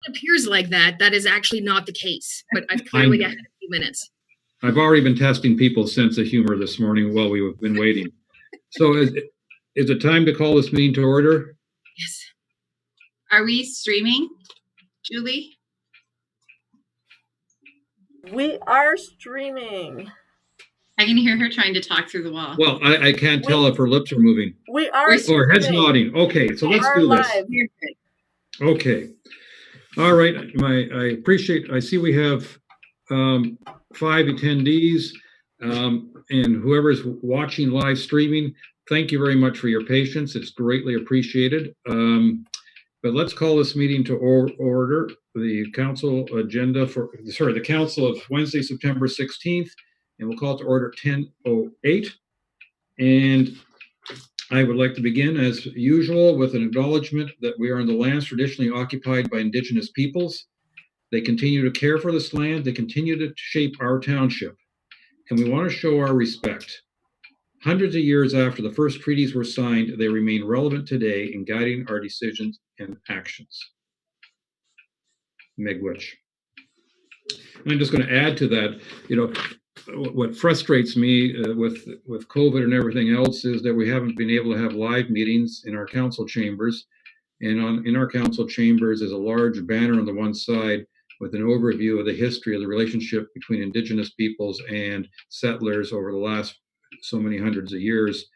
appears like that, that is actually not the case, but I've clearly got a few minutes. I've already been testing people's sense of humor this morning while we've been waiting. So is it time to call this meeting to order? Yes. Are we streaming, Julie? We are streaming. I can hear her trying to talk through the wall. Well, I can't tell if her lips are moving. We are or heads nodding. Okay, so let's do this. Okay. All right. I see we have 5 attendees, and whoever's watching live streaming, thank you very much for your patience. It's greatly appreciated. But let's call this meeting to order. The council agenda the council of Wednesday, September 16th, and we'll call it to order 10:08. And I would like to begin, as usual, with an acknowledgement that we are on the lands traditionally occupied by Indigenous peoples. They continue to care for this land. They continue to shape our township. And we want to show our respect. Hundreds of years after the first treaties were signed, they remain relevant today in guiding our decisions and actions. Miigwech. I'm just going to add to that, what frustrates me with COVID and everything else is that we haven't been able to have live meetings in our council chambers. And in our council chambers is a large banner on the one side with an overview of the history of the relationship between Indigenous peoples and settlers over the last so many hundreds of years.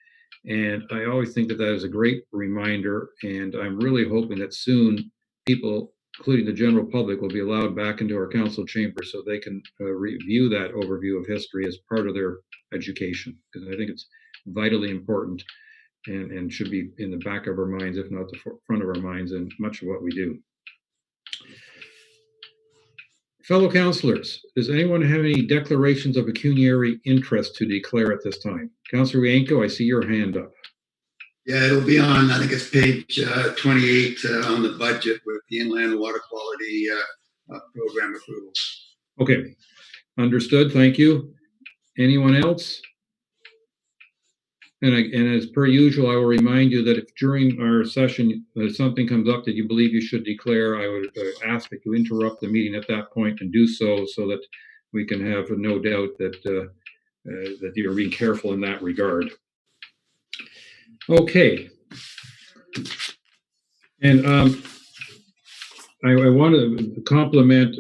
And I always think that is a great reminder. And I'm really hoping that soon people, including the general public, will be allowed back into our council chamber so they can review that overview of history as part of their education, because I think it's vitally important and should be in the back of our minds, if not the front of our minds, in much of what we do. Fellow councillors, does anyone have any declarations of pecuniary interest to declare at this time? Councillor Rienko, I see your hand up. Yeah, it'll be on, I think it's page 28 on the budget with the inland water quality program approval. Okay, understood, thank you. Anyone else? And as per usual, I will remind you that if during our session something comes up that you believe you should declare, I would ask that you interrupt the meeting at that point and do so that we can have no doubt that that you're being careful in that regard. Okay. And I want to compliment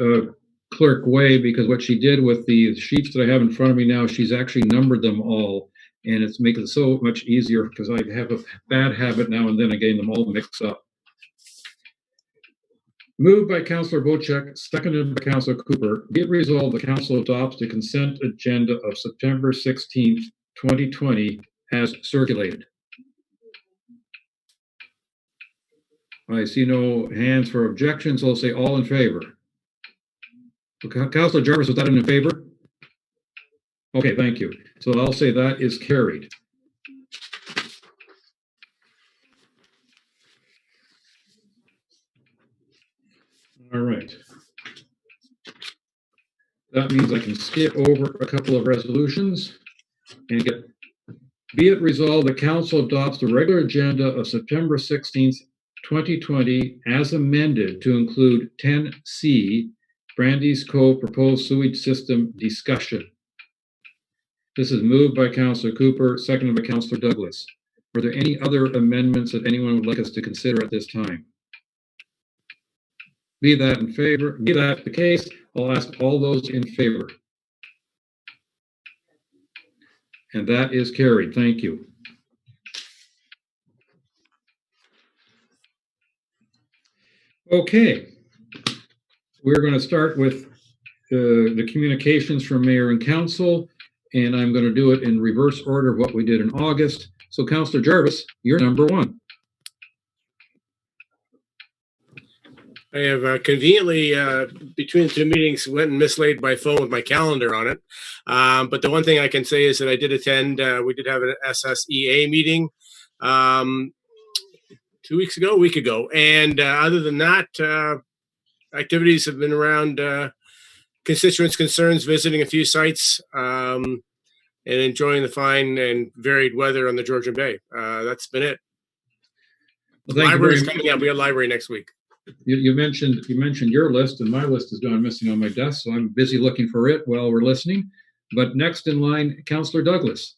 Clerk Way, because what she did with the sheets that I have in front of me now, she's actually numbered them all. And it's making it so much easier because I have a bad habit now and then of getting them all mixed up. Moved by Councillor Bocek, seconded by Councillor Cooper. Be it resolved, the council adopts the consent agenda of September 16th, 2020 as circulated. I see no hands for objections. I'll say all in favor. Councillor Jarvis, was that in favor? Okay, thank you. So I'll say that is carried. All right. That means I can skip over a couple of resolutions and get, be it resolved, the council adopts the regular agenda of September 16th, 2020 as amended to include 10C, Brandy's Cove proposed sewage system discussion. This is moved by Councillor Cooper, seconded by Councillor Douglas. Are there any other amendments that anyone would like us to consider at this time? Be that in favor, be that the case, I'll ask all those in favor. And that is carried. Thank you. Okay. We're going to start with the communications from Mayor and Council. And I'm going to do it in reverse order of what we did in August. So, Councillor Jarvis, you're number one. I have conveniently, between the two meetings, went and mislaid my phone with my calendar on it. But the one thing I can say is that I did attend, we did have an SSEA meeting 2 weeks ago, a week ago. And other than that, activities have been around constituents' concerns, visiting a few sites, and enjoying the fine and varied weather on the Georgian Bay. That's been it. Well, library's coming up. We have library next week. you mentioned your list, and my list is gone missing on my desk, so I'm busy looking for it while we're listening. But next in line, Councillor Douglas.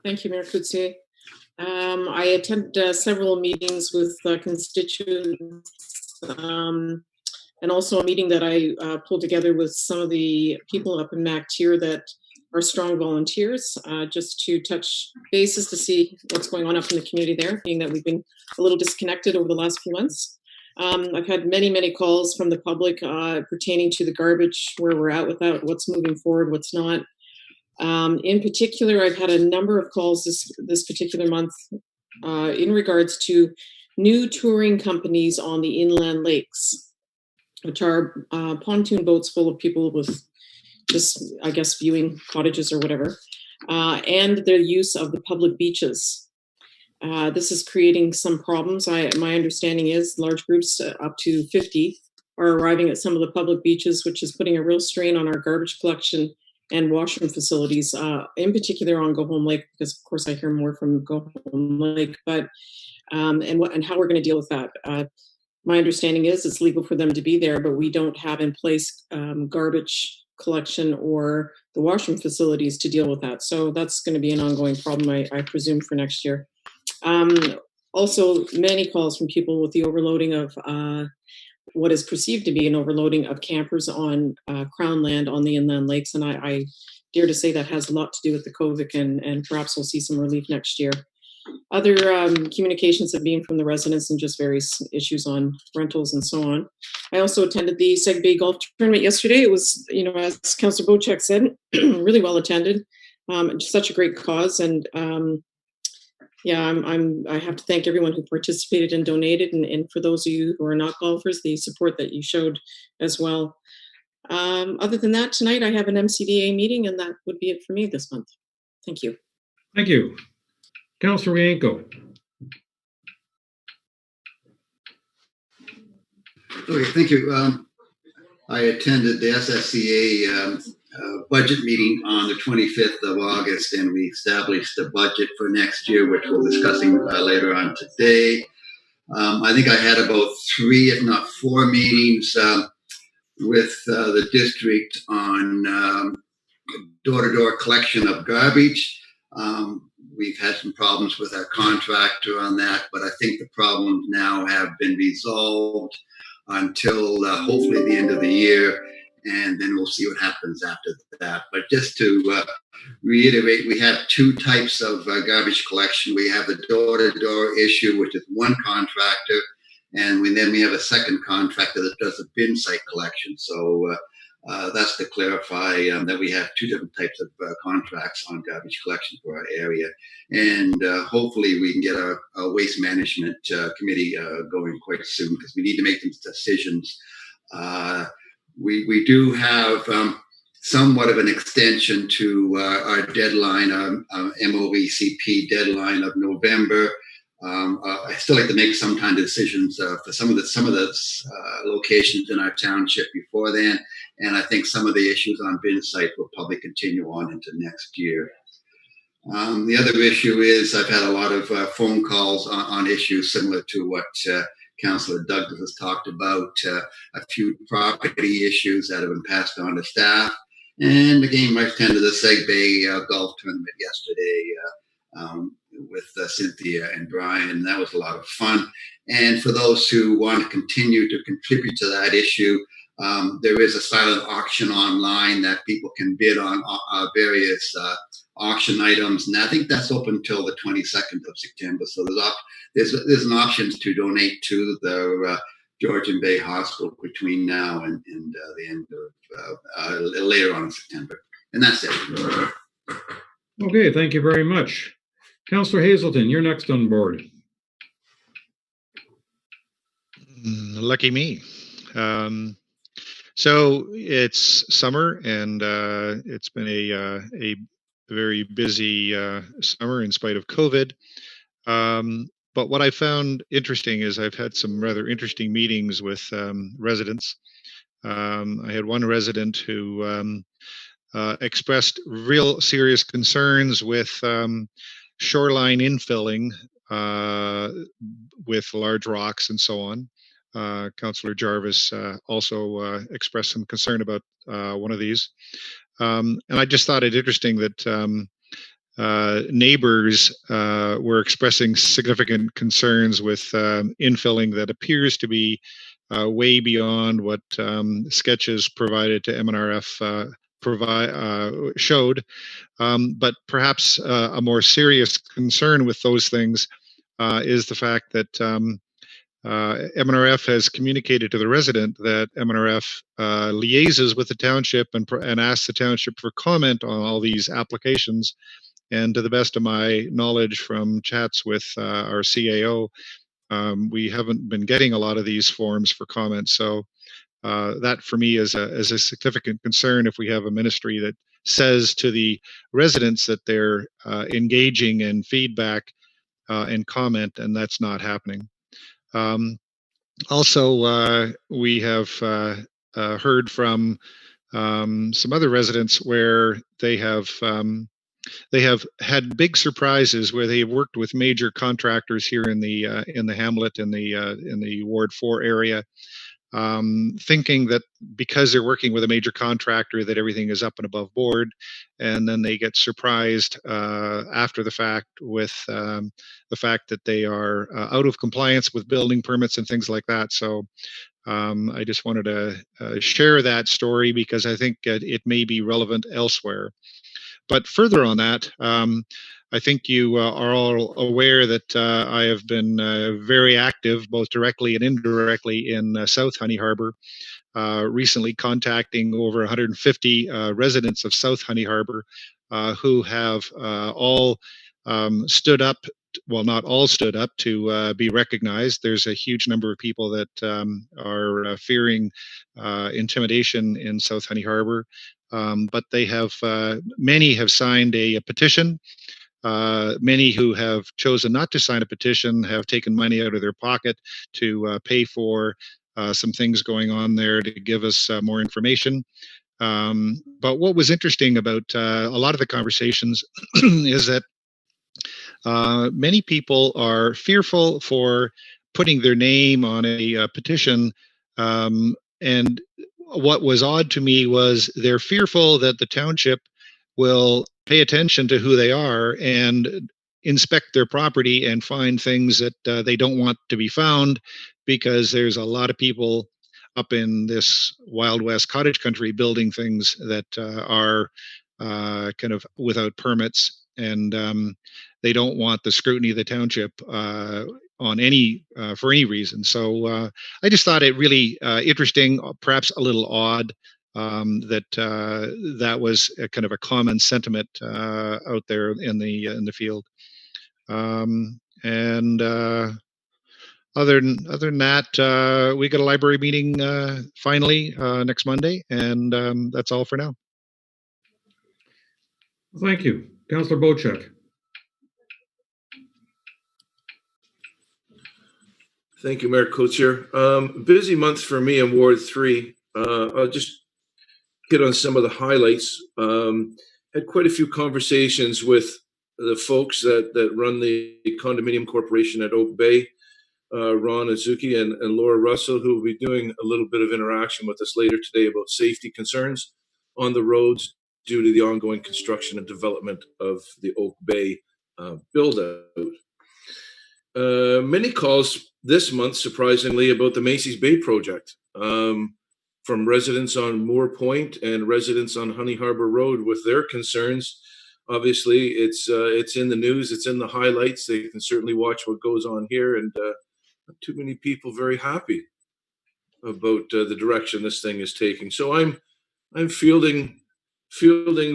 Thank you, Mayor Coetzee. I attended several meetings with constituents, and also a meeting that I pulled together with some of the people up in MacTier that are strong volunteers, just to touch bases to see what's going on up in the community there, being that we've been a little disconnected over the last few months. I've had many calls from the public pertaining to the garbage, where we're at with that, what's moving forward, what's not. In particular, I've had a number of calls this particular month in regards to new touring companies on the inland lakes, which are pontoon boats full of people with just, I guess, viewing cottages or whatever, and their use of the public beaches. This is creating some problems. My understanding is large groups up to 50 are arriving at some of the public beaches, which is putting a real strain on our garbage collection and washroom facilities, in particular on Go Home Lake, because of course I hear more from Go Home Lake, but and how we're going to deal with that. My understanding is it's legal for them to be there, but we don't have in place garbage collection or the washroom facilities to deal with that. So that's going to be an ongoing problem, I presume, for next year. Also, many calls from people with the overloading of what is perceived to be an overloading of campers on Crown land on the inland lakes. And I dare to say that has a lot to do with the COVID, and perhaps we'll see some relief next year. Other communications have been from the residents and just various issues on rentals and so on. I also attended the Seg Bay Golf Tournament yesterday. It was, as Councillor Bocek said, really well attended. Such a great cause. And I have to thank everyone who participated and donated, and for those of you who are not golfers, the support that you showed as well. Other than that, tonight I have an MCDA meeting, and that would be it for me this month. Thank you. Thank you. Councillor Rienko. Okay, thank you. I attended the SSCA budget meeting on the 25th of August, and we established the budget for next year, which we'll be discussing later on today. I think I had about 3, if not 4 meetings with the district on door-to-door collection of garbage. We've had some problems with our contractor on that, but I think the problems now have been resolved until hopefully the end of the year, and then we'll see what happens after that. But just to reiterate, we have 2 types of garbage collection. We have the door-to-door issue, which is one contractor, and then we have a second contractor that does the bin site collection. So that's to clarify that we have 2 different types of contracts on garbage collection for our area. And hopefully we can get our waste management committee going quite soon, because we need to make these decisions. We do have somewhat of an extension to our deadline, MOVCP deadline of November. I still like to make some kind of decisions for some of the locations in our township before then, and I think some of the issues on bin site will probably continue on into next year. The other issue is I've had a lot of phone calls on issues similar to what Councillor Douglas has talked about, a few property issues that have been passed on to staff, and again, I attended the Seg Bay Golf Tournament yesterday with Cynthia and Brian, and that was a lot of fun. And for those who want to continue to contribute to that issue, there is a silent auction online that people can bid on various auction items, and I think that's open until the 22nd of September. So there's an option to donate to the Georgian Bay Hospital between now and the end of later on in September. And that's it. Okay, thank you very much. Councillor Hazelton, you're next on board. Lucky me. So it's summer, and it's been a very busy summer in spite of COVID. But what I found interesting is I've had some rather interesting meetings with residents. I had one resident who expressed real serious concerns with shoreline infilling with large rocks and so on. Councillor Jarvis also expressed some concern about one of these. And I just thought it interesting that neighbors were expressing significant concerns with infilling that appears to be way beyond what sketches provided to MNRF showed. But perhaps a more serious concern with those things is the fact that MNRF has communicated to the resident that MNRF liaises with the township and asks the township for comment on all these applications. And to the best of my knowledge from chats with our CAO, we haven't been getting a lot of these forms for comments. So that for me is a significant concern if we have a ministry that says to the residents that they're engaging in feedback and comment, and that's not happening. Also, we have heard from some other residents where they have had big surprises where they have worked with major contractors here in the hamlet in the Ward 4 area, thinking that because they're working with a major contractor that everything is up and above board, and then they get surprised after the fact with the fact that they are out of compliance with building permits and things like that. So I just wanted to share that story because I think it may be relevant elsewhere. But further on that, I think you are all aware that I have been very active, both directly and indirectly, in South Honey Harbor, recently contacting over 150 residents of South Honey Harbor who have all stood up, well, not all stood up to be recognized. There's a huge number of people that are fearing intimidation in South Honey Harbor. But they have, many have signed a petition. Many who have chosen not to sign a petition have taken money out of their pocket to pay for some things going on there to give us more information. But what was interesting about a lot of the conversations is that many people are fearful for putting their name on a petition, and what was odd to me was they're fearful that the township will pay attention to who they are and inspect their property and find things that they don't want to be found, because there's a lot of people up in this Wild West cottage country building things that are kind of without permits, and they don't want the scrutiny of the township on any for any reason. So I just thought it really interesting, perhaps a little odd, that that was a kind of a common sentiment out there in the field. And other than that, we got a library meeting finally next Monday, and that's all for now. Thank you, Councillor Bochek. Thank you, Mayor Coetzee. Busy month for me in Ward 3. I'll just hit on some of the highlights. Had quite a few conversations with the folks that run the condominium corporation at Oak Bay, Ron Azuki and Laura Russell, who will be doing a little bit of interaction with us later today about safety concerns on the roads due to the ongoing construction and development of the Oak Bay build-out. Many calls this month, surprisingly, about the Macy's Bay project, from residents on Moore Point and residents on Honey Harbor Road with their concerns. Obviously, it's in the news, it's in the highlights. They can certainly watch what goes on here, and not too many people very happy about the direction this thing is taking. So I'm fielding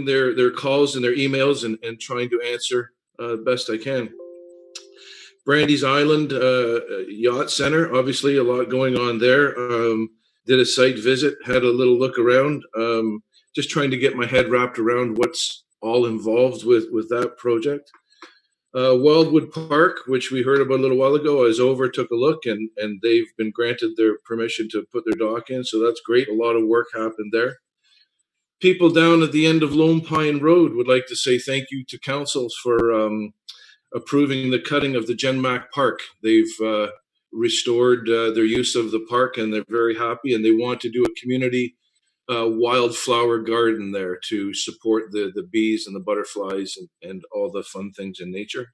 their calls and their emails and trying to answer best I can. Brandy's Island Yacht Center, obviously a lot going on there. Did a site visit, had a little look around, just trying to get my head wrapped around what's all involved with that project. Wildwood Park, which we heard about a little while ago, is over, took a look, and they've been granted their permission to put their dock in, so that's great. A lot of work happened there. People down at the end of Lone Pine Road would like to say thank you to councils for approving the cutting of the Genmac Park. They've restored their use of the park, and they're very happy, and they want to do a community wildflower garden there to support the bees and the butterflies and all the fun things in nature.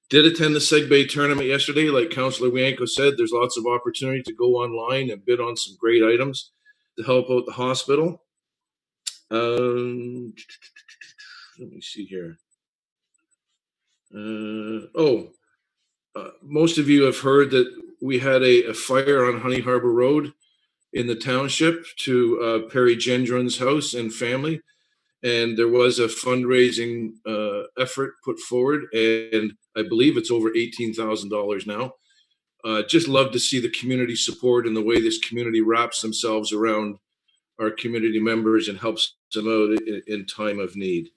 Did attend the Seg Bay tournament yesterday. Like Councillor Wienko said, there's lots of opportunity to go online and bid on some great items to help out the hospital. Let me see here. Most of you have heard that we had a fire on Honey Harbor Road in the township to Perry Gendron's house and family. And there was a fundraising effort put forward, and I believe it's over $18,000 now. Just love to see the community support and the way this community wraps themselves around our community members and helps them out in time of need.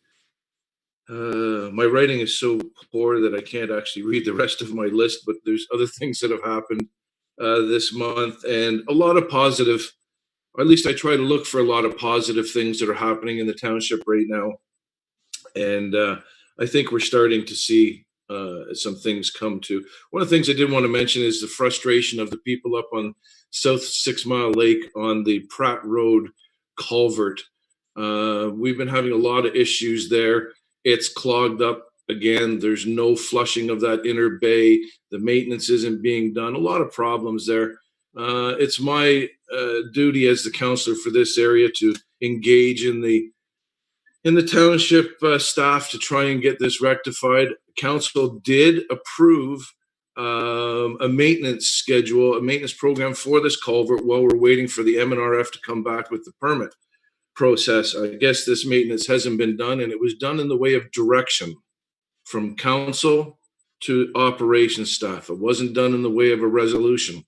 My writing is so poor that I can't actually read the rest of my list, but there's other things that have happened this month, and a lot of positive, or at least I try to look for a lot of positive things that are happening in the township right now. And I think we're starting to see some things come to. One of the things I did want to mention is the frustration of the people up on South 6 Mile Lake on the Pratt Road culvert. We've been having a lot of issues there. It's clogged up again. There's no flushing of that inner bay. The maintenance isn't being done. A lot of problems there. It's my duty as the councillor for this area to engage in the township staff to try and get this rectified. Council did approve a maintenance schedule, a maintenance program for this culvert while we're waiting for the MNRF to come back with the permit process. I guess this maintenance hasn't been done, and it was done in the way of direction from council to operations staff. It wasn't done in the way of a resolution.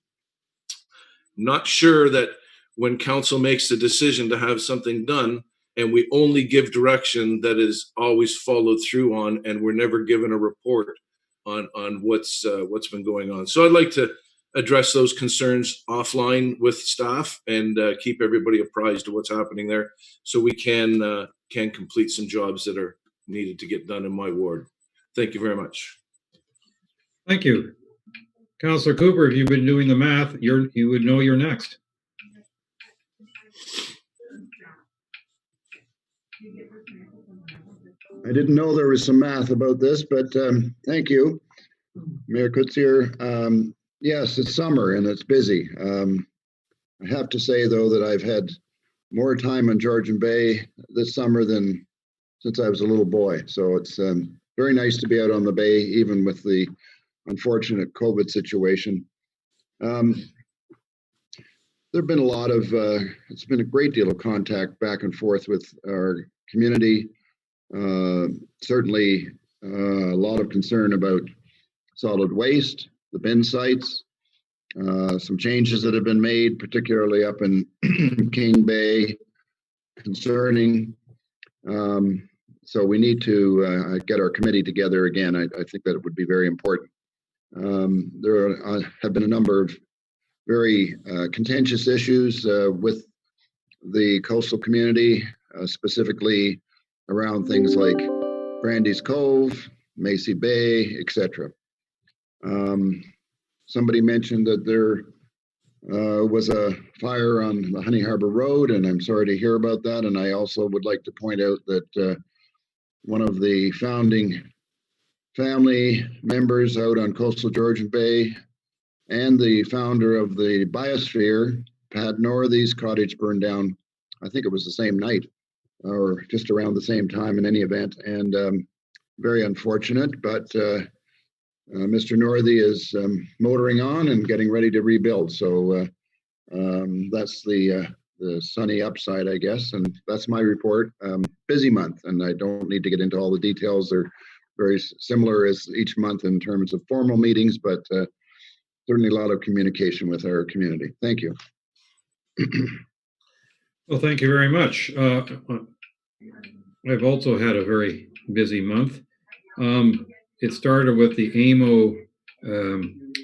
Not sure that when council makes the decision to have something done and we only give direction, that is always followed through on, and we're never given a report on what's been going on. So I'd like to address those concerns offline with staff and keep everybody apprised of what's happening there, so we can complete some jobs that are needed to get done in my ward. Thank you very much. Thank you. Councillor Cooper, if you've been doing the math, you would know you're next. I didn't know there was some math about this, but thank you, Mayor Kutsier. Yes, it's summer and it's busy. I have to say, though, that I've had more time on Georgian Bay this summer than since I was a little boy. So it's very nice to be out on the bay, even with the unfortunate COVID situation. There have been a lot of, it's been a great deal of contact back and forth with our community. Certainly a lot of concern about solid waste, the bin sites, some changes that have been made, particularly up in King Bay, concerning. So we need to get our committee together again. I think that it would be very important. There have been a number of very contentious issues with the coastal community, specifically around things like Brandy's Cove, Macy Bay, etc. Somebody mentioned that there was a fire on the Honey Harbor Road, and I'm sorry to hear about that. And I also would like to point out that one of the founding family members out on coastal Georgian Bay and the founder of the Biosphere, Pat Northy's cottage burned down. I think it was the same night or just around the same time in any event, and very unfortunate, but Mr. Northy is motoring on and getting ready to rebuild. So that's the sunny upside, I guess, and that's my report. Busy month, and I don't need to get into all the details. They're very similar as each month in terms of formal meetings, but certainly a lot of communication with our community. Thank you. Well, thank you very much. I've also had a very busy month. It started with the AMO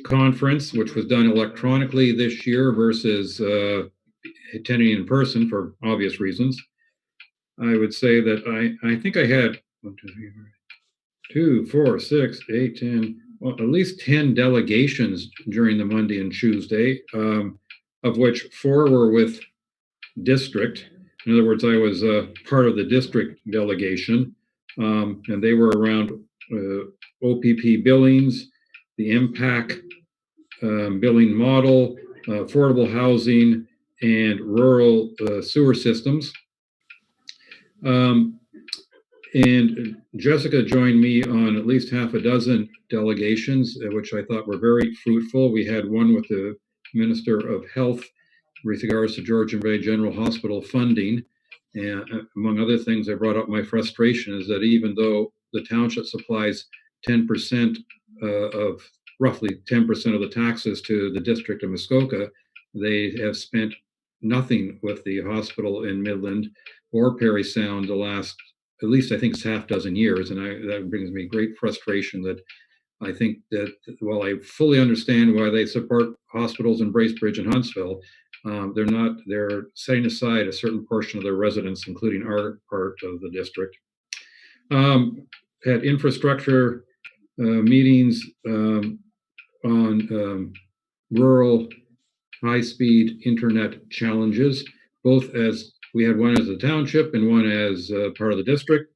conference, which was done electronically this year versus attending in person for obvious reasons. I would say that I think I had 2, 4, 6, 8, 10, well, at least 10 delegations during the Monday and Tuesday, of which 4 were with district. In other words, I was part of the district delegation, and they were around OPP billings, the impact billing model, affordable housing, and rural sewer systems. And Jessica joined me on at least half a dozen delegations, which I thought were very fruitful. We had one with the Minister of Health with regards to Georgian Bay General Hospital funding. And among other things, I brought up my frustration is that even though the township supplies 10% of roughly 10% of the taxes to the District of Muskoka, they have spent nothing with the hospital in Midland or Parry Sound the last, at least I think it's half dozen years. And that brings me great frustration that I think that while I fully understand why they support hospitals in Bracebridge and Huntsville, they're setting aside a certain portion of their residents, including our part of the district. Had infrastructure meetings on rural high-speed internet challenges, both as we had one as a township and one as part of the district.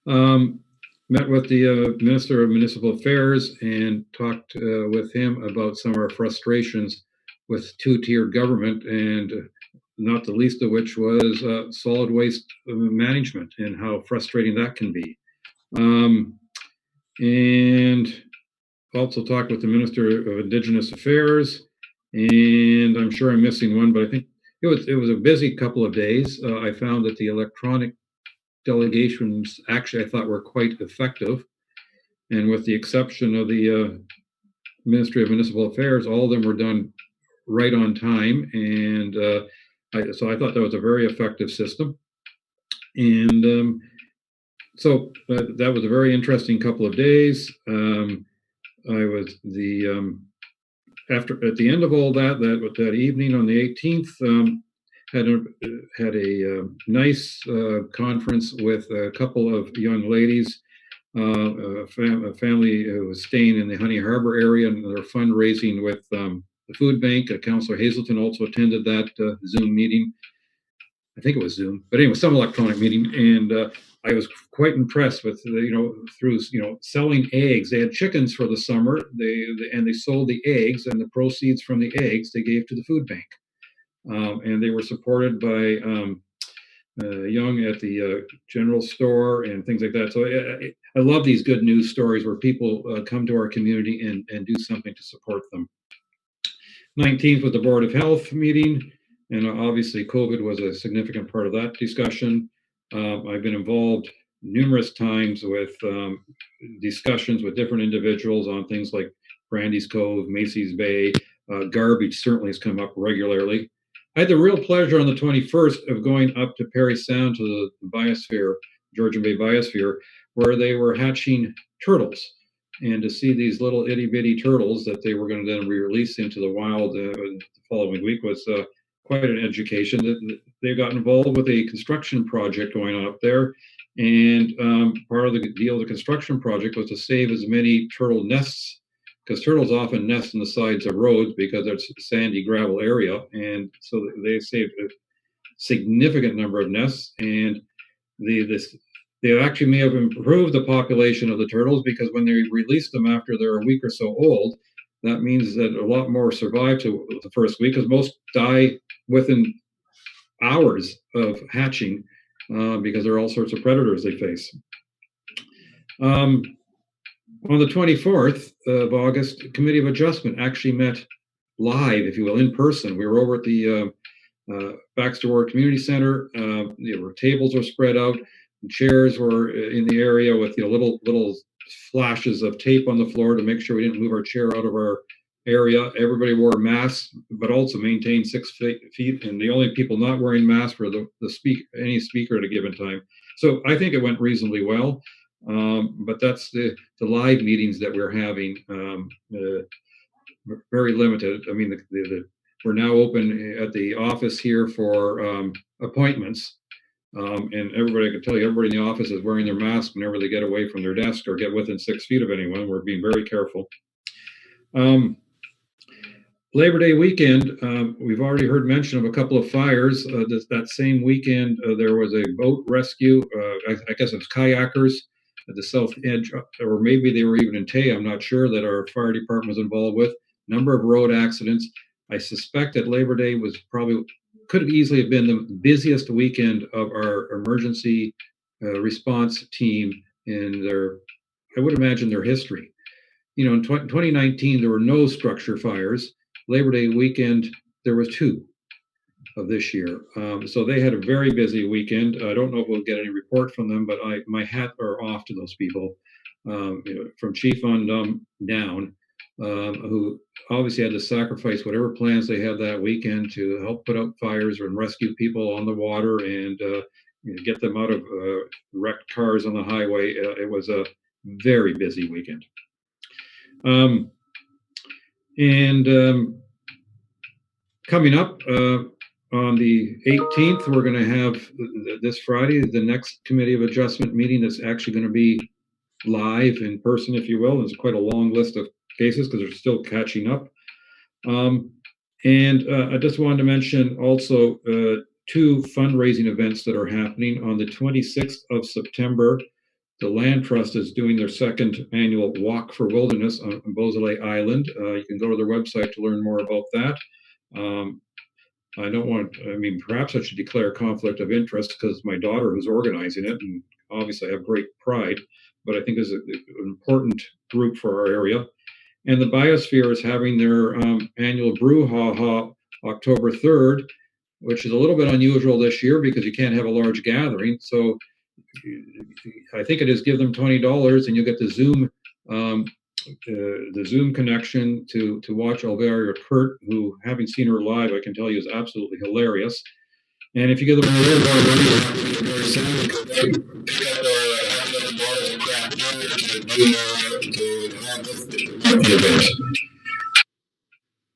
Met with the Minister of Municipal Affairs and talked with him about some of our frustrations with two-tiered government, and not the least of which was solid waste management and how frustrating that can be. And also talked with the Minister of Indigenous Affairs, and I'm sure I'm missing one, but I think it was a busy couple of days. I found that the electronic delegations actually I thought were quite effective, and with the exception of the Ministry of Municipal Affairs, all of them were done right on time, and so I thought that was a very effective system. And so that was a very interesting couple of days. I was at the end of all that evening on the 18th, had a nice conference with a couple of young ladies, a family who was staying in the Honey Harbor area, and they're fundraising with the food bank. Councillor Hazelton also attended that Zoom meeting. I think it was Zoom, but anyway, some electronic meeting. And I was quite impressed with, through selling eggs. They had chickens for the summer. They sold the eggs, and the proceeds from the eggs they gave to the food bank. And they were supported by Young at the general store and things like that. So I love these good news stories where people come to our community and do something to support them. 19th was the Board of Health meeting, and obviously COVID was a significant part of that discussion. I've been involved numerous times with discussions with different individuals on things like Brandy's Cove, Macy's Bay. Garbage certainly has come up regularly. I had the real pleasure on the 21st of going up to Parry Sound to the biosphere, Georgian Bay biosphere, where they were hatching turtles. And to see these little itty bitty turtles that they were going to then re-release into the wild the following week was quite an education. They got involved with a construction project going on up there. And part of the deal of the construction project was to save as many turtle nests, because turtles often nest in the sides of roads because it's a sandy gravel area. And so they saved a significant number of nests. And they actually may have improved the population of the turtles, because when they release them after they're a week or so old, that means that a lot more survive to the first week, because most die within hours of hatching because there are all sorts of predators they face. On the 24th of August, the Committee of Adjustment actually met live, if you will, in person. We were over at the Baxter Ward Community Center. Tables were spread out. Chairs were in the area with little flashes of tape on the floor to make sure we didn't move our chair out of our area. Everybody wore masks, but also maintained 6 feet. And the only people not wearing masks were any speaker at a given time. So I think it went reasonably well. But that's the live meetings that we're having. Very limited. I mean, we're now open at the office here for appointments. And everybody, I can tell you, everybody in the office is wearing their mask whenever they get away from their desk or get within 6 feet of anyone. We're being very careful. Labor Day weekend, we've already heard mention of a couple of fires. That same weekend, there was a boat rescue. I guess it was kayakers at the south edge, or maybe they were even in Tay. I'm not sure, that our fire department was involved with. Number of road accidents. I suspect that Labor Day was could have easily have been the busiest weekend of our emergency response team in I would imagine, their history. You know, in 2019, there were no structure fires. Labor Day weekend, there was 2 of this year. So they had a very busy weekend. I don't know if we'll get any report from them, but my hat are off to those people, from chief on down, who obviously had to sacrifice whatever plans they had that weekend to help put out fires and rescue people on the water and get them out of wrecked cars on the highway. It was a very busy weekend. Coming up on the 18th, we're going to have this Friday, the next Committee of Adjustment meeting that's actually going to be live in person, if you will. There's quite a long list of cases because they're still catching up. I just wanted to mention also 2 fundraising events that are happening. On the 26th of September, the Land Trust is doing their 2nd annual Walk for Wilderness on Beausoleil Island. You can go to their website to learn more about that. Perhaps I should declare a conflict of interest because my daughter who's organizing it, and obviously I have great pride, but I think it's an important group for our area. And the Biosphere is having their annual brouhaha October 3rd, which is a little bit unusual this year because you can't have a large gathering. So I think it is give them $20 and you'll get the Zoom connection to watch Alvaria Kurt, who, having seen her live, I can tell you is absolutely hilarious. And if you give them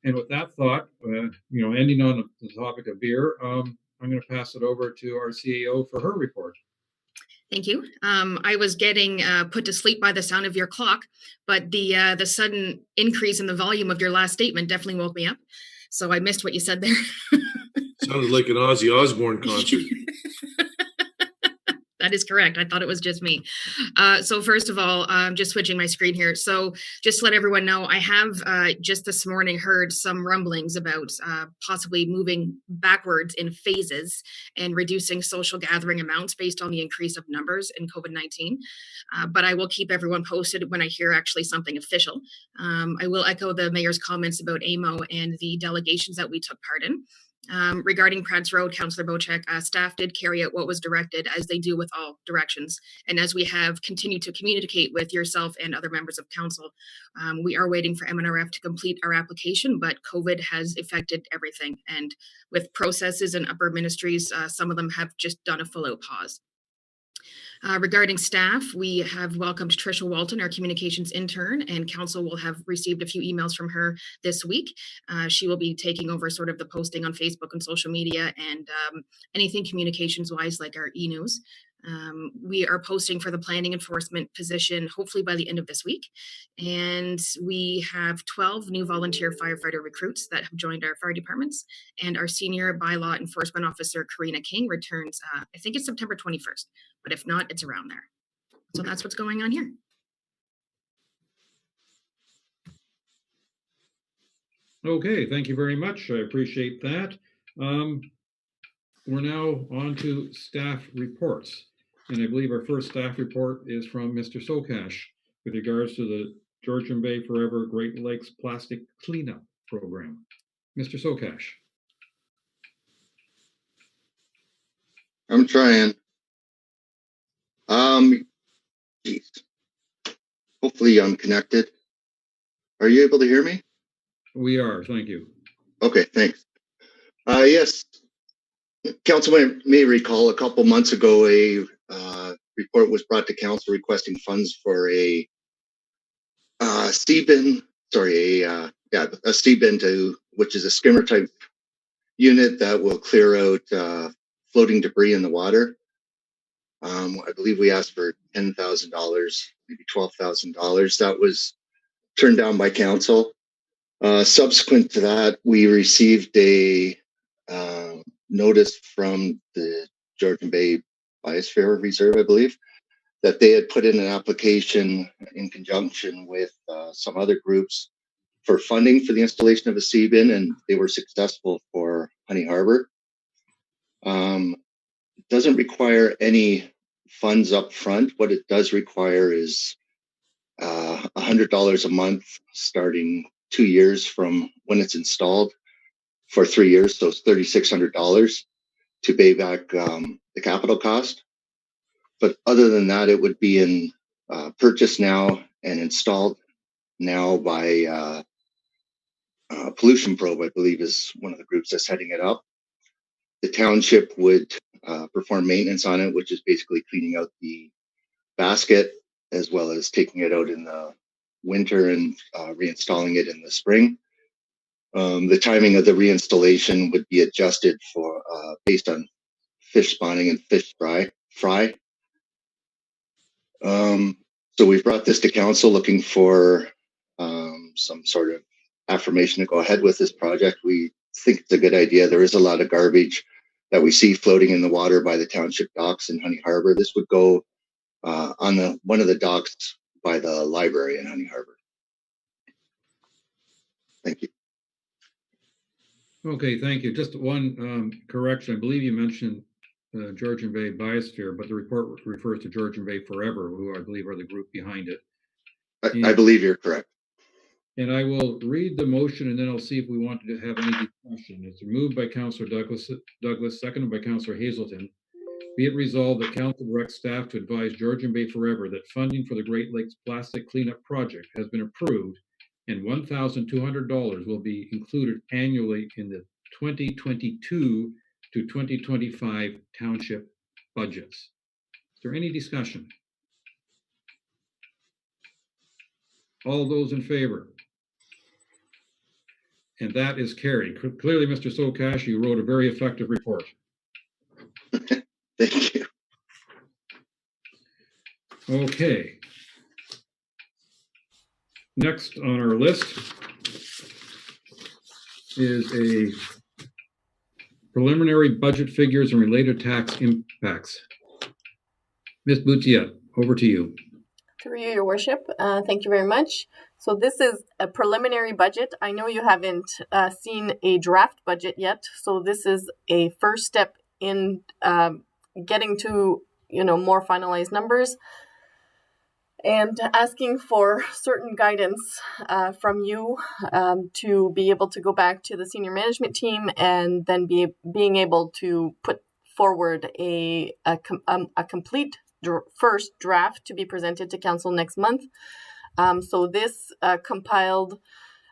And with that thought, ending on the topic of beer, I'm going to pass it over to our CEO for her report. Thank you. I was getting put to sleep by the sound of your clock, but the sudden increase in the volume of your last statement definitely woke me up. So I missed what you said there. Sounded like an Ozzy Osbourne concert. That is correct. I thought it was just me. So first of all, just switching my screen here. So just to let everyone know, I have just this morning heard some rumblings about possibly moving backwards in phases and reducing social gathering amounts based on the increase of numbers in COVID-19. But I will keep everyone posted when I hear actually something official. I will echo the mayor's comments about AMO and the delegations that we took part in. Regarding Pratt's Road, Councillor Bocek, staff did carry out what was directed, as they do with all directions. And as we have continued to communicate with yourself and other members of council, we are waiting for MNRF to complete our application, but COVID has affected everything. And with processes and upper ministries, some of them have just done a full-out pause. Regarding staff, we have welcomed Tricia Walton, our communications intern, and council will have received a few emails from her this week. She will be taking over sort of the posting on Facebook and social media and anything communications-wise like our e-news. We are posting for the planning enforcement position, hopefully by the end of this week. And we have 12 new volunteer firefighter recruits that have joined our fire departments. And our senior bylaw enforcement officer, Karina King, returns, I think it's September 21st, but if not, it's around there. So that's what's going on here. Okay, thank you very much. I appreciate that. We're now on to staff reports. And I believe our first staff report is from Mr. Sokash with regards to the Georgian Bay Forever Great Lakes Plastic Cleanup Program. Mr. Sokash. I'm trying. Geez. Hopefully I'm connected. Are you able to hear me? We are, thank you. Okay, thanks. Yes, Councilman may recall a couple months ago a report was brought to council requesting funds for a C-bin, a C-bin which is a skimmer type unit that will clear out floating debris in the water. I believe we asked for $10,000, maybe $12,000. That was turned down by council. Subsequent to that, we received a notice from the Georgian Bay Biosphere Reserve, I believe, that they had put in an application in conjunction with some other groups for funding for the installation of a sea-bin, and they were successful for Honey Harbor. It doesn't require any funds up front. What it does require is $100 a month starting 2 years from when it's installed for 3 years. So it's $3,600 to pay back the capital cost. But other than that, it would be in purchased now and installed now by Pollution Probe, I believe, is one of the groups that's heading it up. The township would perform maintenance on it, which is basically cleaning out the basket as well as taking it out in the winter and reinstalling it in the spring. The timing of the reinstallation would be adjusted for based on fish spawning and fish fry. So we've brought this to council looking for some sort of affirmation to go ahead with this project. We think it's a good idea. There is a lot of garbage that we see floating in the water by the township docks in Honey Harbor. This would go on one of the docks by the library in Honey Harbor. Thank you. Okay, thank you. Just one correction. I believe you mentioned Georgian Bay Biosphere, but the report refers to Georgian Bay Forever, who I believe are the group behind it. I believe you're correct. And I will read the motion, and then I'll see if we want to have any discussion. It's moved by Councillor Douglas, seconded by Councillor Hazelton. Be it resolved that council directs staff to advise Georgian Bay Forever that funding for the Great Lakes Plastic Cleanup Project has been approved, and $1,200 will be included annually in the 2022 to 2025 township budgets. Is there any discussion? All those in favor? And that is carried. Clearly, Mr. Sokash, you wrote a very effective report. Thank you. Okay. Next on our list is a preliminary budget figures and related tax impacts. Ms. Boutier, over to you. Through you, Your Worship. Thank you very much. So this is a preliminary budget. I know you haven't seen a draft budget yet. So this is a first step in getting to, more finalized numbers and asking for certain guidance from you to be able to go back to the senior management team and then being able to put forward a complete first draft to be presented to council next month. So this compiled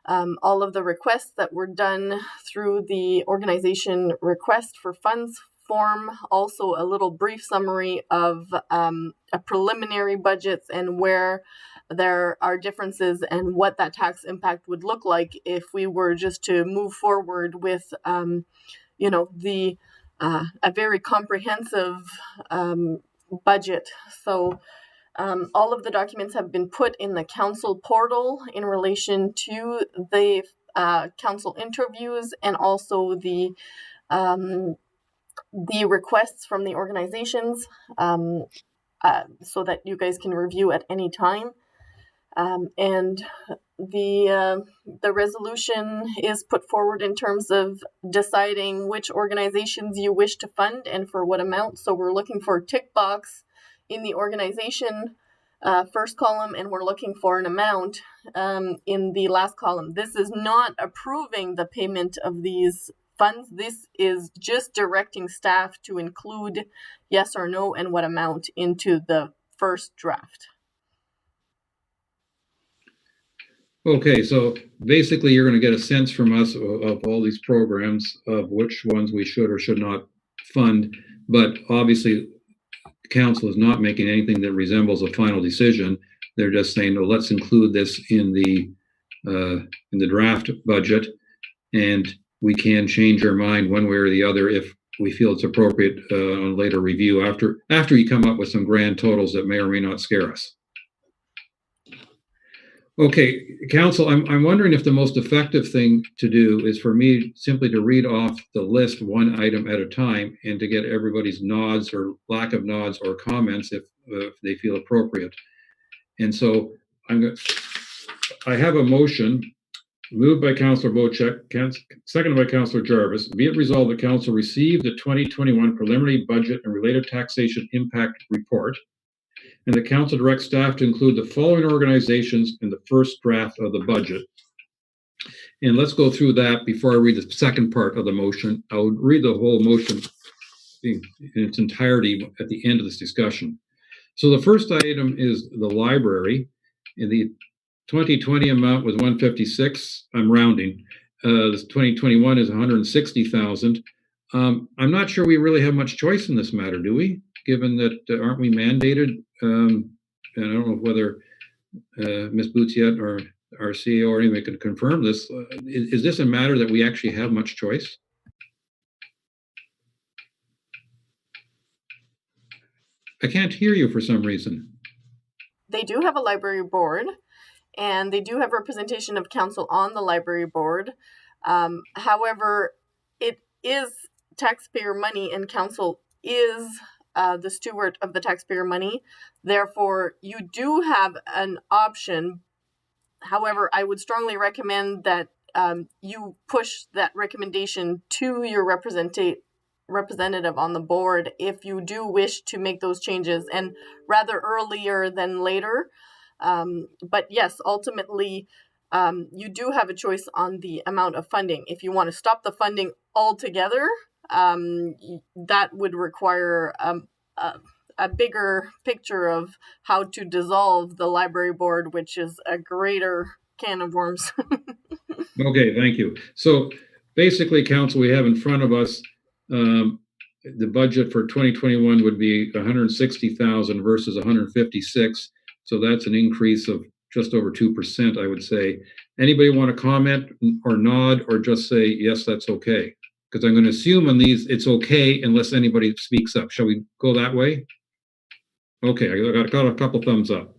all of the requests that were done through the organization request for funds form, also a little brief summary of a preliminary budgets and where there are differences and what that tax impact would look like if we were just to move forward with, the a very comprehensive budget. So all of the documents have been put in the council portal in relation to the council interviews and also the requests from the organizations so that you guys can review at any time. And the resolution is put forward in terms of deciding which organizations you wish to fund and for what amount. So we're looking for a tick box in the organization first column, and we're looking for an amount in the last column. This is not approving the payment of these funds. This is just directing staff to include yes or no and what amount into the first draft. Okay, so basically you're going to get a sense from us of all these programs of which ones we should or should not fund, but obviously the council is not making anything that resembles a final decision. They're just saying, well, let's include this in the draft budget, and we can change our mind one way or the other if we feel it's appropriate on later review after you come up with some grand totals that may or may not scare us. Okay, Council, I'm wondering if the most effective thing to do is for me simply to read off the list one item at a time and to get everybody's nods or lack of nods or comments if they feel appropriate. And so I have a motion moved by Councillor Bocek, seconded by Councillor Jarvis. Be it resolved that Council receive the 2021 preliminary budget and related taxation impact report, and the Council directs staff to include the following organizations in the first draft of the budget. And let's go through that before I read the second part of the motion. I will read the whole motion in its entirety at the end of this discussion. So the first item is the library. In the 2020 amount was 156. I'm rounding. This 2021 is 160,000. I'm not sure we really have much choice in this matter, do we? Given that aren't we mandated? And I don't know whether Ms. Boutiette or our CEO or anyone can confirm this. Is this a matter that we actually have much choice? I can't hear you for some reason. They do have a library board, and they do have representation of council on the library board. However, it is taxpayer money, and council is the steward of the taxpayer money. Therefore, you do have an option. However, I would strongly recommend that you push that recommendation to your representative on the board if you do wish to make those changes, and rather earlier than later. But yes, ultimately, you do have a choice on the amount of funding. If you want to stop the funding altogether, that would require a bigger picture of how to dissolve the library board, which is a greater can of worms. Okay, thank you. So basically, Council, we have in front of us the budget for 2021 would be 160,000 versus 156. So that's an increase of just over 2%, I would say. Anybody want to comment or nod or just say, yes, that's okay? Because I'm going to assume on these it's okay unless anybody speaks up. Shall we go that way? Okay, I got a couple thumbs up.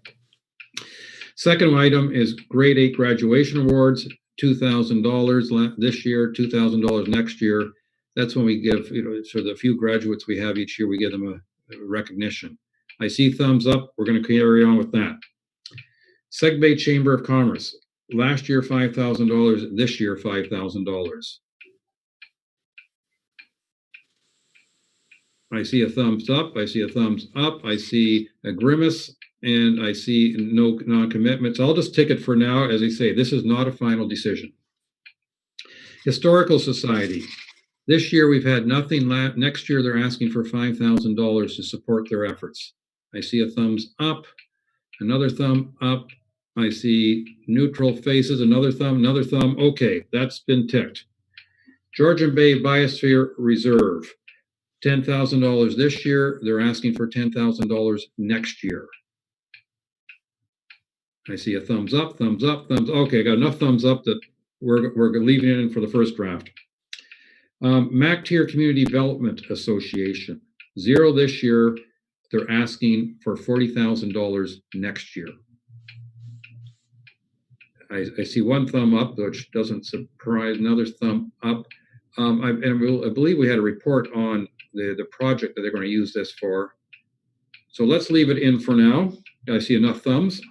Second item is grade 8 graduation awards, $2,000 this year, $2,000 next year. That's when we give, for the few graduates we have each year, we give them a recognition. I see thumbs up. We're going to carry on with that. Seg Bay Chamber of Commerce, last year $5,000, this year $5,000. I see a thumbs up. I see a thumbs up. I see a grimace, and I see no non-commitment. So I'll just tick it for now. As I say, this is not a final decision. Historical Society. This year we've had nothing. Next year they're asking for $5,000 to support their efforts. I see a thumbs up, another thumb up. I see neutral faces, another thumb, another thumb. Okay, that's been ticked. Georgian Bay Biosphere Reserve. $10,000 this year. They're asking for $10,000 next year. I see a thumbs up, thumbs up, thumbs. Okay, I got enough thumbs up that we're leaving it in for the first draft. MacTier Community Development Association, 0 this year. They're asking for $40,000 next year. I see one thumb up, which doesn't surprise. Another thumb up. I believe we had a report on the project that they're going to use this for. So let's leave it in for now. I see enough thumbs.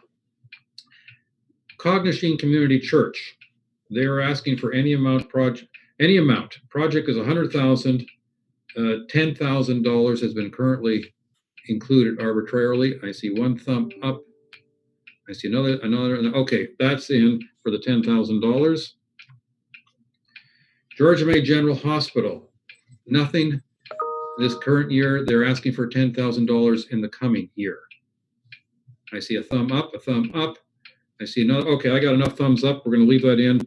Cognishing Community Church. They're asking for any amount project. Any amount. Project is $100,000. $10,000 has been currently included arbitrarily. I see one thumb up. I see another. Okay, that's in for the $10,000. Georgia May General Hospital. Nothing this current year. They're asking for $10,000 in the coming year. I see a thumb up, a thumb up. I see another. Okay, I got enough thumbs up. We're going to leave that in.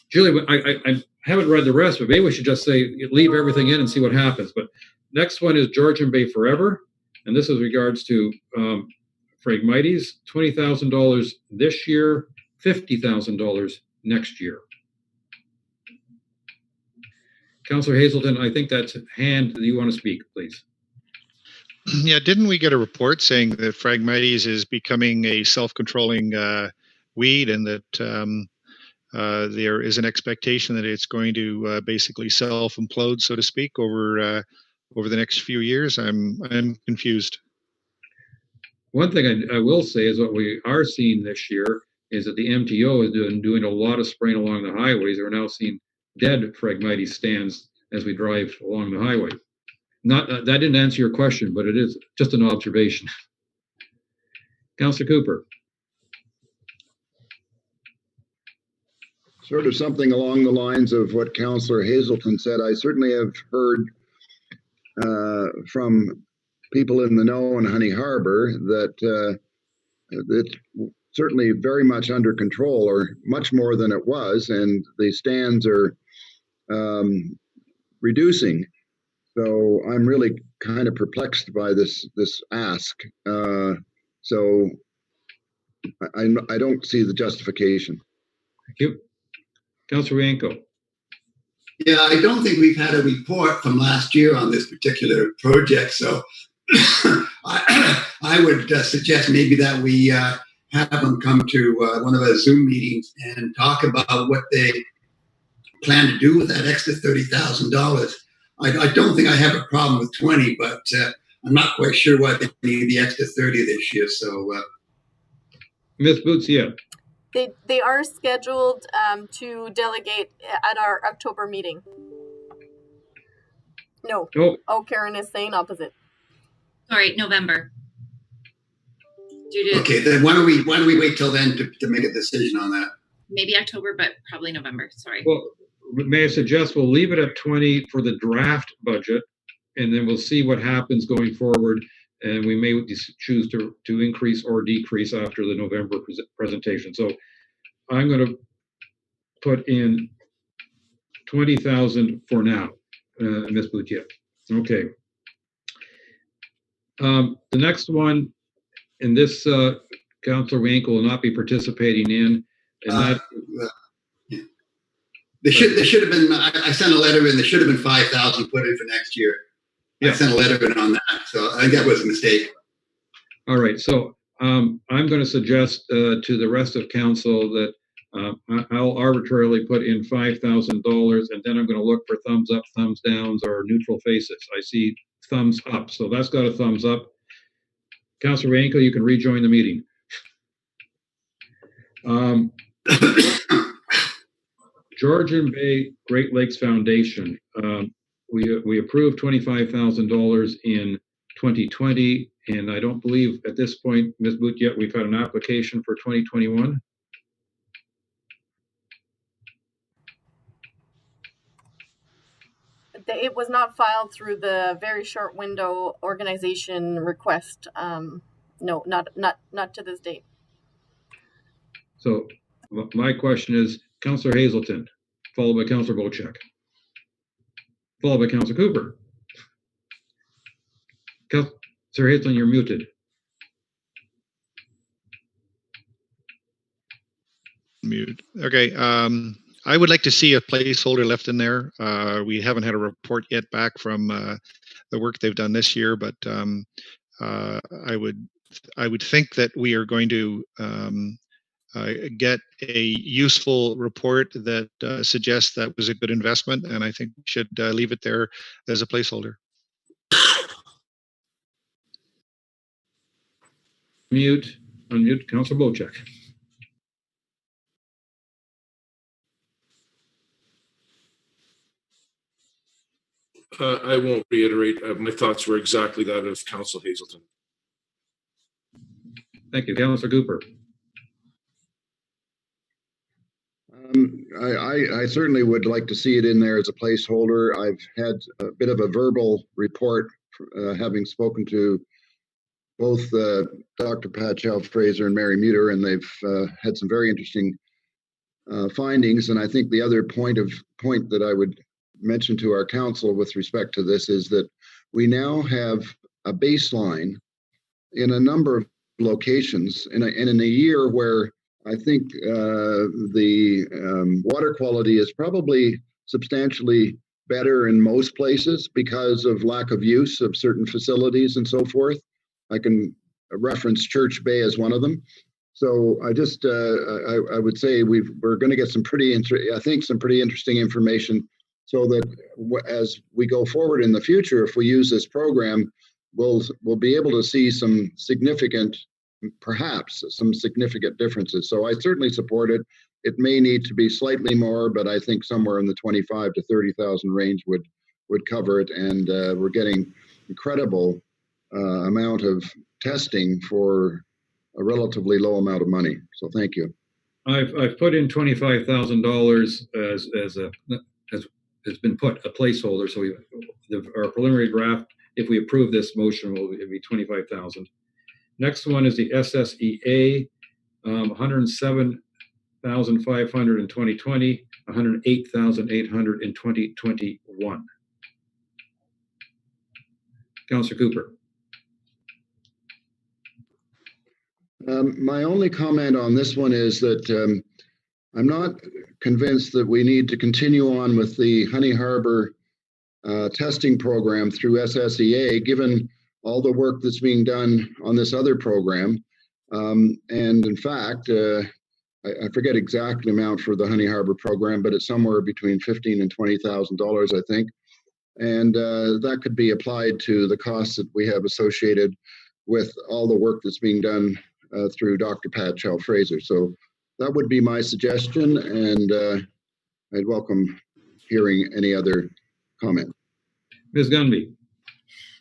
Julie, I haven't read the rest, but maybe we should just say leave everything in and see what happens. But next one is Georgian Bay Forever, and this is regards to Phragmites, $20,000 this year, $50,000 next year. Councillor Hazelton, I think that's hand. Do you want to speak, please? Yeah, didn't we get a report saying that Phragmites is becoming a self-controlling weed, and that there is an expectation that it's going to basically self-implode, so to speak, over the next few years? I'm confused. One thing I will say is what we are seeing this year is that the MTO is doing a lot of spraying along the highways. We're now seeing dead Phragmites stands as we drive along the highway. Not that didn't answer your question, but it is just an observation. Councillor Cooper. Sort of something along the lines of what Councillor Hazelton said. I certainly have heard from people in the know in Honey Harbor that it's certainly very much under control, or much more than it was, and the stands are reducing. So I'm really kind of perplexed by this ask. So I don't see the justification. Thank you. Councillor Rienko. Yeah, I don't think we've had a report from last year on this particular project, so I would suggest maybe that we have them come to one of our Zoom meetings and talk about what they plan to do with that extra $30,000. I don't think I have a problem with 20, but I'm not quite sure why they need the extra 30 this year. So, Ms. Boots, yeah. They are scheduled to delegate at our October meeting. No. Oh. Oh, Karen is saying opposite. Sorry, November. Okay, then why don't we wait till then to make a decision on that? Maybe October, but probably November. Sorry. Well, may I suggest we'll leave it at 20 for the draft budget, and then we'll see what happens going forward. And we may choose to increase or decrease after the November presentation. So I'm going to put in 20,000 for now, Ms. Boutier. Okay. The next one, and this Councillor Winkle will not be participating in, and that. There should have been. I sent a letter in. There should have been 5,000 put in for next year. Yeah. I sent a letter in on that, so I think that was a mistake. All right, so I'm going to suggest to the rest of council that I'll arbitrarily put in $5,000, and then I'm going to look for thumbs up, thumbs downs, or neutral faces. I see thumbs up, so that's got a thumbs up. Councillor Ranko, you can rejoin the meeting. Georgian Bay Great Lakes Foundation. We approved $25,000 in 2020, and I don't believe at this point, Ms. Boot, yet we've had an application for 2021. It was not filed through the very short window organization request. No, not to this date. So my question is, Councillor Hazelton, followed by Councillor Bocek, followed by Councillor Cooper. Councillor Hazelton, you're muted. Mute. Okay. I would like to see a placeholder left in there. We haven't had a report yet back from the work they've done this year, but I would think that we are going to get a useful report that suggests that was a good investment, and I think we should leave it there as a placeholder. Unmute, Councillor Bocek. I won't reiterate. My thoughts were exactly that of Council Hazelton. Thank you, Councillor Cooper. I certainly would like to see it in there as a placeholder. I've had a bit of a verbal report, having spoken to both Dr. Patchow Fraser and Mary Muter, and they've had some very interesting findings. And I think the other point that I would mention to our council with respect to this is that we now have a baseline in a number of locations, and in a year where I think the water quality is probably substantially better in most places because of lack of use of certain facilities and so forth. I can reference Church Bay as one of them. So I just, I would say we're going to get some pretty interesting information, so that as we go forward in the future, if we use this program, we'll be able to see perhaps some significant differences. So I certainly support it. It may need to be slightly more, but I think somewhere in the 25 to 30,000 range would cover it. And we're getting incredible amount of testing for a relatively low amount of money. So thank you. I've put in $25,000 as has been put a placeholder. So our preliminary draft, if we approve this motion, will be 25,000. Next one is the SSEA, 107,500 in 2020, 108,800 in 2021. Councillor Cooper. My only comment on this one is that I'm not convinced that we need to continue on with the Honey Harbor testing program through SSEA, given all the work that's being done on this other program. And in fact, I forget exact amount for the Honey Harbor program, but it's somewhere between $15,000 and $20,000, I think. And that could be applied to the costs that we have associated with all the work that's being done through Dr. Pat Chow-Fraser. So that would be my suggestion, and I'd welcome hearing any other comment. Ms. Gunby.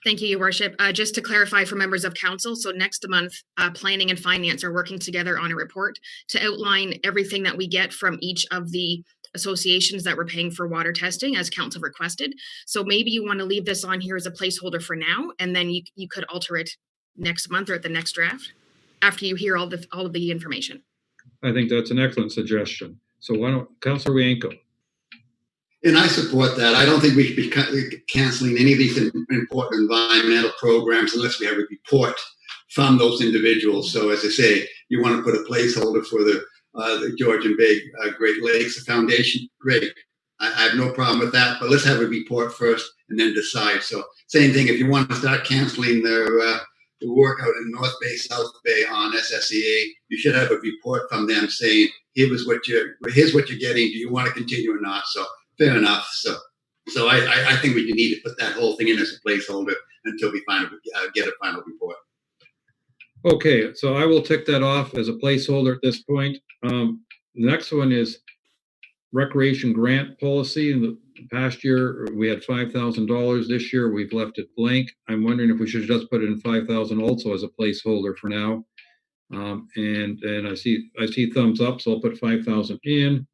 Thank you, Your Worship. Just to clarify for members of council, so next month, Planning and Finance are working together on a report to outline everything that we get from each of the associations that we're paying for water testing, as council requested. So maybe you want to leave this on here as a placeholder for now, and then you could alter it next month or at the next draft after you hear all of the information. I think that's an excellent suggestion. So why don't, Councillor Wienko? And I support that. I don't think we should be canceling any of these important environmental programs unless we have a report from those individuals. So as I say, you want to put a placeholder for the Georgian Bay Great Lakes Foundation, great. I have no problem with that, but let's have a report first and then decide. So same thing, if you want to start canceling the work out in North Bay, South Bay on SSEA, you should have a report from them saying, here's what you're getting. Do you want to continue or not? So fair enough. So I think we need to put that whole thing in as a placeholder until we get a final report. Okay, so I will tick that off as a placeholder at this point. The next one is recreation grant policy. In the past year, we had $5,000. This year, we've left it blank. I'm wondering if we should just put it in 5,000 also as a placeholder for now. And I see thumbs up, so I'll put 5,000 in.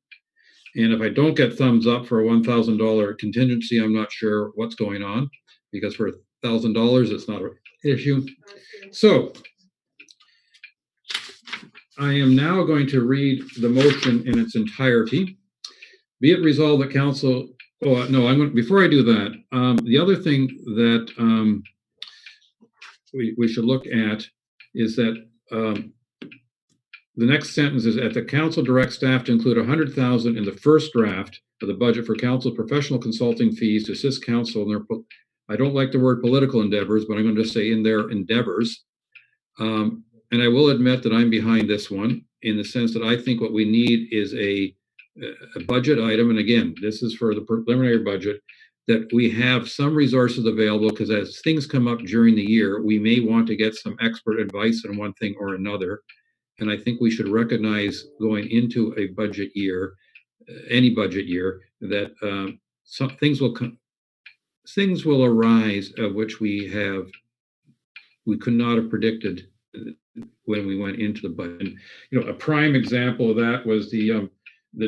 And if I don't get thumbs up for a $1,000 contingency, I'm not sure what's going on, because for $1,000, it's not an issue. So I am now going to read the motion in its entirety. Be it resolved that council, before I do that, the other thing that we should look at is that the next sentence is, at the council direct staff to include $100,000 in the first draft of the budget for council professional consulting fees to assist council in their, I don't like the word political endeavors, but I'm going to just say in their endeavors. And I will admit that I'm behind this one, in the sense that I think what we need is a budget item. And again, this is for the preliminary budget, that we have some resources available, because as things come up during the year, we may want to get some expert advice on one thing or another. And I think we should recognize going into a budget year, any budget year, that some things will arise of which we could not have predicted when we went into the budget. You know, a prime example of that was the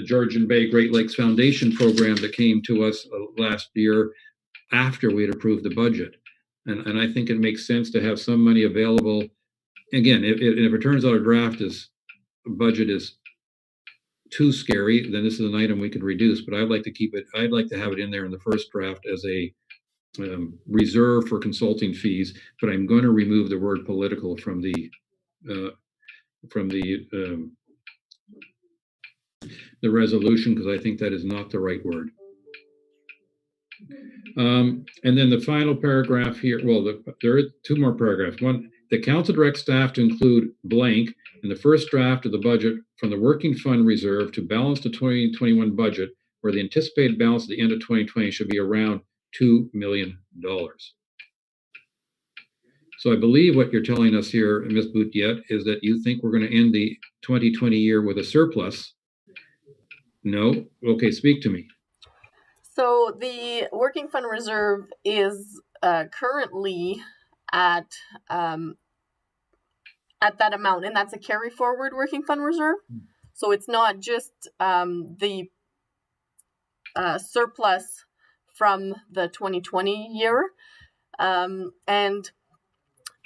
Georgian Bay Great Lakes Foundation program that came to us last year after we had approved the budget. And I think it makes sense to have some money available. Again, if it turns out our budget is too scary, then this is an item we could reduce. But I'd like to keep it. I'd like to have it in there in the first draft as a reserve for consulting fees. But I'm going to remove the word political from the resolution, because I think that is not the right word. And then the final paragraph here, well, there are two more paragraphs. One, the council directs staff to include blank in the first draft of the budget from the working fund reserve to balance the 2021 budget, where the anticipated balance at the end of 2020 should be around $2 million. So I believe what you're telling us here, Ms. Boutiette, is that you think we're going to end the 2020 year with a surplus. No? Okay, speak to me. So the working fund reserve is currently at that amount, and that's a carry forward working fund reserve. So it's not just the surplus from the 2020 year. And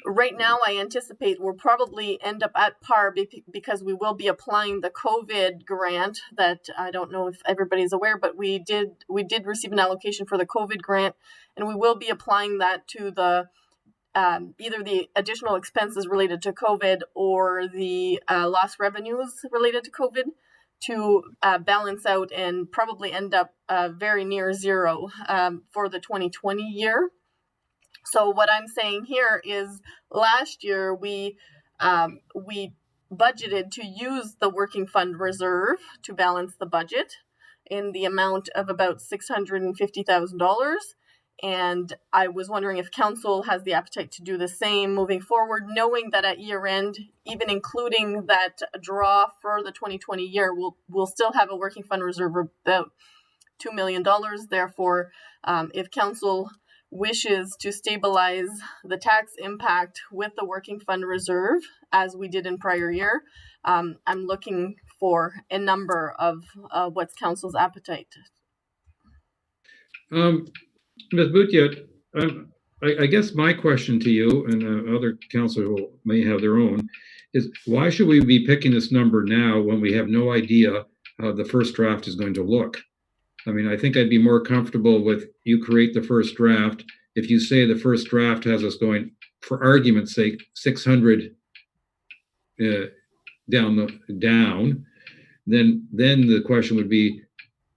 right now, I anticipate we'll probably end up at par because we will be applying the COVID grant that I don't know if everybody's aware, but we did receive an allocation for the COVID grant, and we will be applying that to the either the additional expenses related to COVID or the lost revenues related to COVID to balance out and probably end up very near zero for the 2020 year. So what I'm saying here is last year we budgeted to use the working fund reserve to balance the budget in the amount of about $650,000. And I was wondering if council has the appetite to do the same moving forward, knowing that at year end, even including that draw for the 2020 year, we'll still have a working fund reserve of about $2 million. Therefore, if council wishes to stabilize the tax impact with the working fund reserve, as we did in prior year, I'm looking for a number of what's council's appetite. Ms. Boutiette, I guess my question to you and other councillors who may have their own is, why should we be picking this number now when we have no idea how the first draft is going to look? I mean, I think I'd be more comfortable with you create the first draft. If you say the first draft has us going, for argument's sake, 600 down, then the question would be,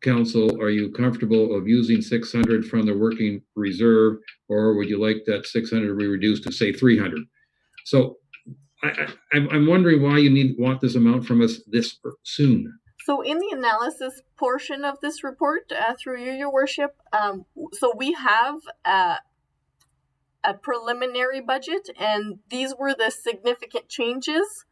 council, are you comfortable of using 600 from the working reserve, or would you like that 600 to be reduced to say 300? So I'm wondering why you want this amount from us this soon. So in the analysis portion of this report, through you, your worship, so we have a preliminary budget, and these were the significant changes.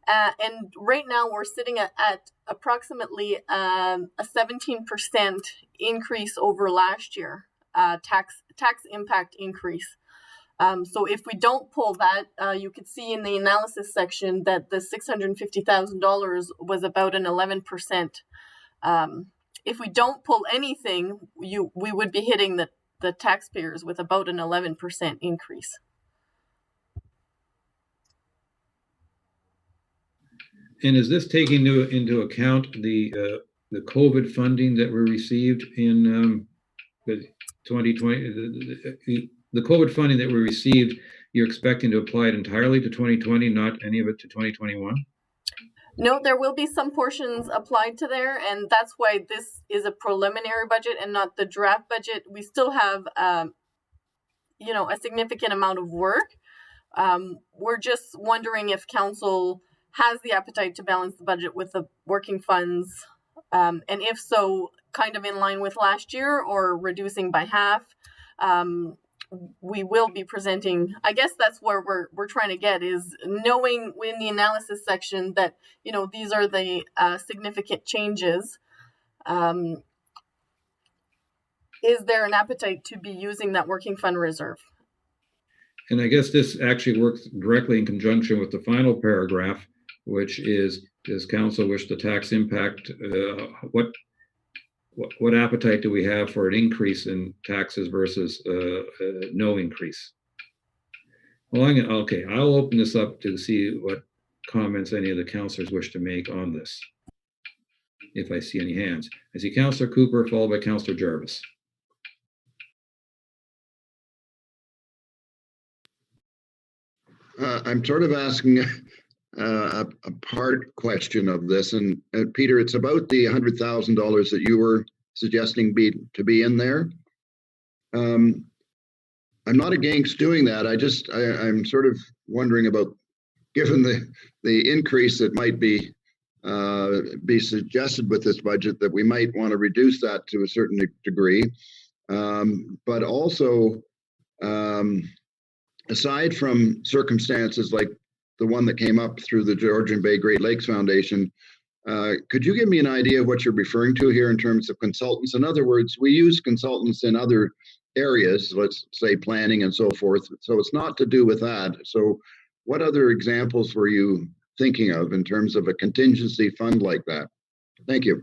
And right now we're sitting at approximately a 17% increase over last year, tax impact increase. So if we don't pull that, you could see in the analysis section that the $650,000 was about an 11%. If we don't pull anything, we would be hitting the taxpayers with about an 11% increase. And is this taking into account the COVID funding that we received in the 2020? The COVID funding that we received, you're expecting to apply it entirely to 2020, not any of it to 2021? No, there will be some portions applied to there, and that's why this is a preliminary budget and not the draft budget. We still have, a significant amount of work. We're just wondering if council has the appetite to balance the budget with the working funds, and if so, kind of in line with last year or reducing by half. We will be presenting, I guess that's where we're trying to get, is knowing in the analysis section that, these are the significant changes. Is there an appetite to be using that working fund reserve? And I guess this actually works directly in conjunction with the final paragraph, which is, does council wish the tax impact, what appetite do we have for an increase in taxes versus no increase? Well, I'll open this up to see what comments any of the councillors wish to make on this, if I see any hands. I see Councillor Cooper, followed by Councillor Jarvis. I'm sort of asking a part question of this, and Peter, it's about the $100,000 that you were suggesting to be in there. I'm not against doing that. I'm sort of wondering about, given the increase that might be suggested with this budget, that we might want to reduce that to a certain degree. But also, aside from circumstances like the one that came up through the Georgian Bay Great Lakes Foundation, could you give me an idea of what you're referring to here in terms of consultants? In other words, we use consultants in other areas, let's say planning and so forth. So it's not to do with that. So what other examples were you thinking of in terms of a contingency fund like that? Thank you.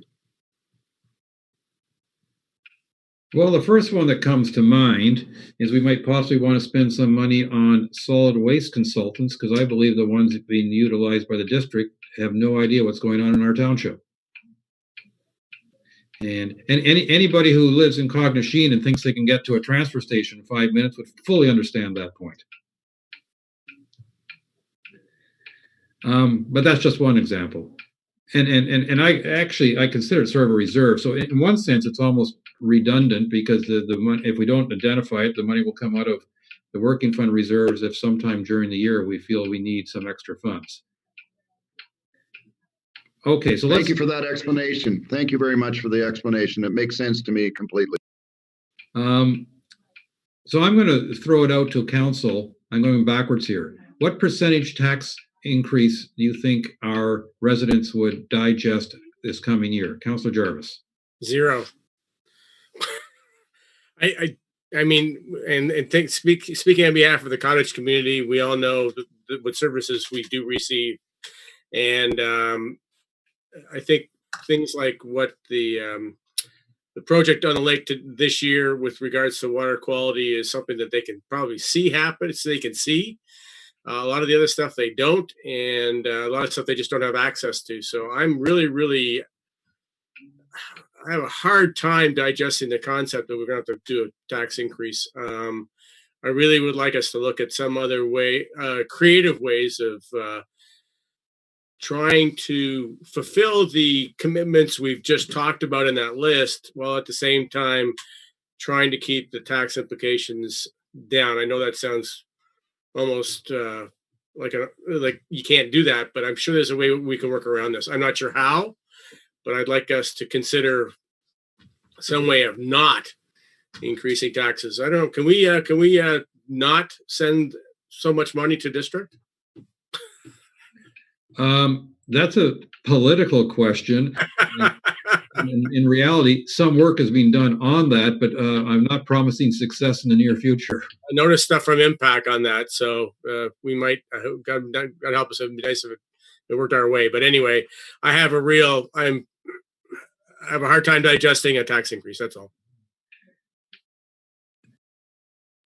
Well, the first one that comes to mind is we might possibly want to spend some money on solid waste consultants, because I believe the ones being utilized by the district have no idea what's going on in our township. And anybody who lives in Cognasheen and thinks they can get to a transfer station in 5 minutes would fully understand that point. But that's just one example. And I consider it sort of a reserve. So in one sense, it's almost redundant, because the money, if we don't identify it, the money will come out of the working fund reserves if sometime during the year we feel we need some extra funds. Okay, so thank you for that explanation. Thank you very much for the explanation. It makes sense to me completely. So I'm going to throw it out to council. I'm going backwards here. What percentage tax increase do you think our residents would digest this coming year? Councillor Jarvis. 0. I mean, speaking on behalf of the cottage community, we all know what services we do receive, and I think things like what the project on the lake this year with regards to water quality is something that they can probably see happen, so they can see. A lot of the other stuff they don't, and a lot of stuff they just don't have access to. So I'm really, I have a hard time digesting the concept that we're going to have to do a tax increase. I really would like us to look at some other way, creative ways of trying to fulfill the commitments we've just talked about in that list, while at the same time trying to keep the tax implications down. I know that sounds almost like you can't do that, but I'm sure there's a way we can work around this. I'm not sure how, but I'd like us to consider some way of not increasing taxes. I don't know. Can we not send so much money to district? That's a political question. In reality, some work is being done on that, but I'm not promising success in the near future. I noticed stuff from Impact on that, so we might. God help us. It'd be nice if it worked our way. But anyway, I have a hard time digesting a tax increase. That's all.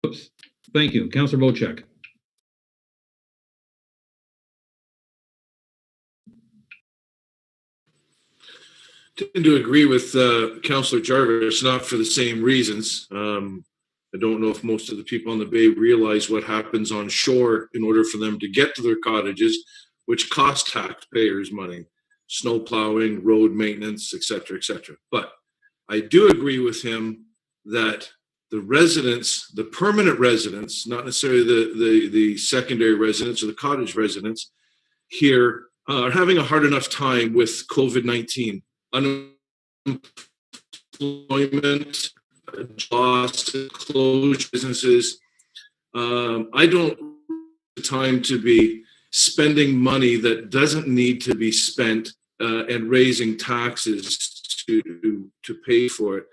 Oops. Thank you, Councillor Bocek. Tend to agree with Councillor Jarvis, not for the same reasons. I don't know if most of the people on the Bay realize what happens on shore in order for them to get to their cottages, which cost taxpayers money, snow plowing, road maintenance, etc., etc. But I do agree with him that the residents, the permanent residents, not necessarily the secondary residents or the cottage residents here, are having a hard enough time with COVID-19. Unemployment, loss, closed businesses. I don't have time to be spending money that doesn't need to be spent and raising taxes to pay for it.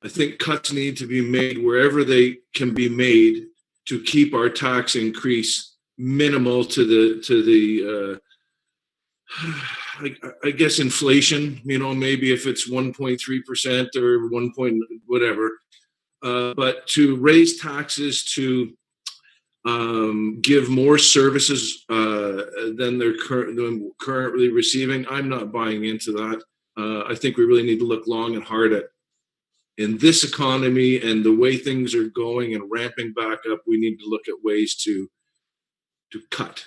I think cuts need to be made wherever they can be made to keep our tax increase minimal to the I guess inflation, maybe if it's 1.3% or 1 point whatever, but to raise taxes to give more services than they're currently receiving, I'm not buying into that. I think we really need to look long and hard at, in this economy and the way things are going and ramping back up, we need to look at ways to cut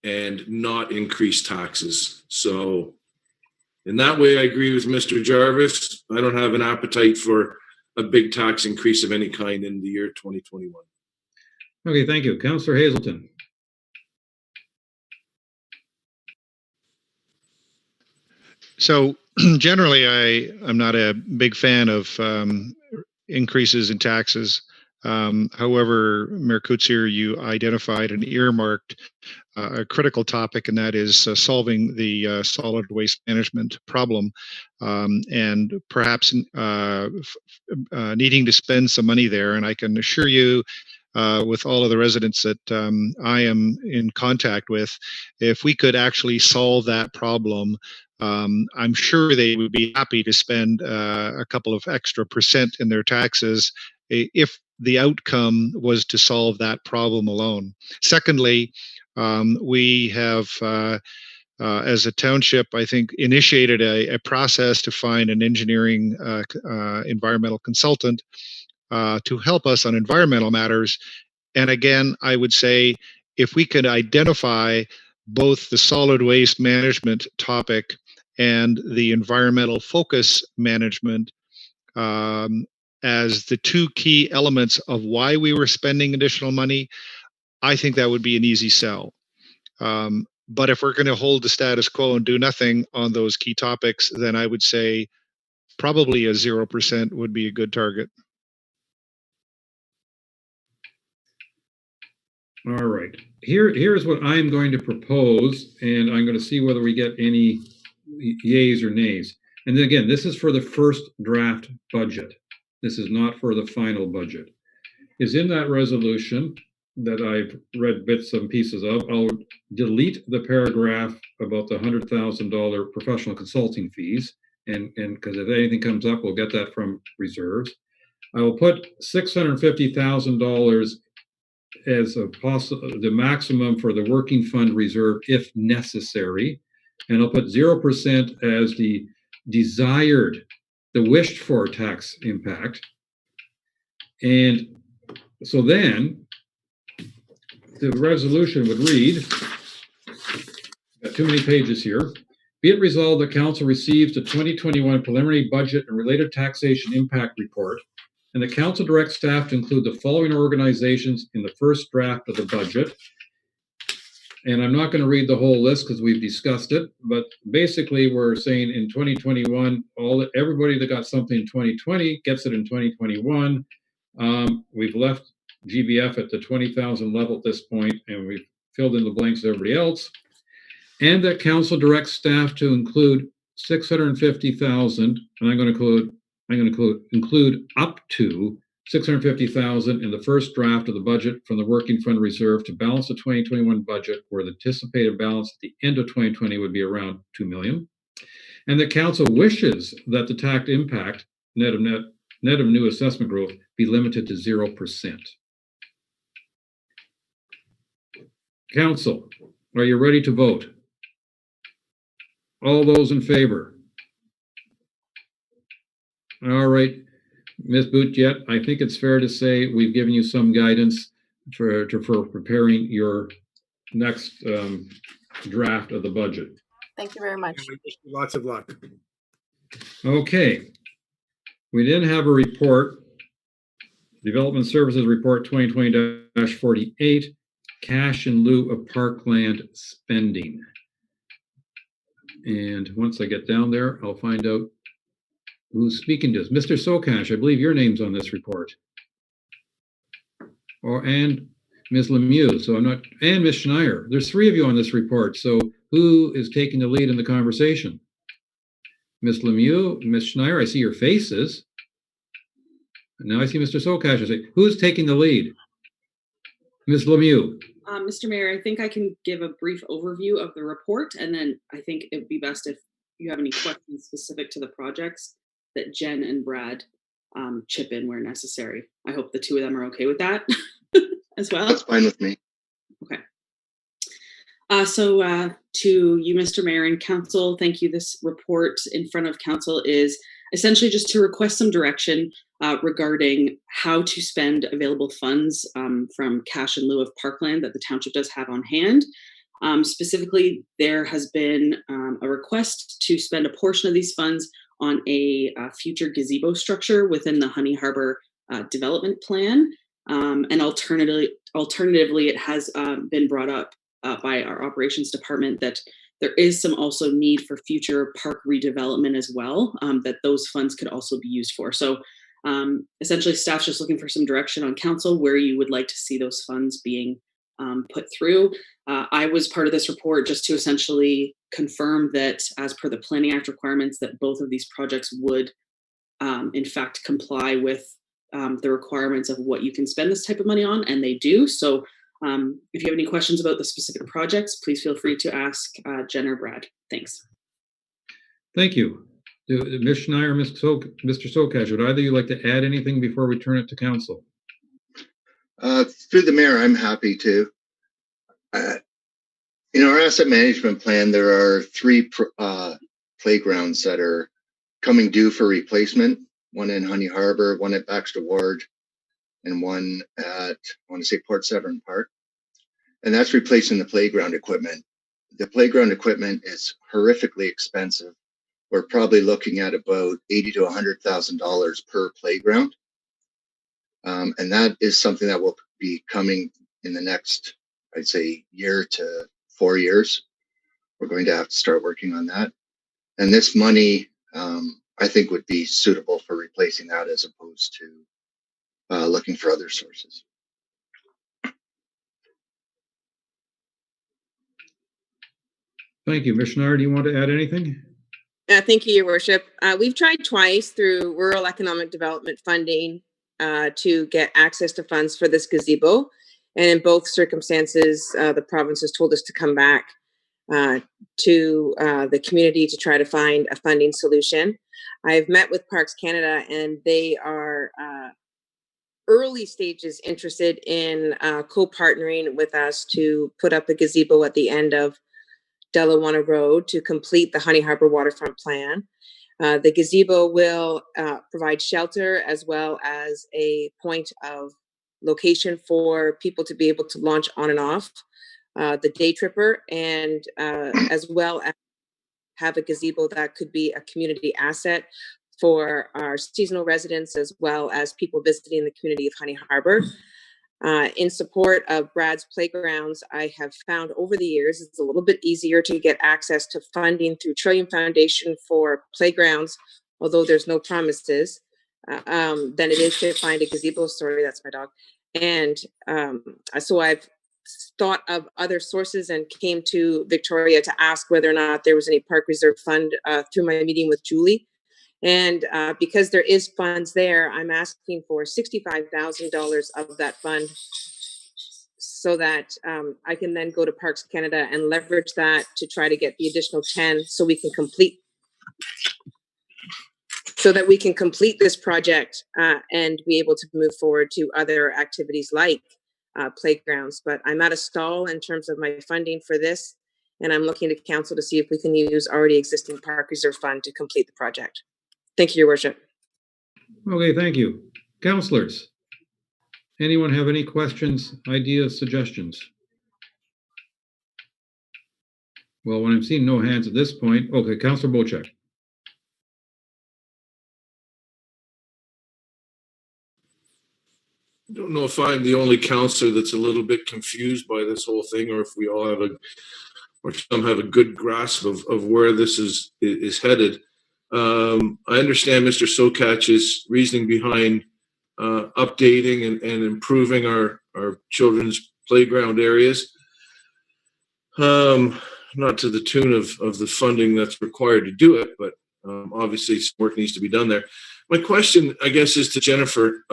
and not increase taxes. So in that way, I agree with Mr. Jarvis. I don't have an appetite for a big tax increase of any kind in the year 2021. Okay, thank you. Councillor Hazelton. So generally, I'm not a big fan of increases in taxes. However, Mayor Coetzee, you identified and earmarked a critical topic, and that is solving the solid waste management problem, and perhaps needing to spend some money there. And I can assure you, with all of the residents that I am in contact with, if we could actually solve that problem, I'm sure they would be happy to spend a couple of extra percent in their taxes if the outcome was to solve that problem alone. Secondly, we have, as a township, I think, initiated a process to find an engineering environmental consultant to help us on environmental matters. And again, I would say if we could identify both the solid waste management topic and the environmental focus management as the two key elements of why we were spending additional money, I think that would be an easy sell. But if we're going to hold the status quo and do nothing on those key topics, then I would say probably a 0% would be a good target. All right. Here's what I'm going to propose, and I'm going to see whether we get any yays or nays. And then again, this is for the first draft budget. This is not for the final budget. Is in that resolution that I've read bits and pieces of, I'll delete the paragraph about the $100,000 professional consulting fees, and because if anything comes up, we'll get that from reserves. I will put $650,000 as the maximum for the working fund reserve if necessary, and I'll put 0% as the desired, the wished for tax impact. And so then the resolution would read, got too many pages here. Be it resolved that council receives the 2021 preliminary budget and related taxation impact report, and the council directs staff to include the following organizations in the first draft of the budget. And I'm not going to read the whole list because we've discussed it, but basically we're saying in 2021, everybody that got something in 2020 gets it in 2021. We've left GBF at the 20,000 level at this point, and we've filled in the blanks of everybody else. And that council directs staff to include 650,000, and I'm going to include up to 650,000 in the first draft of the budget from the working fund reserve to balance the 2021 budget, where the anticipated balance at the end of 2020 would be around 2 million. And the council wishes that the tax impact net of new assessment growth be limited to 0%. Council, are you ready to vote? All those in favor? All right, Ms. Boutjet, I think it's fair to say we've given you some guidance for preparing your next draft of the budget. Thank you very much. Lots of luck. Okay. We then have a report, Development Services Report 2020-48, cash in lieu of Parkland spending. And once I get down there, I'll find out who's speaking to us. Mr. Sokash, I believe your name's on this report. And Ms. Lemieux, and Ms. Schneier. There's three of you on this report. So who is taking the lead in the conversation? Ms. Lemieux, Ms. Schneier, I see your faces. And now I see Mr. Sokash. I say, who's taking the lead? Ms. Lemieux. Mr. Mayor, I think I can give a brief overview of the report, and then I think it would be best if you have any questions specific to the projects that Jen and Brad chip in where necessary. I hope the two of them are okay with that as well. That's fine with me. Okay. So to you, Mr. Mayor and Council, thank you. This report in front of Council is essentially just to request some direction regarding how to spend available funds from cash in lieu of Parkland that the township does have on hand. Specifically, there has been a request to spend a portion of these funds on a future gazebo structure within the Honey Harbor development plan. And alternatively, it has been brought up by our operations department that there is some also need for future park redevelopment as well, that those funds could also be used for. So essentially, staff's just looking for some direction on council where you would like to see those funds being put through. I was part of this report just to essentially confirm that, as per the Planning Act requirements, that both of these projects would in fact comply with the requirements of what you can spend this type of money on, and they do. So if you have any questions about the specific projects, please feel free to ask Jen or Brad. Thanks. Thank you. Ms. Schneier, Mr. Sokach, would either of you like to add anything before we turn it to council? Through the mayor, I'm happy to. In our asset management plan, there are 3 playgrounds that are coming due for replacement. One in Honey Harbor, one at Baxter Ward, and one at, I want to say, Port Severn Park. And that's replacing the playground equipment. The playground equipment is horrifically expensive. We're probably looking at about $80,000 to $100,000 per playground. And that is something that will be coming in the next, I'd say, year to 4 years. We're going to have to start working on that. And this money, I think, would be suitable for replacing that as opposed to looking for other sources. Thank you. Ms. Schneier, do you want to add anything? Thank you, Your Worship. We've tried twice through rural economic development funding to get access to funds for this gazebo. And in both circumstances, the province has told us to come back to the community to try to find a funding solution. I've met with Parks Canada, and they are early stages interested in co-partnering with us to put up a gazebo at the end of Delawana Road to complete the Honey Harbor waterfront plan. The gazebo will provide shelter as well as a point of location for people to be able to launch on and off the day tripper, and as well as have a gazebo that could be a community asset for our seasonal residents as well as people visiting the community of Honey Harbor. In support of Brad's playgrounds, I have found over the years it's a little bit easier to get access to funding through Trillium Foundation for playgrounds, although there's no promises, than it is to find a gazebo. Sorry, that's my dog. And so I've thought of other sources and came to Victoria to ask whether or not there was any park reserve fund through my meeting with Julie. And because there is funds there, I'm asking for $65,000 of that fund so that I can then go to Parks Canada and leverage that to try to get the additional 10 so we can complete this project and be able to move forward to other activities like playgrounds. But I'm at a stall in terms of my funding for this, and I'm looking to council to see if we can use already existing park reserve fund to complete the project. Thank you, Your Worship. Okay, thank you. Councillors, anyone have any questions, ideas, suggestions? Well, when I'm seeing no hands at this point, okay, Councillor Bochek. I don't know if I'm the only councillor that's a little bit confused by this whole thing, or if we all have some have a good grasp of where this is headed. I understand Mr. Sokach's reasoning behind updating and improving our children's playground areas. Not to the tune of the funding that's required to do it, but obviously some work needs to be done there. My question, I guess, is to Jennifer,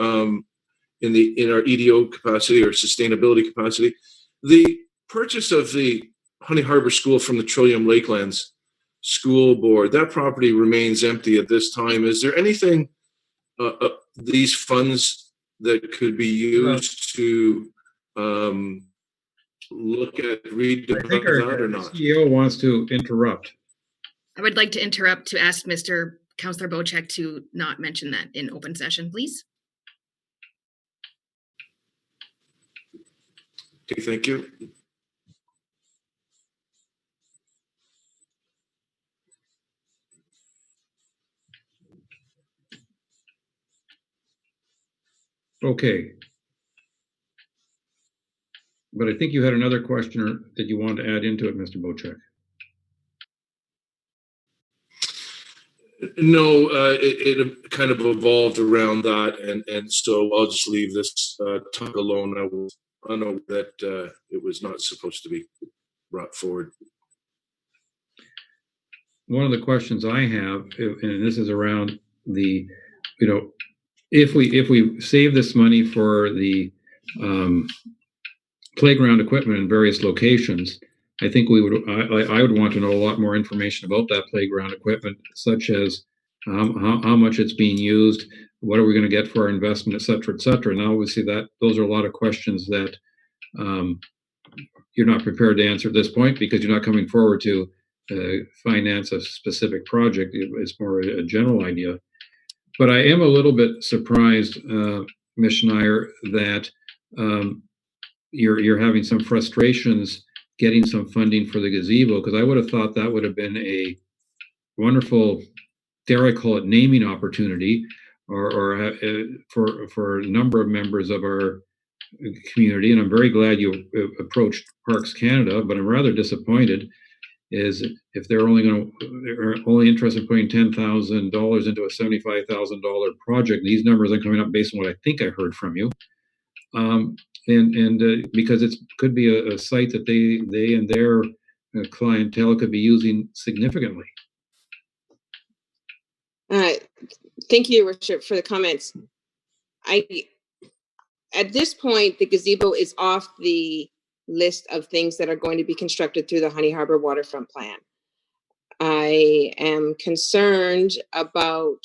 in our EDO capacity or sustainability capacity. The purchase of the Honey Harbor School from the Trillium Lakelands School Board, that property remains empty at this time. Is there anything, these funds that could be used to look at redeveloping that or not? The CEO wants to interrupt. I would like to interrupt to ask Mr. Councillor Bochek to not mention that in open session, please. Okay, thank you. Okay. But I think you had another question that you wanted to add into it, Mr. Bocek. No, it kind of evolved around that, and so I'll just leave this talk alone. I know that it was not supposed to be brought forward. One of the questions I have, and this is around the, if we save this money for the playground equipment in various locations, I think I would want to know a lot more information about that playground equipment, such as how much it's being used, what are we going to get for our investment, et cetera, et cetera. And obviously those are a lot of questions that you're not prepared to answer at this point because you're not coming forward to finance a specific project. It's more a general idea. But I am a little bit surprised, Ms. Schneier, that you're having some frustrations getting some funding for the gazebo, because I would have thought that would have been a wonderful, dare I call it, naming opportunity, or for a number of members of our community. And I'm very glad you approached Parks Canada, but I'm rather disappointed is if they're only interested in putting $10,000 into a $75,000 project. These numbers are coming up based on what I think I heard from you. And because it could be a site that they and their clientele could be using significantly. Thank you, Your Worship, for the comments. At this point, the gazebo is off the list of things that are going to be constructed through the Honey Harbor Waterfront Plan. I am concerned about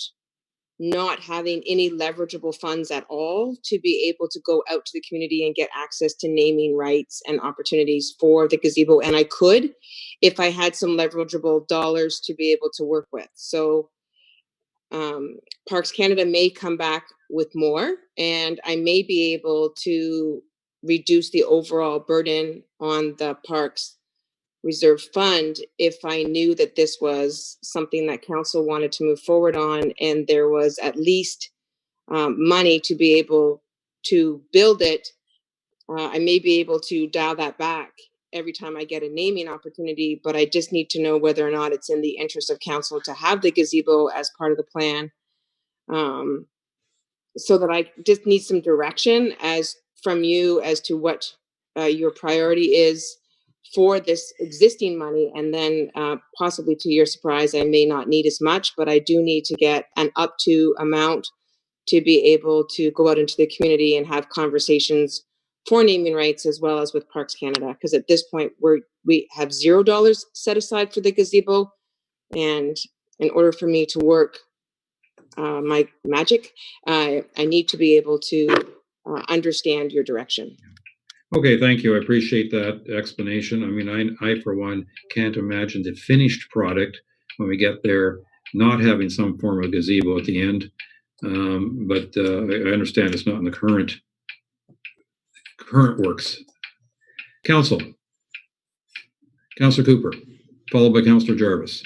not having any leverageable funds at all to be able to go out to the community and get access to naming rights and opportunities for the gazebo. And I could, if I had some leverageable dollars to be able to work with. So Parks Canada may come back with more, and I may be able to reduce the overall burden on the Parks Reserve Fund if I knew that this was something that council wanted to move forward on, and there was at least money to be able to build it. I may be able to dial that back every time I get a naming opportunity, but I just need to know whether or not it's in the interest of council to have the gazebo as part of the plan. So that I just need some direction from you as to what your priority is for this existing money. And then possibly to your surprise, I may not need as much, but I do need to get an up to amount to be able to go out into the community and have conversations for naming rights as well as with Parks Canada. Because at this point, we have $0 set aside for the gazebo. And in order for me to work my magic, I need to be able to understand your direction. Okay, thank you. I appreciate that explanation. I mean, I for one can't imagine the finished product when we get there not having some form of gazebo at the end. But I understand it's not in the current works. Councillor Cooper, followed by Councillor Jarvis.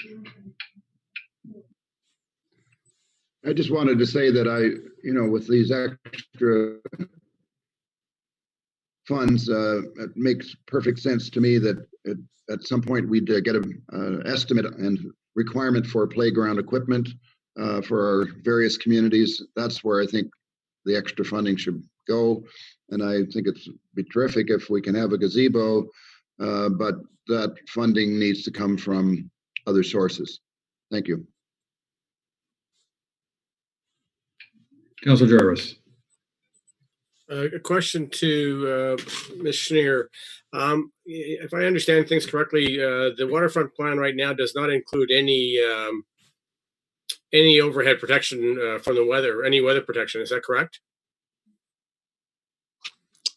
I just wanted to say that with these extra funds, it makes perfect sense to me that at some point we'd get an estimate and requirement for playground equipment for our various communities. That's where I think the extra funding should go. And I think it'd be terrific if we can have a gazebo, but that funding needs to come from other sources. Thank you. Councillor Jarvis. A question to Ms. Schneer. If I understand things correctly, the waterfront plan right now does not include any overhead protection from the weather, any weather protection. Is that correct?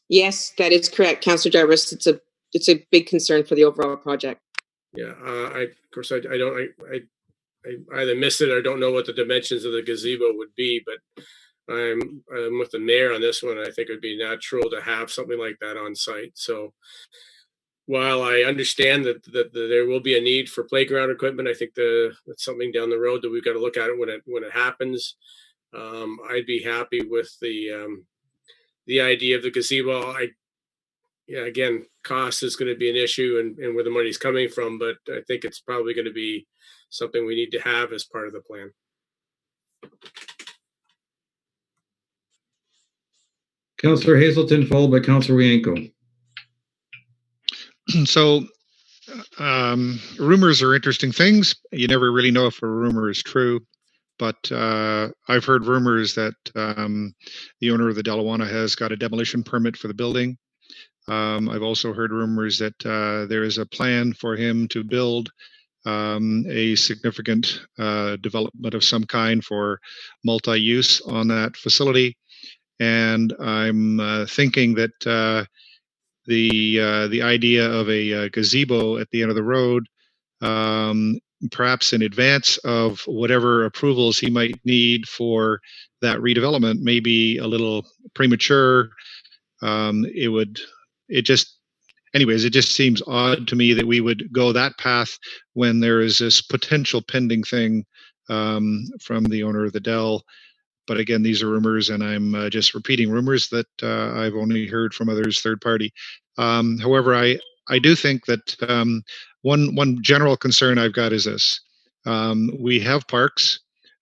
Yes, that is correct, Councillor Jarvis. It's a big concern for the overall project. Yeah, I either missed it or don't know what the dimensions of the gazebo would be, but I'm with the mayor on this one. I think it would be natural to have something like that on site. So while I understand that there will be a need for playground equipment, I think that's something down the road that we've got to look at it when it happens. I'd be happy with the the idea of the gazebo. Again, cost is going to be an issue and where the money's coming from, but I think it's probably going to be something we need to have as part of the plan. Councillor Hazelton, followed by Councillor Wienko. So rumors are interesting things. You never really know if a rumor is true, but I've heard rumors that the owner of the Delawana has got a demolition permit for the building. I've also heard rumors that there is a plan for him to build a significant development of some kind for multi-use on that facility. And I'm thinking that the idea of a gazebo at the end of the road, perhaps in advance of whatever approvals he might need for that redevelopment, may be a little premature. It just seems odd to me that we would go that path when there is this potential pending thing from the owner of the Dell. But again, these are rumors, and I'm just repeating rumors that I've only heard from others, third party. However, I do think that one general concern I've got is this. We have parks.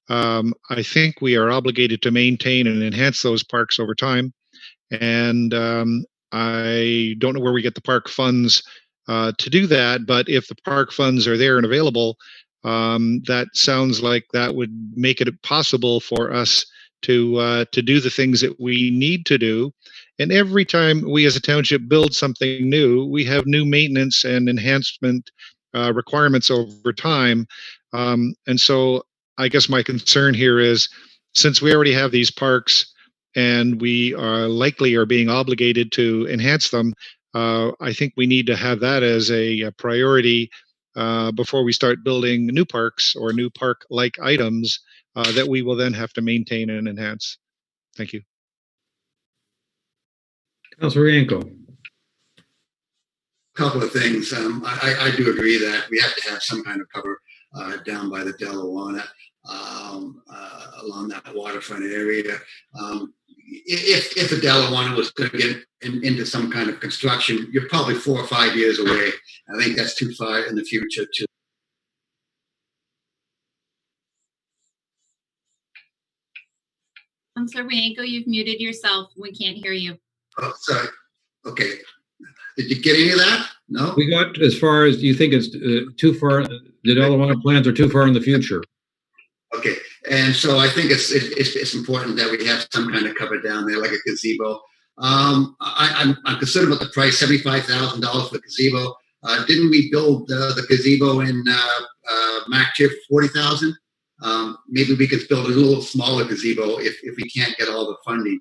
I think we are obligated to maintain and enhance those parks over time. And I don't know where we get the park funds to do that, but if the park funds are there and available, that sounds like that would make it possible for us to do the things that we need to do. And every time we as a township build something new, we have new maintenance and enhancement requirements over time. And so I guess my concern here is, since we already have these parks and we are being obligated to enhance them, I think we need to have that as a priority before we start building new parks or new park-like items that we will then have to maintain and enhance. Thank you. Councillor Wienko. Couple of things. I do agree that we have to have some kind of cover down by the Delawana along that waterfront area. If the Delawana was going to get into some kind of construction, you're probably 4 or 5 years away. I think that's too far in the future to. Councillor Wienko, you've muted yourself. We can't hear you. Oh, sorry. Okay. Did you get any of that? No? We got as far as, do you think it's too far, the Delawana plans are too far in the future? Okay. And so I think it's important that we have some kind of cover down there, like a gazebo. I'm concerned about the price, $75,000 for the gazebo. Didn't we build the gazebo in MAC TIF $40,000? Maybe we could build a little smaller gazebo if we can't get all the funding.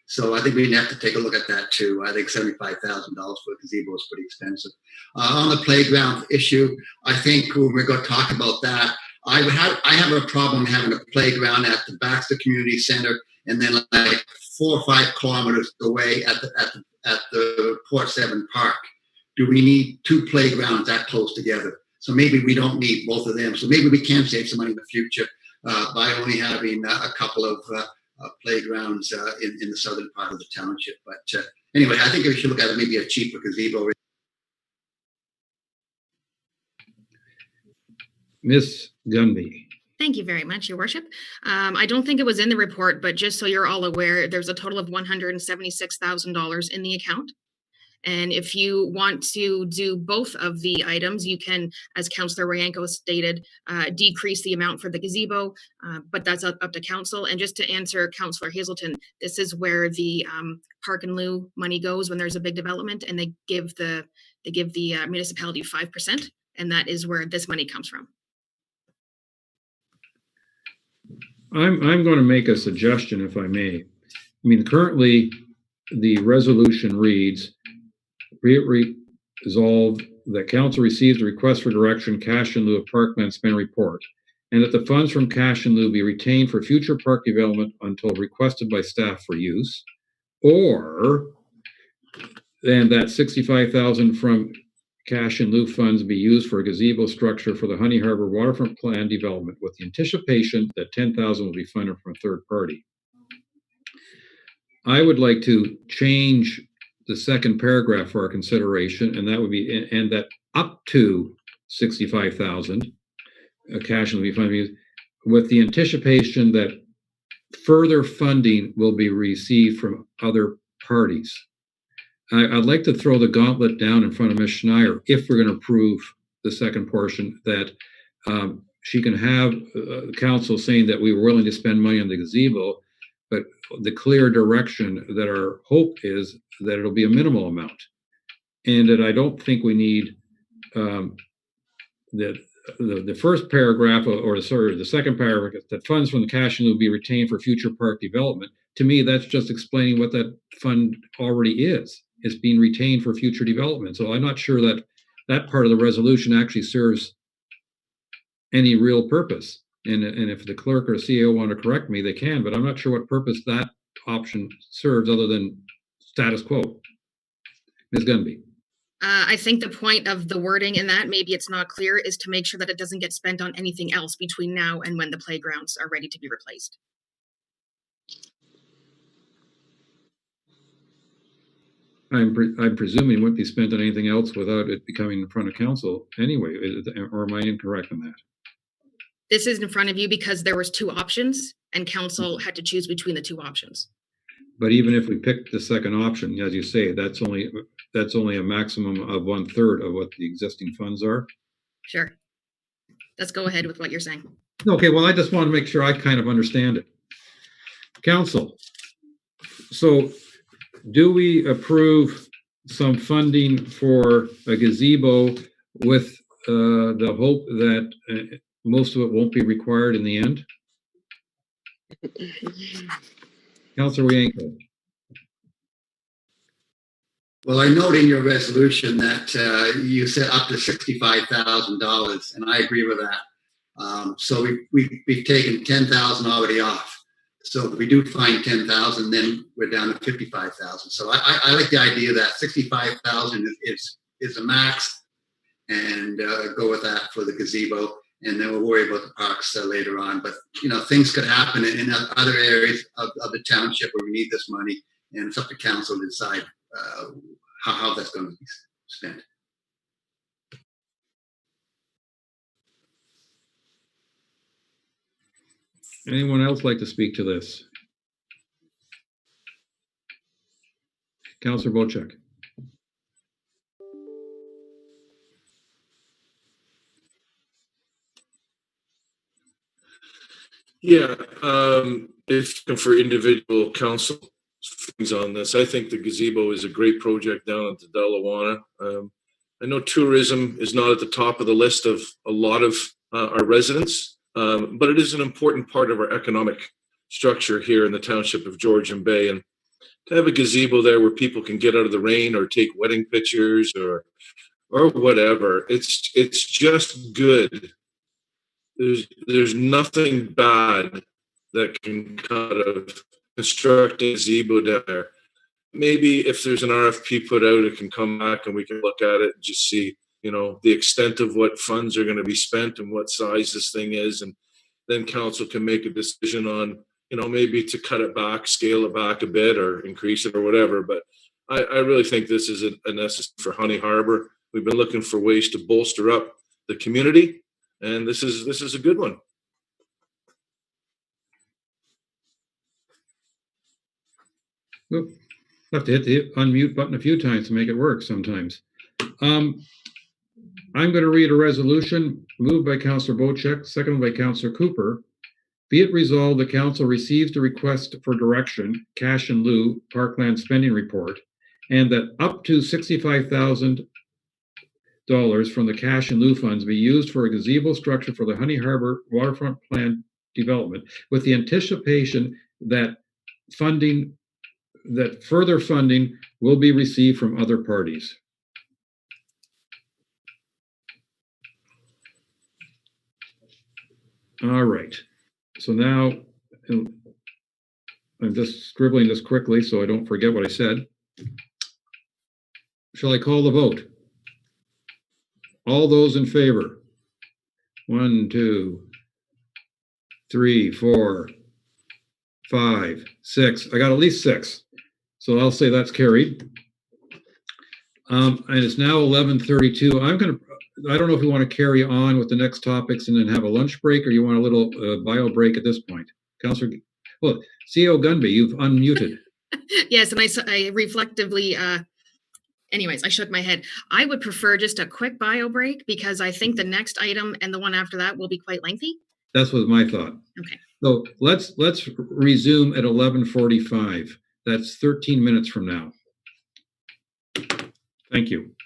So I think we have to take a look at that too. I think $75,000 for a gazebo is pretty expensive. On the playground issue, I think when we're going to talk about that, I have a problem having a playground at the Baxter Community Center and then like 4 or 5 kilometers away at the Port 7 Park. Do we need 2 playgrounds that close together? So maybe we don't need both of them. So maybe we can save some money in the future by only having a couple of playgrounds in the southern part of the township. But anyway, I think we should look at maybe a cheaper gazebo. Ms. Gunby. Thank you very much, Your Worship. I don't think it was in the report, but just so you're all aware, there's a total of $176,000 in the account. And if you want to do both of the items, you can, as Councillor Wienko stated, decrease the amount for the gazebo, but that's up to council. And just to answer Councillor Hazelton, this is where the park and lieu money goes when there's a big development, and they give the municipality 5%, and that is where this money comes from. I'm going to make a suggestion, if I may. I mean, currently the resolution reads, resolved that council receives a request for direction cash in lieu of parkland spend report, and that the funds from cash in lieu be retained for future park development until requested by staff for use, or then that $65,000 from cash in lieu funds be used for a gazebo structure for the Honey Harbor waterfront plan development, with the anticipation that $10,000 will be funded from a third party. I would like to change the second paragraph for our consideration, and that would be, and that up to 65,000 cash will be funded with the anticipation that further funding will be received from other parties. I'd like to throw the gauntlet down in front of Ms. Schneier if we're going to approve the second portion, that she can have council saying that we were willing to spend money on the gazebo, but the clear direction that our hope is that it'll be a minimal amount, and that I don't think we need the first paragraph, or sorry, the second paragraph, that funds from the cash in lieu will be retained for future park development. To me, that's just explaining what that fund already is. It's being retained for future development. So I'm not sure that that part of the resolution actually serves any real purpose. And if the clerk or CEO want to correct me, they can, but I'm not sure what purpose that option serves other than status quo. Ms. Gunby. I think the point of the wording in that, maybe it's not clear, is to make sure that it doesn't get spent on anything else between now and when the playgrounds are ready to be replaced. I'm presuming it wouldn't be spent on anything else without it becoming in front of council anyway, or am I incorrect in that? This is in front of you because there was two options and council had to choose between the two options. But even if we pick the second option, as you say, that's only a maximum of 1/3 of what the existing funds are. Sure. Let's go ahead with what you're saying. Okay, well, I just want to make sure I kind of understand it. Council, so do we approve some funding for a gazebo with the hope that most of it won't be required in the end? Councilor Wienko. Well, I note in your resolution that you said up to $65,000, and I agree with that. So we've taken 10,000 already off. So if we do find 10,000, then we're down to 55,000. So I like the idea that 65,000 is the max, and go with that for the gazebo, and then we'll worry about the parks later on. But things could happen in other areas of the township where we need this money, and it's up to council to decide how that's going to be spent. Anyone else like to speak to this? Councilor Bochek. Yeah, if for individual council things on this, I think the gazebo is a great project down at the Delawana. I know tourism is not at the top of the list of a lot of our residents, but it is an important part of our economic structure here in the Township of Georgian Bay. And to have a gazebo there where people can get out of the rain or take wedding pictures or whatever, it's just good. There's nothing bad that can come out of constructing a gazebo down there. Maybe if there's an RFP put out, it can come back and we can look at it and just see, the extent of what funds are going to be spent and what size this thing is. And then council can make a decision on, maybe to cut it back, scale it back a bit or increase it or whatever. But I really think this is a necessity for Honey Harbor. We've been looking for ways to bolster up the community, and this is a good one. Oop. Have to hit the unmute button a few times to make it work sometimes. I'm going to read a resolution moved by Councillor Bochek, seconded by Councillor Cooper. Be it resolved, the council receives the request for direction, cash in lieu, Parkland spending report, and that up to $65,000 from the cash in lieu funds be used for a gazebo structure for the Honey Harbor waterfront plan development, with the anticipation that further funding will be received from other parties. All right. So now I'm just scribbling this quickly so I don't forget what I said. Shall I call the vote? All those in favor? 1, 2, 3, 4, 5, 6. I got at least 6. So I'll say that's carried. And it's now 11:32. I don't know if you want to carry on with the next topics and then have a lunch break, or you want a little bio break at this point. Councillor, well, CEO Gunby, you've unmuted. Yes, and I reflectively, anyways, I shook my head. I would prefer just a quick bio break because I think the next item and the one after that will be quite lengthy. That's what my thought. Okay. So let's resume at 11:45. That's 13 minutes from now. Thank you.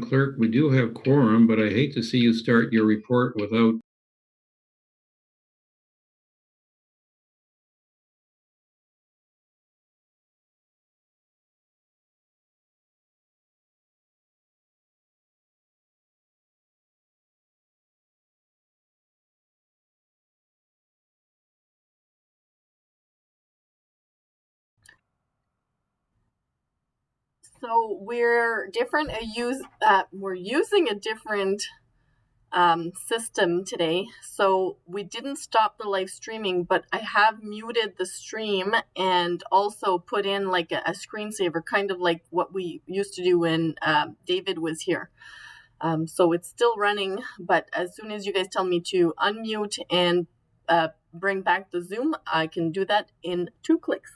Clerk, we do have quorum, but I hate to see you start your report without. So we're different. We're using a different system today. So we didn't stop the live streaming, but I have muted the stream and also put in like a screensaver, kind of like what we used to do when David was here. So it's still running, but as soon as you guys tell me to unmute and bring back the Zoom, I can do that in 2 clicks.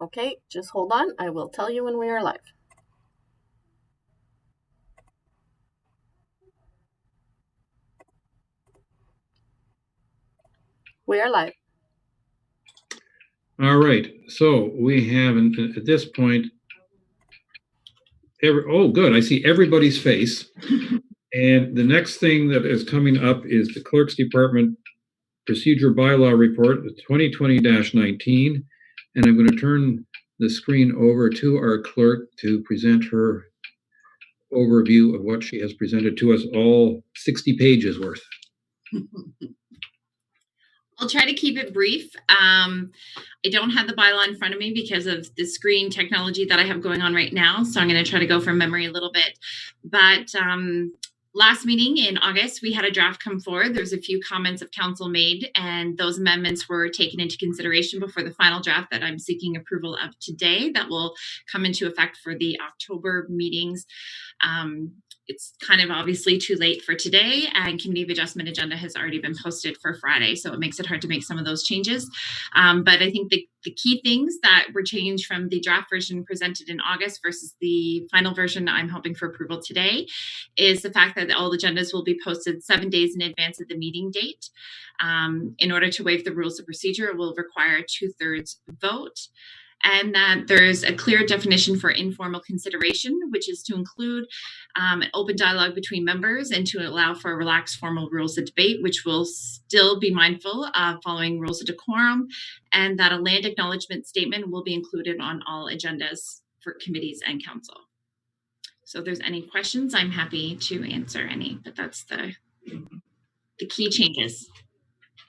Okay, just hold on. I will tell you when we are live. We are live. All right, so we have at this point, oh, good, I see everybody's face. And the next thing that is coming up is the Clerk's Department Procedure Bylaw Report, 2020-19. And I'm going to turn the screen over to our clerk to present her overview of what she has presented to us, all 60 pages worth. I'll try to keep it brief. I don't have the bylaw in front of me because of the screen technology that I have going on right now. So I'm going to try to go from memory a little bit. But last meeting in August, we had a draft come forward. There's a few comments of council made, and those amendments were taken into consideration before the final draft that I'm seeking approval of today that will come into effect for the October meetings. It's kind of obviously too late for today, and Committee of Adjustment agenda has already been posted for Friday, so it makes it hard to make some of those changes. But I think the key things that were changed from the draft version presented in August versus the final version I'm hoping for approval today is the fact that all agendas will be posted 7 days in advance of the meeting date. In order to waive the rules of procedure, it will require a 2/3 vote. And that there's a clear definition for informal consideration, which is to include an open dialogue between members and to allow for relaxed formal rules of debate, which will still be mindful of following rules of decorum, and that a land acknowledgement statement will be included on all agendas for committees and council. So if there's any questions, I'm happy to answer any, but that's the key changes.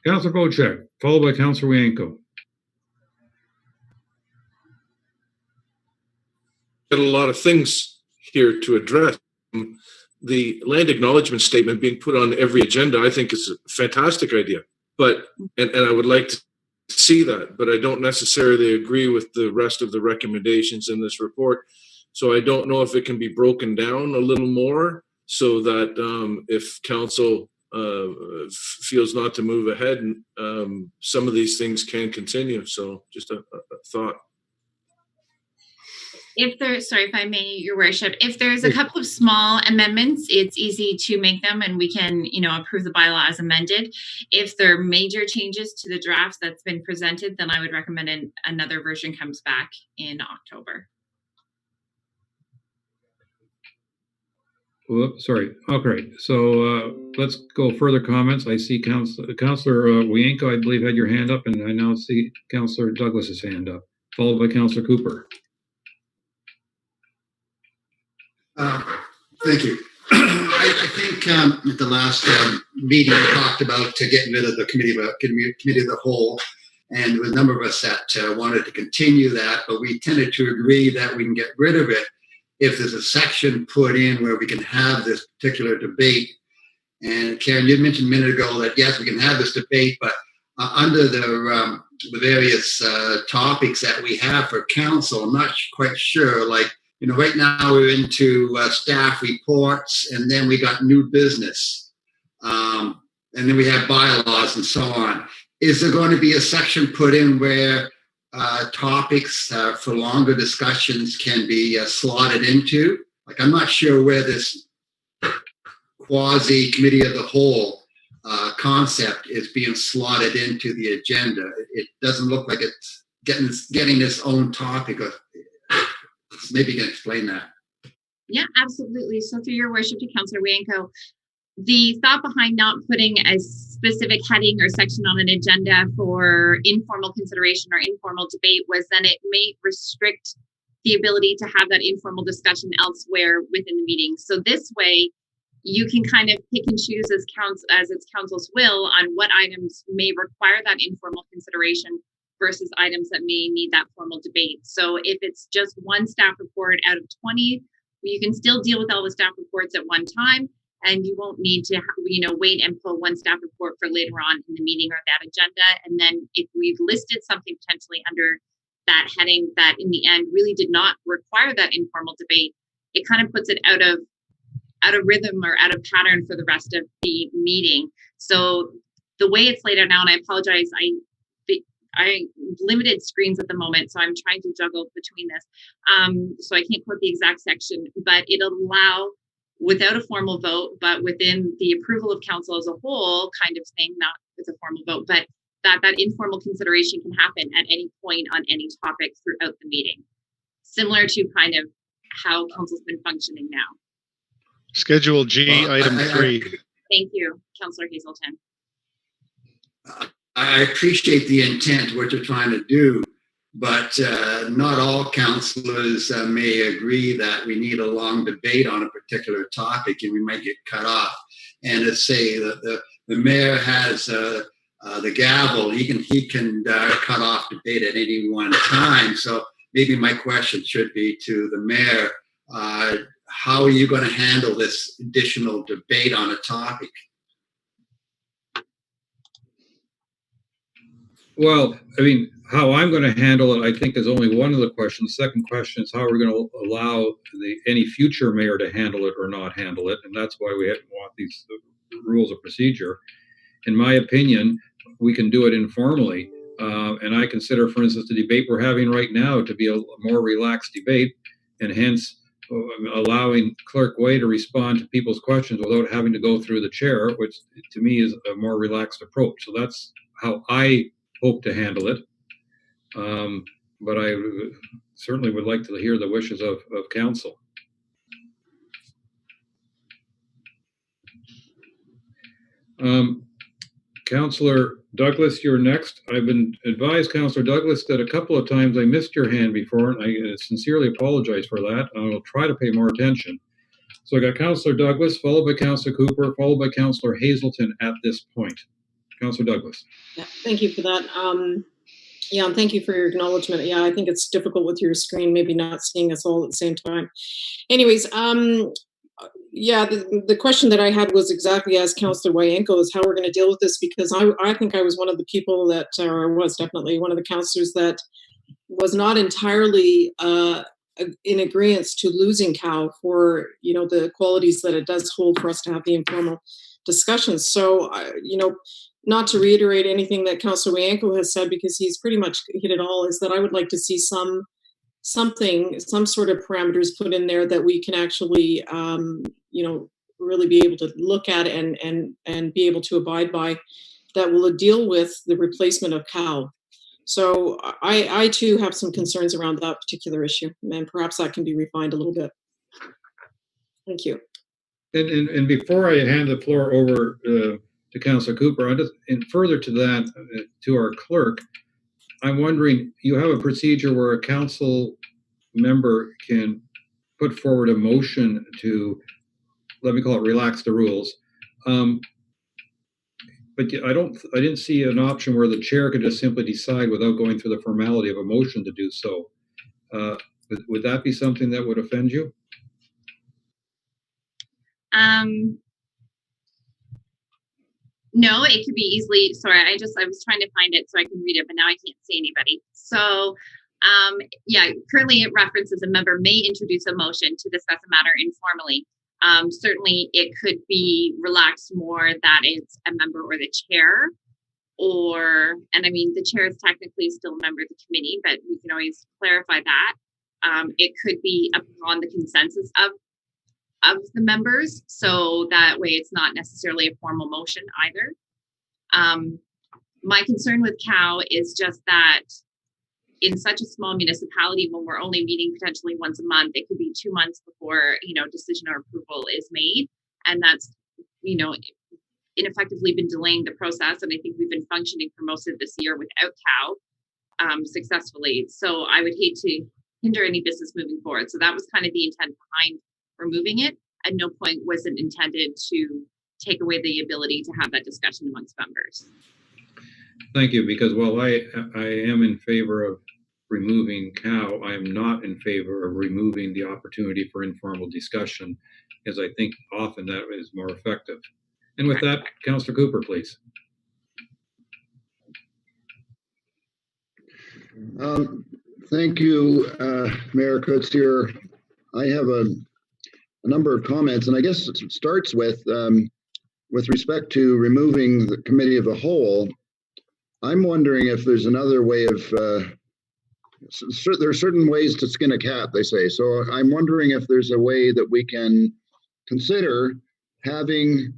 Councillor Bocek, followed by Councillor Wienko. A lot of things here to address. The land acknowledgement statement being put on every agenda, I think, is a fantastic idea. But and I would like to see that, but I don't necessarily agree with the rest of the recommendations in this report. So I don't know if it can be broken down a little more so that if council feels not to move ahead, some of these things can continue. So just a thought. If there's, sorry, if I may, Your Worship, if there's a couple of small amendments, it's easy to make them and we can, approve the bylaw as amended. If there are major changes to the draft that's been presented, then I would recommend another version comes back in October. Whoops, sorry. Okay, so let's go further comments. I see Councillor Wienko, I believe, had your hand up, and I now see Councillor Douglas's hand up, followed by Councillor Cooper. Thank you. I think at the last meeting we talked about getting rid of the committee of the whole, and a number of us that wanted to continue that, but we tended to agree that we can get rid of it if there's a section put in where we can have this particular debate. And Karen, you mentioned a minute ago that yes, we can have this debate, but under the various topics that we have for council, I'm not quite sure, like, right now we're into staff reports, and then we got new business. And then we have bylaws and so on. is there going to be a section put in where topics for longer discussions can be slotted into? Like, I'm not sure where this quasi committee of the whole concept is being slotted into the agenda. It doesn't look like it's getting its own topic. Maybe you can explain that. Yeah, absolutely. So through your worship to Councillor Wienko, the thought behind not putting a specific heading or section on an agenda for informal consideration or informal debate was then it may restrict the ability to have that informal discussion elsewhere within the meeting. So this way, you can kind of pick and choose as it's council's will on what items may require that informal consideration versus items that may need that formal debate. So if it's just one staff report out of 20, you can still deal with all the staff reports at one time, and you won't need to, wait and pull one staff report for later on in the meeting or that agenda. And then if we've listed something potentially under that heading that in the end really did not require that informal debate, it kind of puts it out of rhythm or out of pattern for the rest of the meeting. So the way it's laid out now, and I apologize, I limited screens at the moment, so I'm trying to juggle between this. So I can't quote the exact section, but it'll allow, without a formal vote, but within the approval of council as a whole kind of thing, not with a formal vote, but that informal consideration can happen at any point on any topic throughout the meeting, similar to kind of how council's been functioning now. Schedule G, item 3. Thank you, Councillor Hazelton. I appreciate the intent, what you're trying to do, but not all councillors may agree that we need a long debate on a particular topic and we might get cut off. And to say that the mayor has the gavel, he can cut off debate at any one time. So maybe my question should be to the mayor, how are you going to handle this additional debate on a topic? Well, I mean, how I'm going to handle it, I think, is only one of the questions. Second question is how we're going to allow any future mayor to handle it or not handle it. And that's why we want these rules of procedure. In my opinion, we can do it informally. And I consider, for instance, the debate we're having right now to be a more relaxed debate, and hence allowing Clerk Way to respond to people's questions without having to go through the chair, which to me is a more relaxed approach. So that's how I hope to handle it. But I certainly would like to hear the wishes of council. Councillor Douglas, you're next. I've been advised, Councillor Douglas, that a couple of times I missed your hand before, and I sincerely apologize for that. I will try to pay more attention. So I got Councillor Douglas, followed by Councillor Cooper, followed by Councillor Hazelton at this point. Councillor Douglas. Yeah, thank you for that. Yeah, and thank you for your acknowledgement. Yeah, I think it's difficult with your screen, maybe not seeing us all at the same time. Anyways, yeah, the question that I had was exactly as Councillor Wienko, is how we're going to deal with this, because I think I was one of the people that, or was definitely one of the councillors that was not entirely in agreement to losing COW for, the qualities that it does hold for us to have the informal discussions. So, not to reiterate anything that Councillor Wienko has said, because he's pretty much hit it all, is that I would like to see some sort of parameters put in there that we can actually, really be able to look at and be able to abide by, that will deal with the replacement of COW. So I too have some concerns around that particular issue, and perhaps that can be refined a little bit. Thank you. And before I hand the floor over to Councillor Cooper, and further to that, to our clerk, I'm wondering, you have a procedure where a council member can put forward a motion to, let me call it, relax the rules. But I didn't see an option where the chair could just simply decide without going through the formality of a motion to do so. Would that be something that would offend you? No, it could be easily, sorry, I was trying to find it so I can read it, but now I can't see anybody. So, yeah, currently it references a member may introduce a motion to discuss a matter informally. Certainly it could be relaxed more that it's a member or the chair and I mean, the chair is technically still a member of the committee, but we can always clarify that. It could be upon the consensus of the members, so that way it's not necessarily a formal motion either. My concern with COW is just that in such a small municipality, when we're only meeting potentially once a month, it could be 2 months before, decision or approval is made. And that's, ineffectively been delaying the process. And I think we've been functioning for most of this year without COW successfully. So I would hate to hinder any business moving forward. So that was kind of the intent behind removing it. At no point was it intended to take away the ability to have that discussion amongst members. Thank you, because while I am in favor of removing COW, I am not in favor of removing the opportunity for informal discussion, as I think often that is more effective. And with that, Councillor Cooper, please. Thank you, Mayor Coetzee. I have a number of comments, and I guess it starts with respect to removing the committee of the whole. I'm wondering if there's another way of, there are certain ways to skin a cat, they say. So I'm wondering if there's a way that we can consider having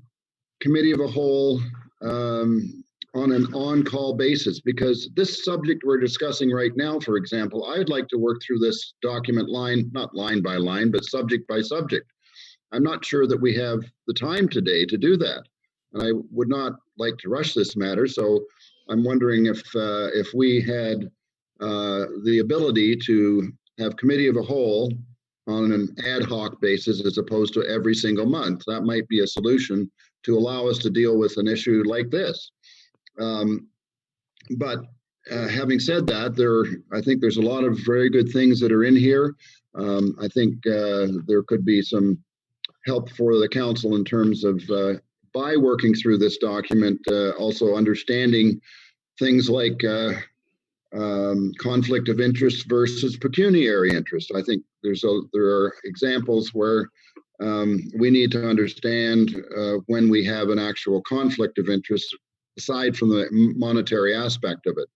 committee of a whole on an on-call basis, because this subject we're discussing right now, for example, I'd like to work through this document not line by line, but subject by subject. I'm not sure that we have the time today to do that. And I would not like to rush this matter. So I'm wondering if we had the ability to have committee of a whole on an ad hoc basis as opposed to every single month. That might be a solution to allow us to deal with an issue like this. But having said that, I think there's a lot of very good things that are in here. I think there could be some help for the council in terms of by working through this document, also understanding things like conflict of interest versus pecuniary interest. I think there are examples where we need to understand when we have an actual conflict of interest, aside from the monetary aspect of it.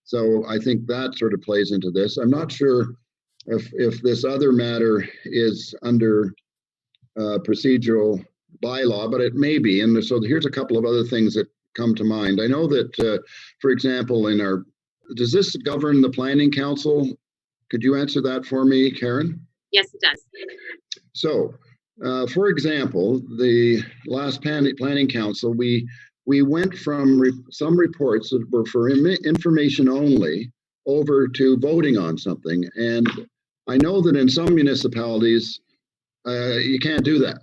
So I think that sort of plays into this. I'm not sure if this other matter is under procedural bylaw, but it may be. And so here's a couple of other things that come to mind. I know that, for example, does this govern the Planning Council? Could you answer that for me, Karen? Yes, it does. So, for example, the last Planning Council, we went from some reports that were for information only over to voting on something. And I know that in some municipalities, you can't do that.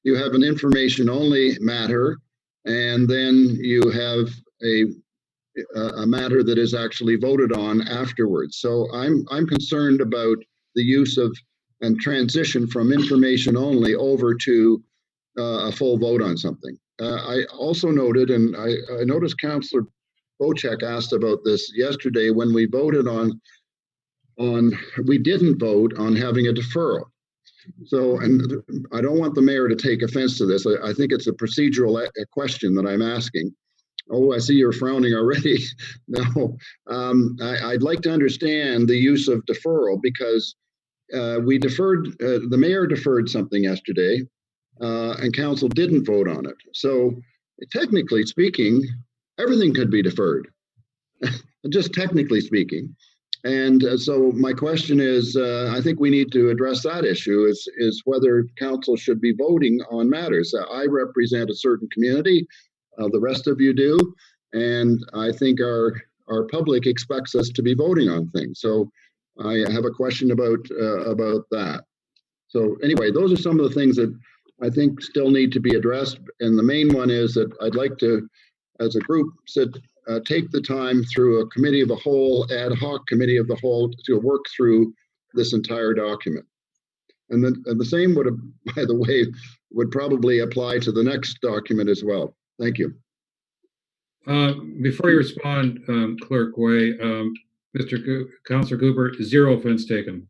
You have an information only matter, and then you have a matter that is actually voted on afterwards. So I'm concerned about the use of and transition from information only over to a full vote on something. I also noted, and I noticed Councillor Bocek asked about this yesterday when we voted we didn't vote on having a deferral. So, and I don't want the mayor to take offense to this. I think it's a procedural question that I'm asking. Oh, I see you're frowning already. No, I'd like to understand the use of deferral, because we deferred, the mayor deferred something yesterday, and council didn't vote on it. So technically speaking, everything could be deferred, just technically speaking. And so my question is, I think we need to address that issue, is whether council should be voting on matters. I represent a certain community, the rest of you do, and I think our public expects us to be voting on things. So I have a question about that. So anyway, those are some of the things that I think still need to be addressed. And the main one is that I'd like to, as a group, take the time through a committee of the whole, ad hoc committee of the whole, to work through this entire document. And the same would, by the way, would probably apply to the next document as well. Thank you. Before you respond, Clerk Way, Councillor Cooper, zero offense taken.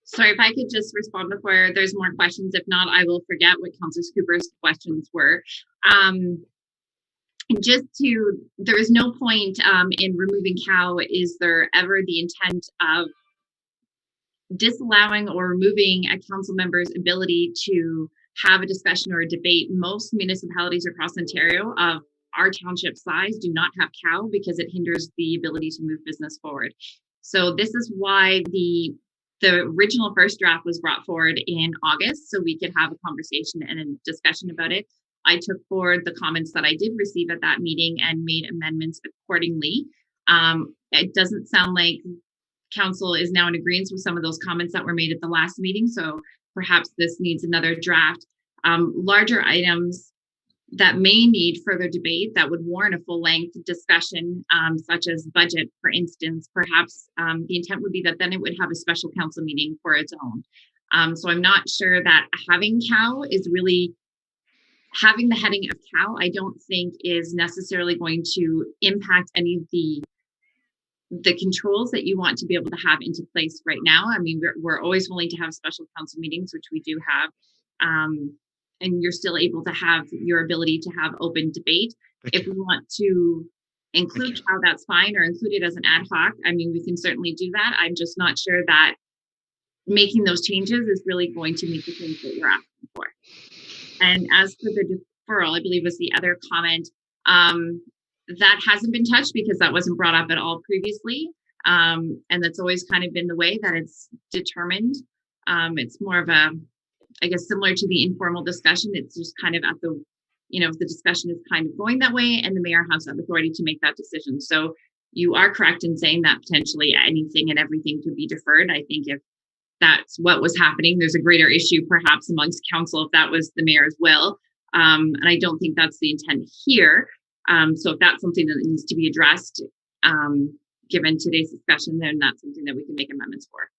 Sorry, if I could just respond before there's more questions. If not, I will forget what Councillor Cooper's questions were. There is no point in removing cow. Is there ever the intent of disallowing or removing a council member's ability to have a discussion or a debate? Most municipalities across Ontario of our township size do not have cow because it hinders the ability to move business forward. So this is why the original first draft was brought forward in August, so we could have a conversation and a discussion about it. I took forward the comments that I did receive at that meeting and made amendments accordingly. It doesn't sound like council is now in agreement with some of those comments that were made at the last meeting, so perhaps this needs another draft. Larger items that may need further debate that would warrant a full-length discussion, such as budget, for instance, perhaps the intent would be that then it would have a special council meeting for its own. So I'm not sure that having cow is really, having the heading of cow, I don't think is necessarily going to impact any of the controls that you want to be able to have into place right now. I mean, we're always willing to have special council meetings, which we do have. And you're still able to have your ability to have open debate. If we want to include how, that's fine, or include it as an ad hoc. I mean, we can certainly do that. I'm just not sure that making those changes is really going to meet the things that you're asking for. And as for the deferral, I believe was the other comment, that hasn't been touched because that wasn't brought up at all previously. And that's always kind of been the way that it's determined. It's more of a, I guess, similar to the informal discussion. It's just kind of at the, the discussion is kind of going that way, and the mayor has that authority to make that decision. So you are correct in saying that potentially anything and everything could be deferred. I think if that's what was happening, there's a greater issue perhaps amongst council if that was the mayor's will. And I don't think that's the intent here. So if that's something that needs to be addressed, given today's discussion, then that's something that we can make amendments for.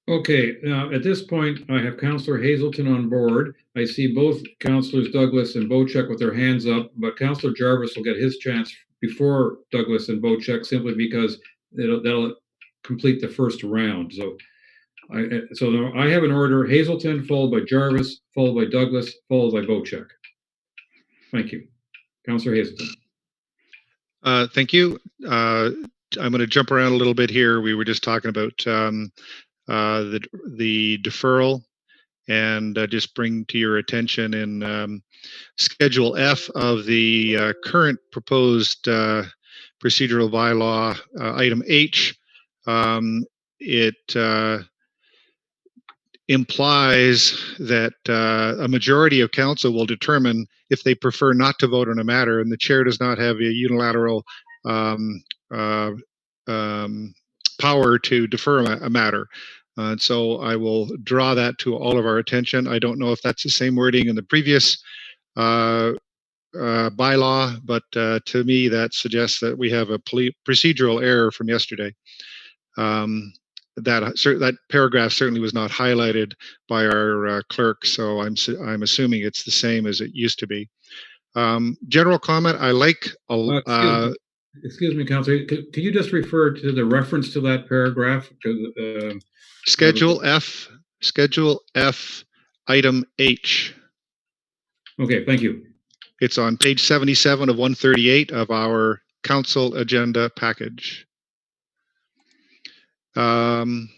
Okay, now at this point, I have Councillor Hazelton on board. I see both Councillors Douglas and Bocheck with their hands up, but Councillor Jarvis will get his chance before Douglas and Bocheck simply because that'll complete the first round. So I have an order: Hazelton, followed by Jarvis, followed by Douglas, followed by Bocheck. Thank you. Councillor Hazelton. Thank you. I'm going to jump around a little bit here. We were just talking about the deferral, and just bring to your attention in Schedule F of the current proposed procedural bylaw, item H. It implies that a majority of council will determine if they prefer not to vote on a matter, and the chair does not have a unilateral power to defer a matter. So I will draw that to all of our attention. I don't know if that's the same wording in the previous bylaw, but to me that suggests that we have a procedural error from yesterday. That paragraph certainly was not highlighted by our clerk, so I'm assuming it's the same as it used to be. General comment, I like... Excuse me, Councillor. Can you just refer to the reference to that paragraph? Schedule F, item H. Okay, thank you. It's on page 77 of 138 of our council agenda package. So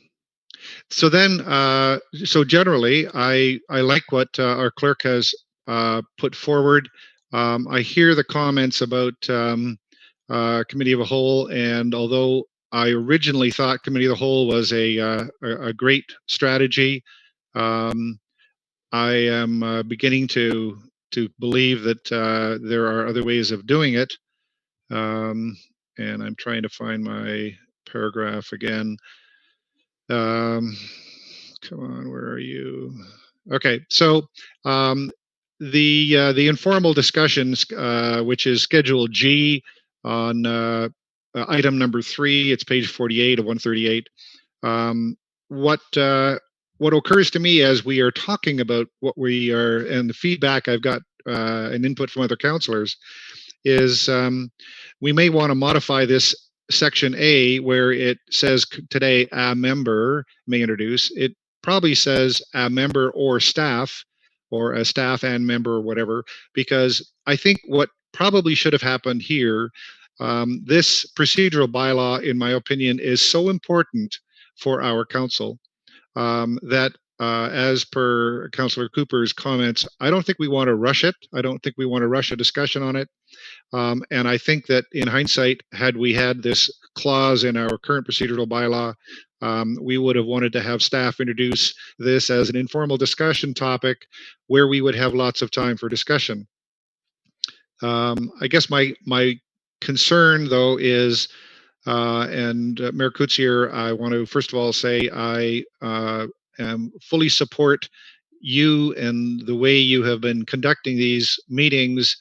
generally, I like what our clerk has put forward. I hear the comments about committee of a whole, and although I originally thought committee of the whole was a great strategy, I am beginning to believe that there are other ways of doing it. And I'm trying to find my paragraph again. Come on, where are you? Okay, so the informal discussions, which is Schedule G on item number 3, it's page 48 of 138. What occurs to me as we are talking about what we are, and the feedback I've got and input from other councillors, is we may want to modify this section A, where it says today a member may introduce, it probably says a member or staff, or a staff and member or whatever, because I think what probably should have happened here, this procedural bylaw, in my opinion, is so important for our council that as per Councillor Cooper's comments, I don't think we want to rush it. I don't think we want to rush a discussion on it. And I think that in hindsight, had we had this clause in our current procedural bylaw, we would have wanted to have staff introduce this as an informal discussion topic where we would have lots of time for discussion. I guess my concern, though, is, and Mayor Coetzee, I want to first of all say I fully support you and the way you have been conducting these meetings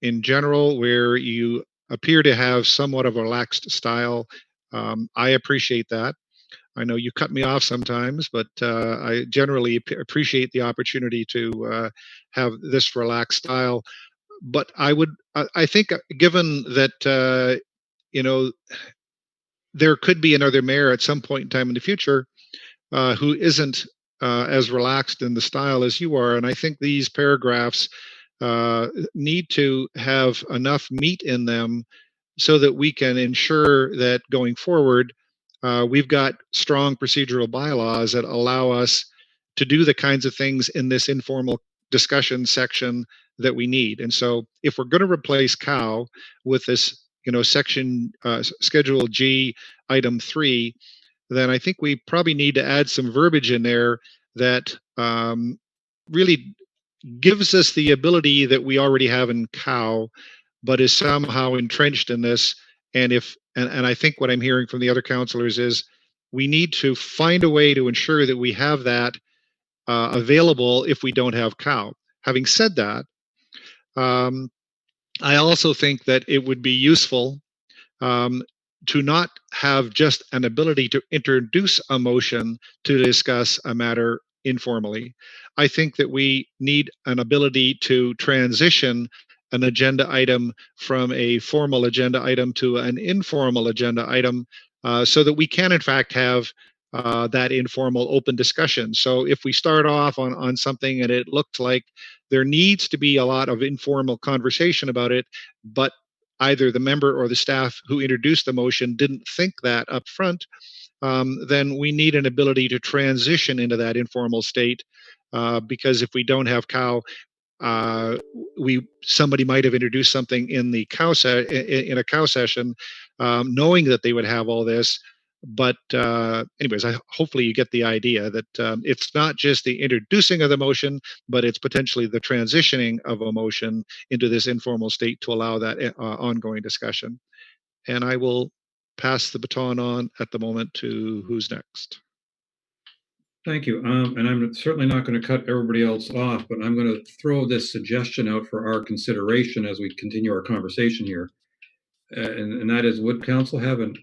in general, where you appear to have somewhat of a relaxed style. I appreciate that. I know you cut me off sometimes, but I generally appreciate the opportunity to have this relaxed style. But I think, given that, there could be another mayor at some point in time in the future who isn't as relaxed in the style as you are, and I think these paragraphs need to have enough meat in them so that we can ensure that going forward, we've got strong procedural bylaws that allow us to do the kinds of things in this informal discussion section that we need. And so if we're going to replace cow with this, section Schedule G, item 3, then I think we probably need to add some verbiage in there that really gives us the ability that we already have in cow, but is somehow entrenched in this. And I think what I'm hearing from the other councillors is we need to find a way to ensure that we have that available if we don't have cow. Having said that, I also think that it would be useful to not have just an ability to introduce a motion to discuss a matter informally. I think that we need an ability to transition an agenda item from a formal agenda item to an informal agenda item so that we can in fact have that informal open discussion. So if we start off on something and it looks like there needs to be a lot of informal conversation about it, but either the member or the staff who introduced the motion didn't think that up front, then we need an ability to transition into that informal state, because if we don't have cow, somebody might have introduced something in the in a cow session, knowing that they would have all this. But anyways, hopefully you get the idea that it's not just the introducing of the motion, but it's potentially the transitioning of a motion into this informal state to allow that ongoing discussion. And I will pass the baton on at the moment to who's next. Thank you. And I'm certainly not going to cut everybody else off, but I'm going to throw this suggestion out for our consideration as we continue our conversation here. And that is, would council have an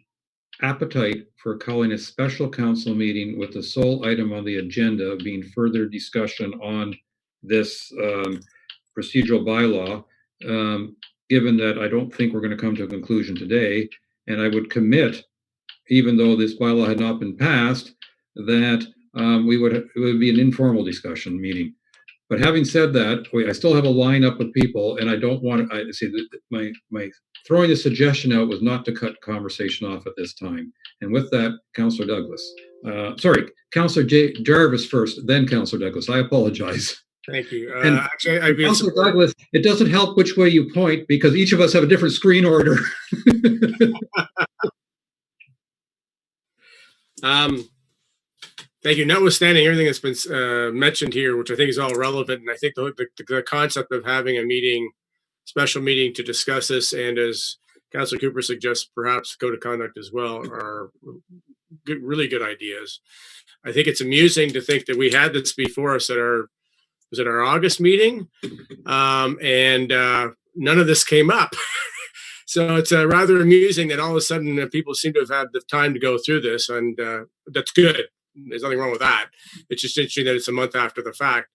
appetite for calling a special council meeting with the sole item on the agenda being further discussion on this procedural bylaw, given that I don't think we're going to come to a conclusion today, and I would commit, even though this bylaw had not been passed, that it would be an informal discussion meeting. But having said that, I still have a lineup of people, and I don't want to say that my throwing the suggestion out was not to cut conversation off at this time. And with that, Councillor Douglas. Sorry, Councillor Jarvis first, then Councillor Douglas. I apologize. Thank you. Actually, Councillor Douglas, it doesn't help which way you point because each of us have a different screen order. Thank you. Notwithstanding everything that's been mentioned here, which I think is all relevant, and I think the concept of having a special meeting to discuss this, and as Councillor Cooper suggests, perhaps code of conduct as well, are really good ideas. I think it's amusing to think that we had this before us at our August meeting, and none of this came up. So it's rather amusing that all of a sudden people seem to have had the time to go through this, and that's good. There's nothing wrong with that. It's just interesting that it's a month after the fact.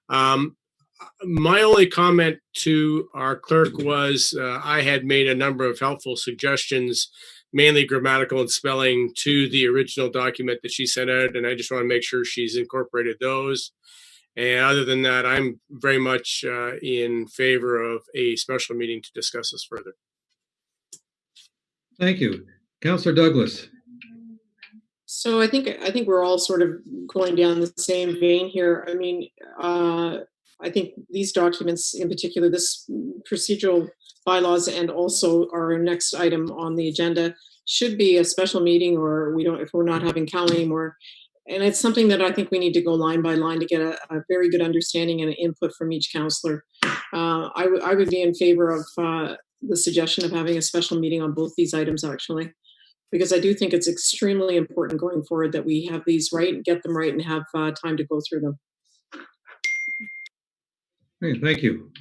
My only comment to our clerk was I had made a number of helpful suggestions mainly grammatical and spelling, to the original document that she sent out, and I just want to make sure she's incorporated those. And other than that, I'm very much in favor of a special meeting to discuss this further. Thank you. Councillor Douglas. So I think we're all sort of going down the same vein here. I mean, I think these documents, in particular, this procedural bylaws, and also our next item on the agenda, should be a special meeting, or if we're not having Cal anymore. And it's something that I think we need to go line by line to get a very good understanding and an input from each councillor. I would be in favor of the suggestion of having a special meeting on both these items, actually, because I do think it's extremely important going forward that we have these right, get them right, and have time to go through them. Hey, thank you.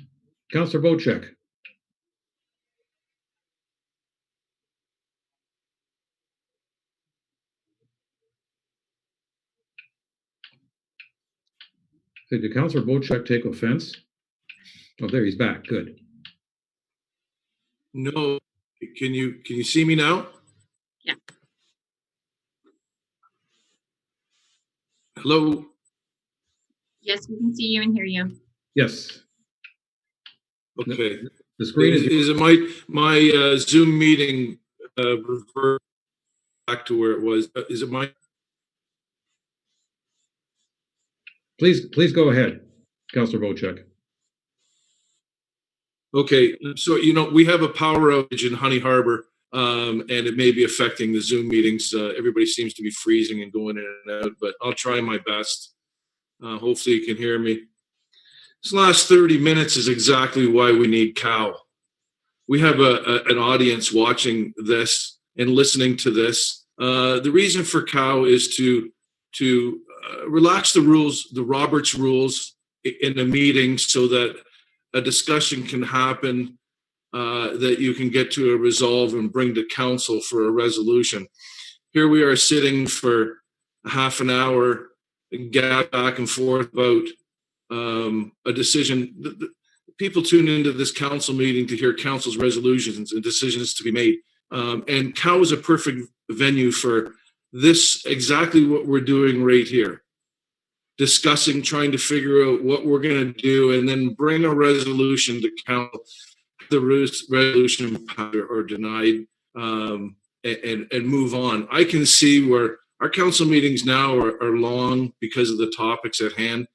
Councillor Bocek. Did Councillor Bocek take offense? Oh, there, he's back. Good. No, can you see me now? Yeah. Hello? Yes, we can see you and hear you. Yes. Okay. The screen is it my Zoom meeting revert back to where it was? Is it my? Please go ahead, Councillor Bocek. Okay, so we have a power outage in Honey Harbor, and it may be affecting the Zoom meetings. Everybody seems to be freezing and going in and out, but I'll try my best. Hopefully you can hear me. This last 30 minutes is exactly why we need Cal. We have an audience watching this and listening to this. The reason for Cal is to relax the rules, the Roberts rules in a meeting, so that a discussion can happen, that you can get to a resolve and bring to council for a resolution. Here we are sitting for a half an hour and gab back and forth about a decision. People tune into this council meeting to hear council's resolutions and decisions to be made. And Cal is a perfect venue for this, exactly what we're doing right here. Discussing, trying to figure out what we're going to do, and then bring a resolution to council. The resolution or denied, and move on. I can see where our council meetings now are long because of the topics at hand.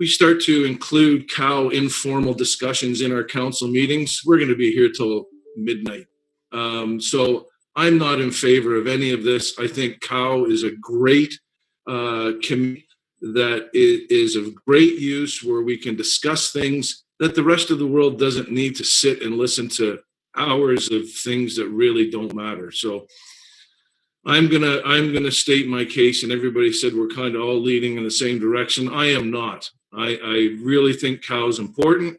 We start to include Cal informal discussions in our council meetings, we're going to be here till midnight. So I'm not in favor of any of this. I think Cal is a great committee that is of great use, where we can discuss things that the rest of the world doesn't need to sit and listen to hours of things that really don't matter. So I'm gonna state my case, and everybody said we're kind of all leading in the same direction. I am not. I really think Cal is important.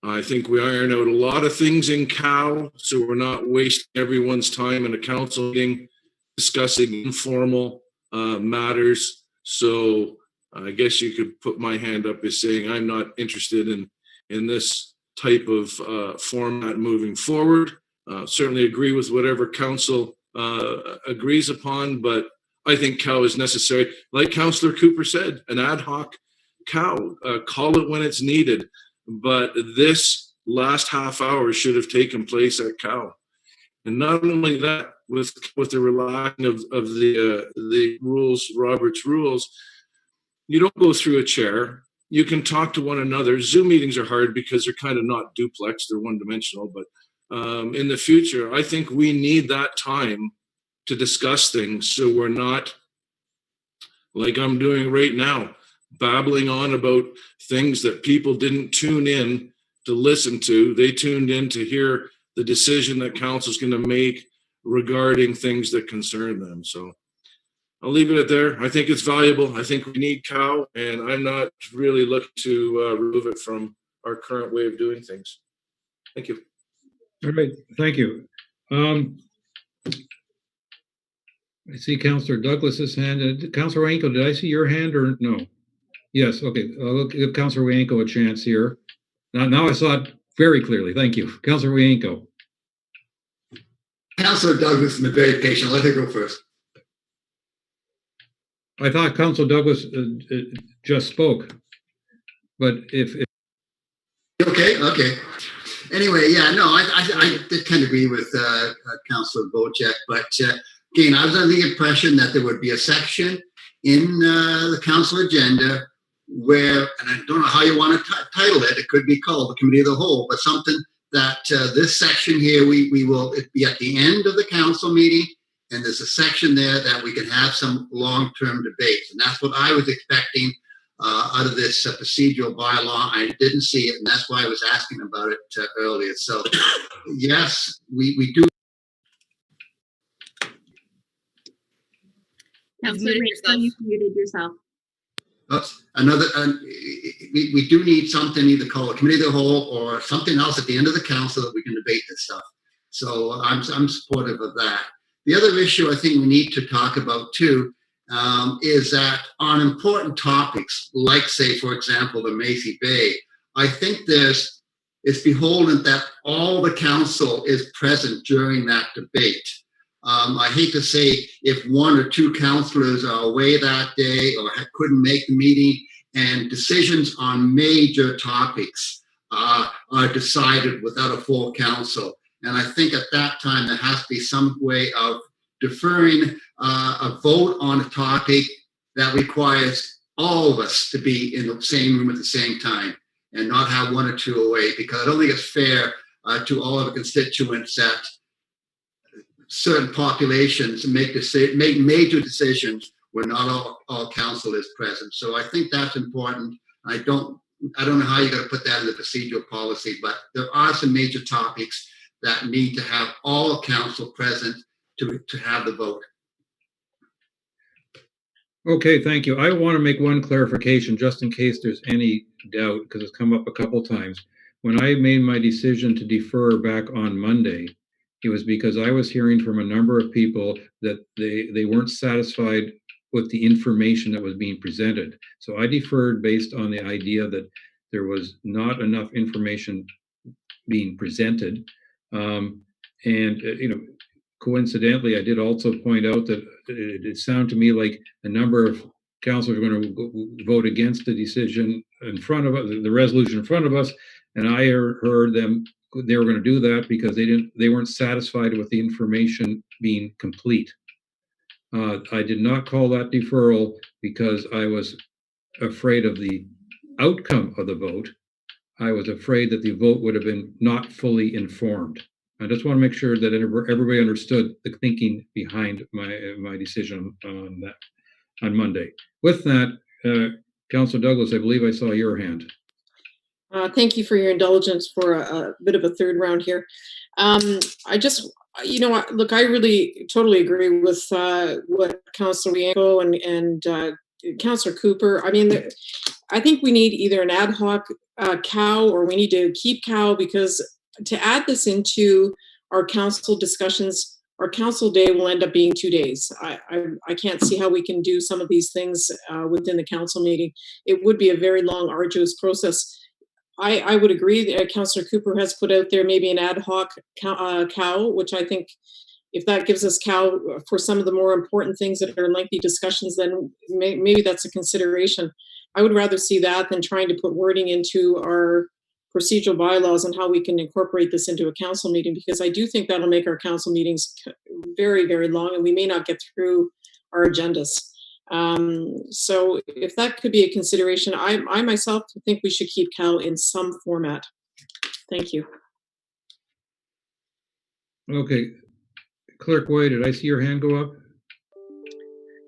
I think we iron out a lot of things in Cal, so we're not wasting everyone's time in a council meeting discussing informal matters. So I guess you could put my hand up as saying I'm not interested in this type of format moving forward. Certainly agree with whatever council agrees upon, but I think Cal is necessary. Like Councillor Cooper said, an ad hoc Cal, call it when it's needed. But this last half hour should have taken place at Cal. And not only that, with the relaxing of the rules, Robert's rules, you don't go through a chair. You can talk to one another. Zoom meetings are hard because they're kind of not duplex, they're one-dimensional. But in the future, I think we need that time to discuss things, so we're not, like I'm doing right now, babbling on about things that people didn't tune in to listen to. They tuned in to hear the decision that council's going to make regarding things that concern them. So I'll leave it at there. I think it's valuable. I think we need Cal, and I'm not really looking to remove it from our current way of doing things. Thank you. All right, thank you. I see Councillor Douglas's hand. Councillor Wanko, did I see your hand or no? Yes, okay. I'll give Councillor Wanko a chance here. Now I saw it very clearly. Thank you. Councillor Wanko. Councillor Douglas has been very patient. Let her go first. I thought Councillor Douglas just spoke, but if Okay. Anyway, yeah, no, I did kind of agree with Councillor Bocek, but again, I was under the impression that there would be a section in the council agenda where, and I don't know how you want to title it, it could be called the Committee of the Whole, but something that this section here, we will be at the end of the council meeting, and there's a section there that we can have some long-term debates, and that's what I was expecting out of this procedural bylaw. I didn't see it, and that's why I was asking about it earlier. So, yes, we do. Councillor Rachel, you muted yourself. Oops, we do need something, either call a committee of the whole or something else at the end of the council that we can debate this stuff. So I'm supportive of that. The other issue I think we need to talk about too is that on important topics, like say, for example, the Macy Bay, I think it's beholden that all the council is present during that debate. I hate to say if one or two councillors are away that day or couldn't make the meeting, and decisions on major topics are decided without a full council. And I think at that time there has to be some way of deferring a vote on a topic that requires all of us to be in the same room at the same time and not have one or two away, because I don't think it's fair to all of the constituents that certain populations make major decisions when not all council is present. So I think that's important. I don't know how you're going to put that in the procedural policy, but there are some major topics that need to have all council present to have the vote. Okay, thank you. I want to make one clarification just in case there's any doubt, because it's come up a couple times. When I made my decision to defer back on Monday, it was because I was hearing from a number of people that they weren't satisfied with the information that was being presented. So I deferred based on the idea that there was not enough information being presented. Coincidentally, I did also point out that it sounded to me like a number of councillors are going to vote against the decision in front of us, the resolution in front of us, and I heard them, they were going to do that because they weren't satisfied with the information being complete. I did not call that deferral because I was afraid of the outcome of the vote. I was afraid that the vote would have been not fully informed. I just want to make sure that everybody understood the thinking behind my decision on Monday. With that, Councillor Douglas, I believe I saw your hand. Thank you for your indulgence for a bit of a third round here. I just, look, I really totally agree with what Councillor Bianco and Councillor Cooper. I mean, I think we need either an ad hoc cow or we need to keep cow, because to add this into our council discussions, our council day will end up being 2 days. I can't see how we can do some of these things within the council meeting. It would be a very long, arduous process. I would agree that Councillor Cooper has put out there maybe an ad hoc cow, which I think if that gives us cow for some of the more important things that are lengthy discussions, then maybe that's a consideration. I would rather see that than trying to put wording into our procedural bylaws and how we can incorporate this into a council meeting, because I do think that'll make our council meetings very, very long and we may not get through our agendas. So if that could be a consideration, I myself think we should keep Cal in some format. Thank you. Okay. Clerk White, did I see your hand go up?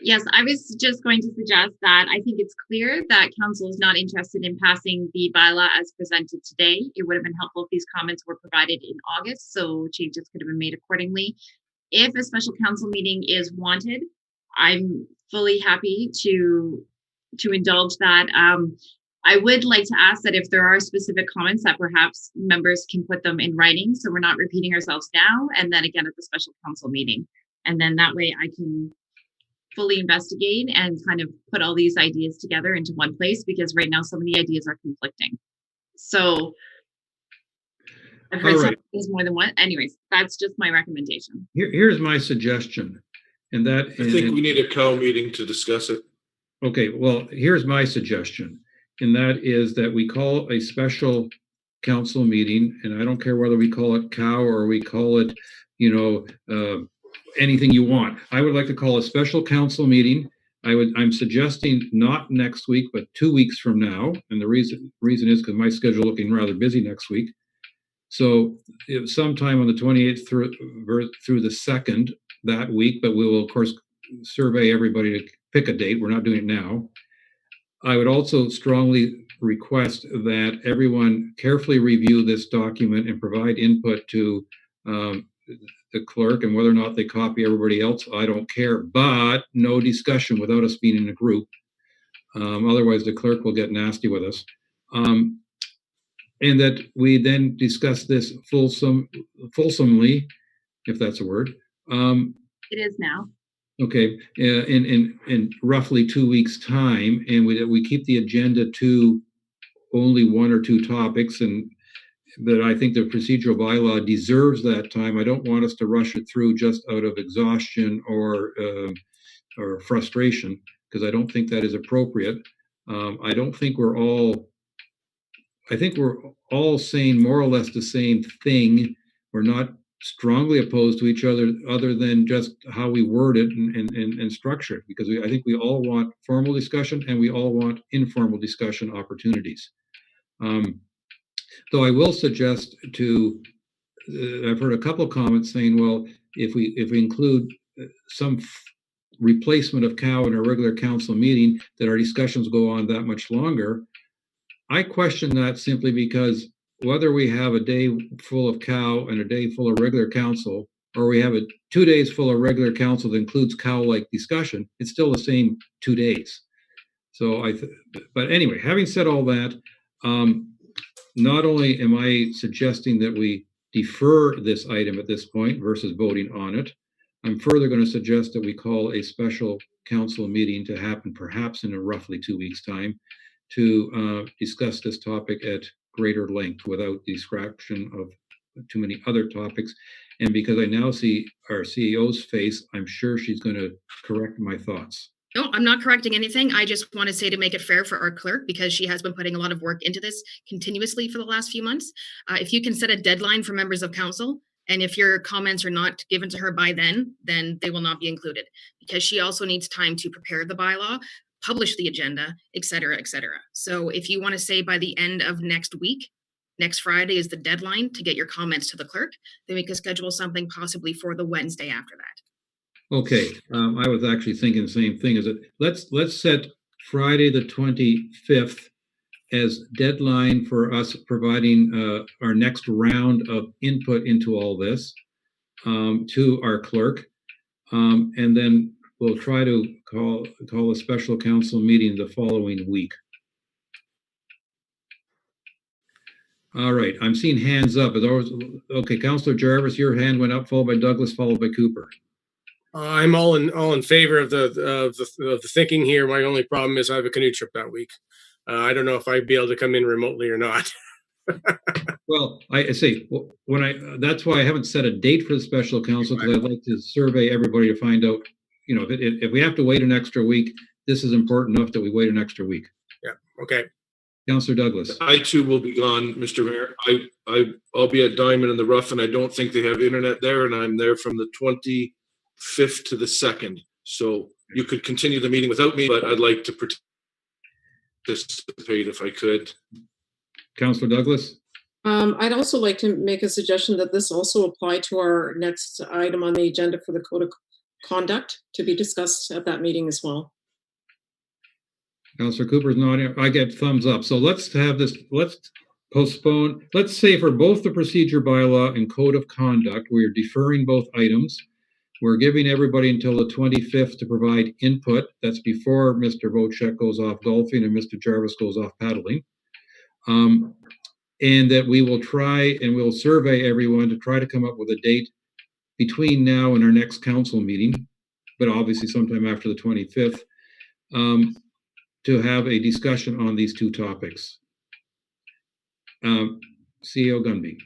Yes, I was just going to suggest that I think it's clear that council is not interested in passing the bylaw as presented today. It would have been helpful if these comments were provided in August, so changes could have been made accordingly. If a special council meeting is wanted, I'm fully happy to indulge that. I would like to ask that if there are specific comments that perhaps members can put them in writing, so we're not repeating ourselves now and then again at the special council meeting. And then that way I can fully investigate and kind of put all these ideas together into one place, because right now some of the ideas are conflicting. So I've heard All some right. things more than one. Anyways, that's just my recommendation. Here's my suggestion, and that I think we need a cow meeting to discuss it. okay. Well, here's my suggestion, and that is that we call a special council meeting, and I don't care whether we call it cow or we call it, anything you want. I would like to call a special council meeting. I'm suggesting not next week, but 2 weeks from now, and the reason is because my schedule looking rather busy next week. So sometime on the 28th through the 2nd that week, but we will of course survey everybody to pick a date. We're not doing it now. I would also strongly request that everyone carefully review this document and provide input to the clerk, and whether or not they copy everybody else, I don't care, but no discussion without us being in a group. Otherwise the clerk will get nasty with us. And that we then discuss this fulsomely, if that's a word. It is now. Okay, in roughly 2 weeks' time, and we keep the agenda to only 1 or 2 topics, and that I think the procedural bylaw deserves that time. I don't want us to rush it through just out of exhaustion or frustration, because I don't think that is appropriate. I think we're all saying more or less the same thing. We're not strongly opposed to each other than just how we word it and structure it, because I think we all want formal discussion and we all want informal discussion opportunities. Though I will suggest I've heard a couple of comments saying, well, if we include some replacement of cow in a regular council meeting, that our discussions go on that much longer. I question that simply because whether we have a day full of cow and a day full of regular council, or we have 2 days full of regular council that includes cow-like discussion, it's still the same 2 days. So but anyway, having said all that, not only am I suggesting that we defer this item at this point versus voting on it, I'm further going to suggest that we call a special council meeting to happen perhaps in a roughly 2 weeks' time to discuss this topic at greater length without distraction of too many other topics. And because I now see our CEO's face, I'm sure she's going to correct my thoughts. No, I'm not correcting anything. I just want to say to make it fair for our clerk, because she has been putting a lot of work into this continuously for the last few months. If you can set a deadline for members of council, and if your comments are not given to her by then they will not be included, because she also needs time to prepare the bylaw, publish the agenda, et cetera, et cetera. So if you want to say by the end of next week, next Friday is the deadline to get your comments to the clerk, then we can schedule something possibly for the Wednesday after that. Okay, I was actually thinking the same thing. Is that let's set Friday the 25th as deadline for us providing our next round of input into all this to our clerk, and then we'll try to call a special council meeting the following week. All right, I'm seeing hands up. As always, okay, Councillor Jarvis, your hand went up, followed by Douglas, followed by Cooper. I'm all in favor of the thinking here. My only problem is I have a canoe trip that week. I don't know if I'd be able to come in remotely or not. Well, I say that's why I haven't set a date for the special council, because I'd like to survey everybody to find out, if we have to wait an extra week, this is important enough that we wait an extra week. Yeah. Okay. Councillor Douglas. I too will be gone, Mr. Mayor. I'll be at Diamond in the Rough, and I don't think they have internet there, and I'm there from the 25th to the 2nd. So you could continue the meeting without me, but I'd like to participate if I could. Councillor Douglas? I'd also like to make a suggestion that this also apply to our next item on the agenda for the Code of Conduct to be discussed at that meeting as well. Councillor Cooper's nodding. I get thumbs up. So let's have this, let's postpone. Let's say for both the procedure bylaw and code of conduct, we're deferring both items. We're giving everybody until the 25th to provide input. That's before Mr. Vocek goes off golfing and Mr. Jarvis goes off paddling. And that we will try and we'll survey everyone to try to come up with a date between now and our next council meeting, but obviously sometime after the 25th, to have a discussion on these two topics. CEO Gunby.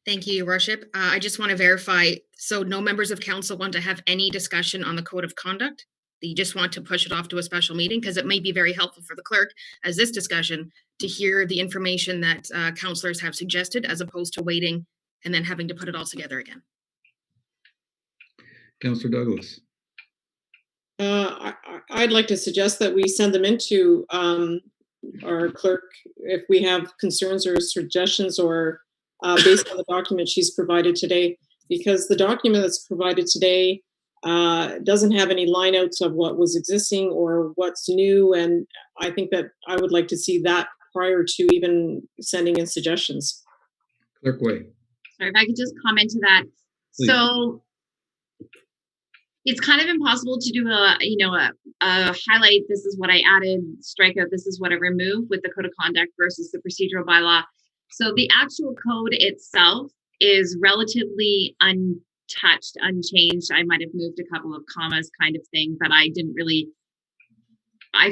Thank you, Your Worship. I just want to verify, so no members of council want to have any discussion on the code of conduct? You just want to push it off to a special meeting? Because it may be very helpful for the clerk as this discussion to hear the information that councillors have suggested, as opposed to waiting and then having to put it all together again. Councillor Douglas. I'd like to suggest that we send them into our clerk if we have concerns or suggestions, or based on the document she's provided today, because the document that's provided today doesn't have any lineouts of what was existing or what's new, and I think that I would like to see that prior to even sending in suggestions. Clerk Way. Sorry, if I could just comment to that. Please. So it's kind of impossible to do a highlight, this is what I added, strikeout, this is what I removed with the code of conduct versus the procedural bylaw. So the actual code itself is relatively untouched, unchanged. I might have moved a couple of commas kind of thing, but I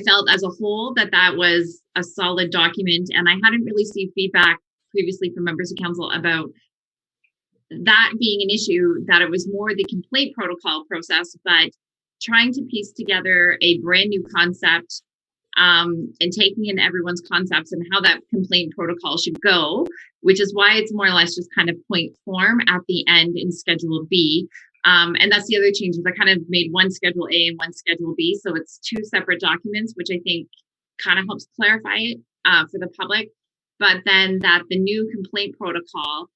felt as a whole that was a solid document, and I hadn't really received feedback previously from members of council about that being an issue, that it was more the complaint protocol process, but trying to piece together a brand new concept and taking in everyone's concepts and how that complaint protocol should go, which is why it's more or less just kind of point form at the end in Schedule B. And that's the other changes. I kind of made one Schedule A and one Schedule B. So it's two separate documents, which I think kind of helps clarify it for the public. But then that the new complaint protocol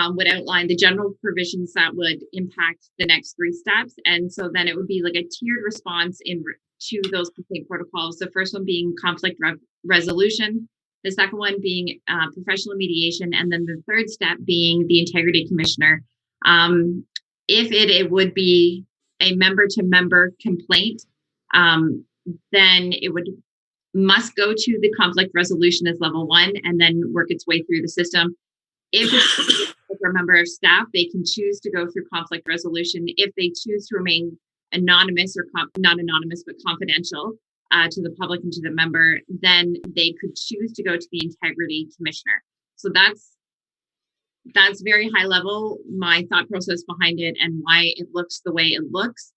would outline the general provisions that would impact the next three steps. And so then it would be like a tiered response to those complaint protocols. The first one being conflict resolution, the second one being professional mediation, and then the third step being the integrity commissioner. If it would be a member-to-member complaint, then it must go to the conflict resolution as level 1 and then work its way through the system. If it's a member of staff, they can choose to go through conflict resolution. If they choose to remain anonymous or not anonymous, but confidential to the public and to the member, then they could choose to go to the integrity commissioner. So that's very high level, my thought process behind it and why it looks the way it looks.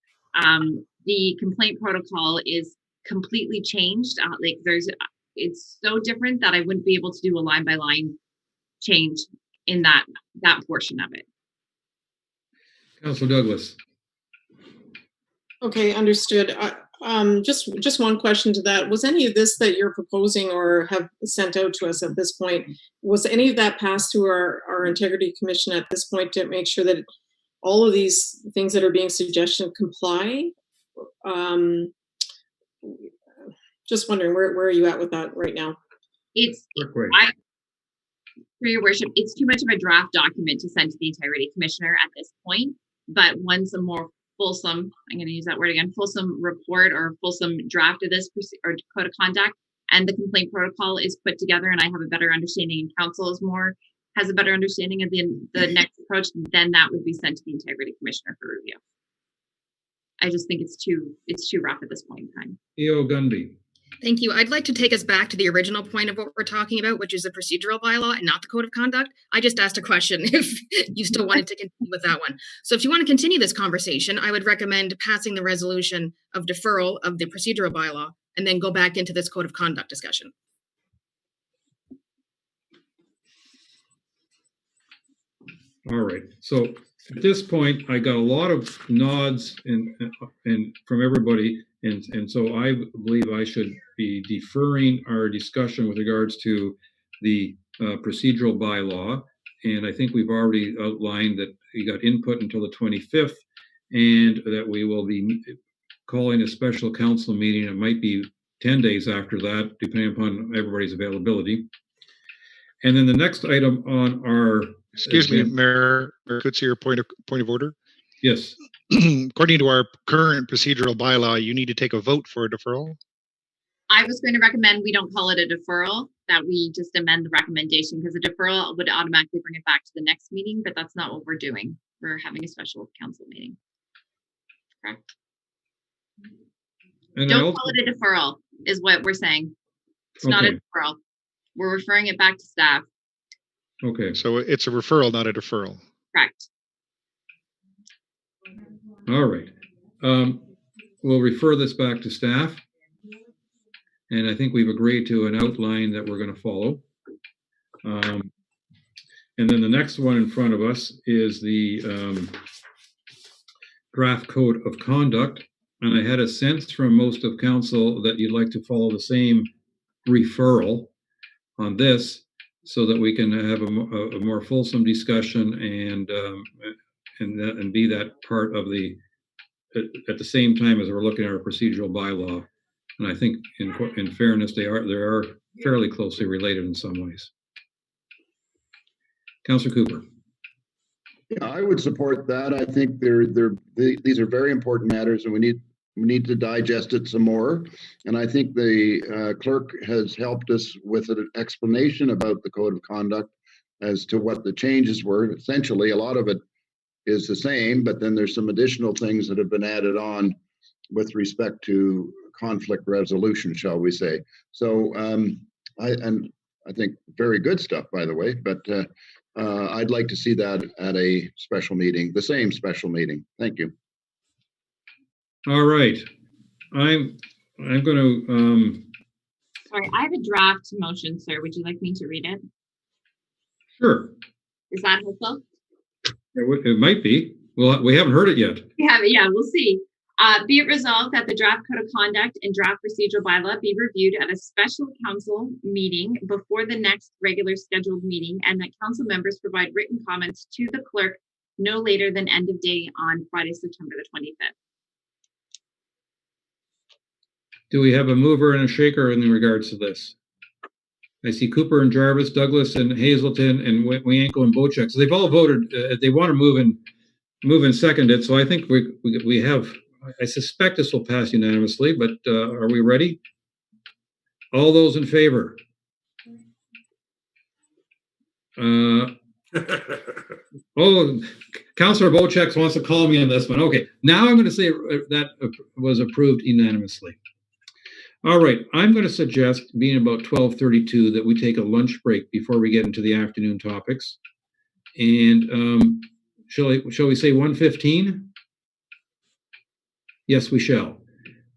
The complaint protocol is completely changed. It's so different that I wouldn't be able to do a line by line change in that portion of it. Councillor Douglas. Okay, understood. Just one question to that. Was any of this that you're proposing or have sent out to us at this point, was any of that passed through our integrity commission at this point to make sure that all of these things that are being suggested comply? Just wondering, where are you at with that right now? For your worship, it's too much of a draft document to send to the integrity commissioner at this point, but once a more fulsome, I'm going to use that word again, fulsome report or fulsome draft of this or code of conduct and the complaint protocol is put together and I have a better understanding and council has a better understanding of the next approach, then that would be sent to the integrity commissioner for review. I just think it's too rough at this point in time. E.O. Gundy. Thank you. I'd like to take us back to the original point of what we're talking about, which is the procedural bylaw and not the code of conduct. I just asked a question if you still wanted to continue with that one. So if you want to continue this conversation, I would recommend passing the resolution of deferral of the procedural bylaw and then go back into this code of conduct discussion. All right. So at this point, I got a lot of nods and from everybody. And so I believe I should be deferring our discussion with regards to the procedural bylaw. And I think we've already outlined that we got input until the 25th and that we will be calling a special council meeting. It might be 10 days after that, depending upon everybody's availability. And then the next item on our... Excuse me, Mayor Coetzee, your point of order? Yes. According to our current procedural bylaw, you need to take a vote for a deferral. I was going to recommend we don't call it a deferral, that we just amend the recommendation because a deferral would automatically bring it back to the next meeting, but that's not what we're doing. We're having a special council meeting. Correct? And don't call it a deferral is what we're saying. It's not a deferral. We're referring it back to staff. Okay. So it's a referral, not a deferral. Correct. All right. We'll refer this back to staff. And I think we've agreed to an outline that we're going to follow. And then the next one in front of us is the draft code of conduct. And I had a sense from most of council that you'd like to follow the same referral on this so that we can have a more fulsome discussion and be that part of the, at the same time as we're looking at our procedural bylaw. And I think in fairness, they are fairly closely related in some ways. Councillor Cooper. Yeah, I would support that. I think these are very important matters, and we need to digest it some more. And I think the clerk has helped us with an explanation about the code of conduct as to what the changes were. Essentially, a lot of it is the same, but then there's some additional things that have been added on with respect to conflict resolution, shall we say. So I think very good stuff, by the way, but I'd like to see that at a special meeting, the same special meeting. Thank you. All right. I'm going to... Sorry, I have a draft motion, sir. Would you like me to read it? Sure. Is that helpful? It might be. Well, we haven't heard it yet. We haven't, yeah, we'll see. Be it resolved that the draft code of conduct and draft procedural bylaw be reviewed at a special council meeting before the next regular scheduled meeting, and that council members provide written comments to the clerk no later than end of day on Friday, September the 25th. Do we have a mover and a shaker in regards to this? I see Cooper and Jarvis, Douglas and Hazelton and Wienko and Bochek. So they've all voted. They want to move and second it. So I think we have. I suspect this will pass unanimously. But are we ready? All those in favor? Oh, Councillor Bochek wants to call me on this one. Okay, now I'm going to say that was approved unanimously. All right, I'm going to suggest, being about 12:32, that we take a lunch break before we get into the afternoon topics. And shall we say 1:15? Yes, we shall.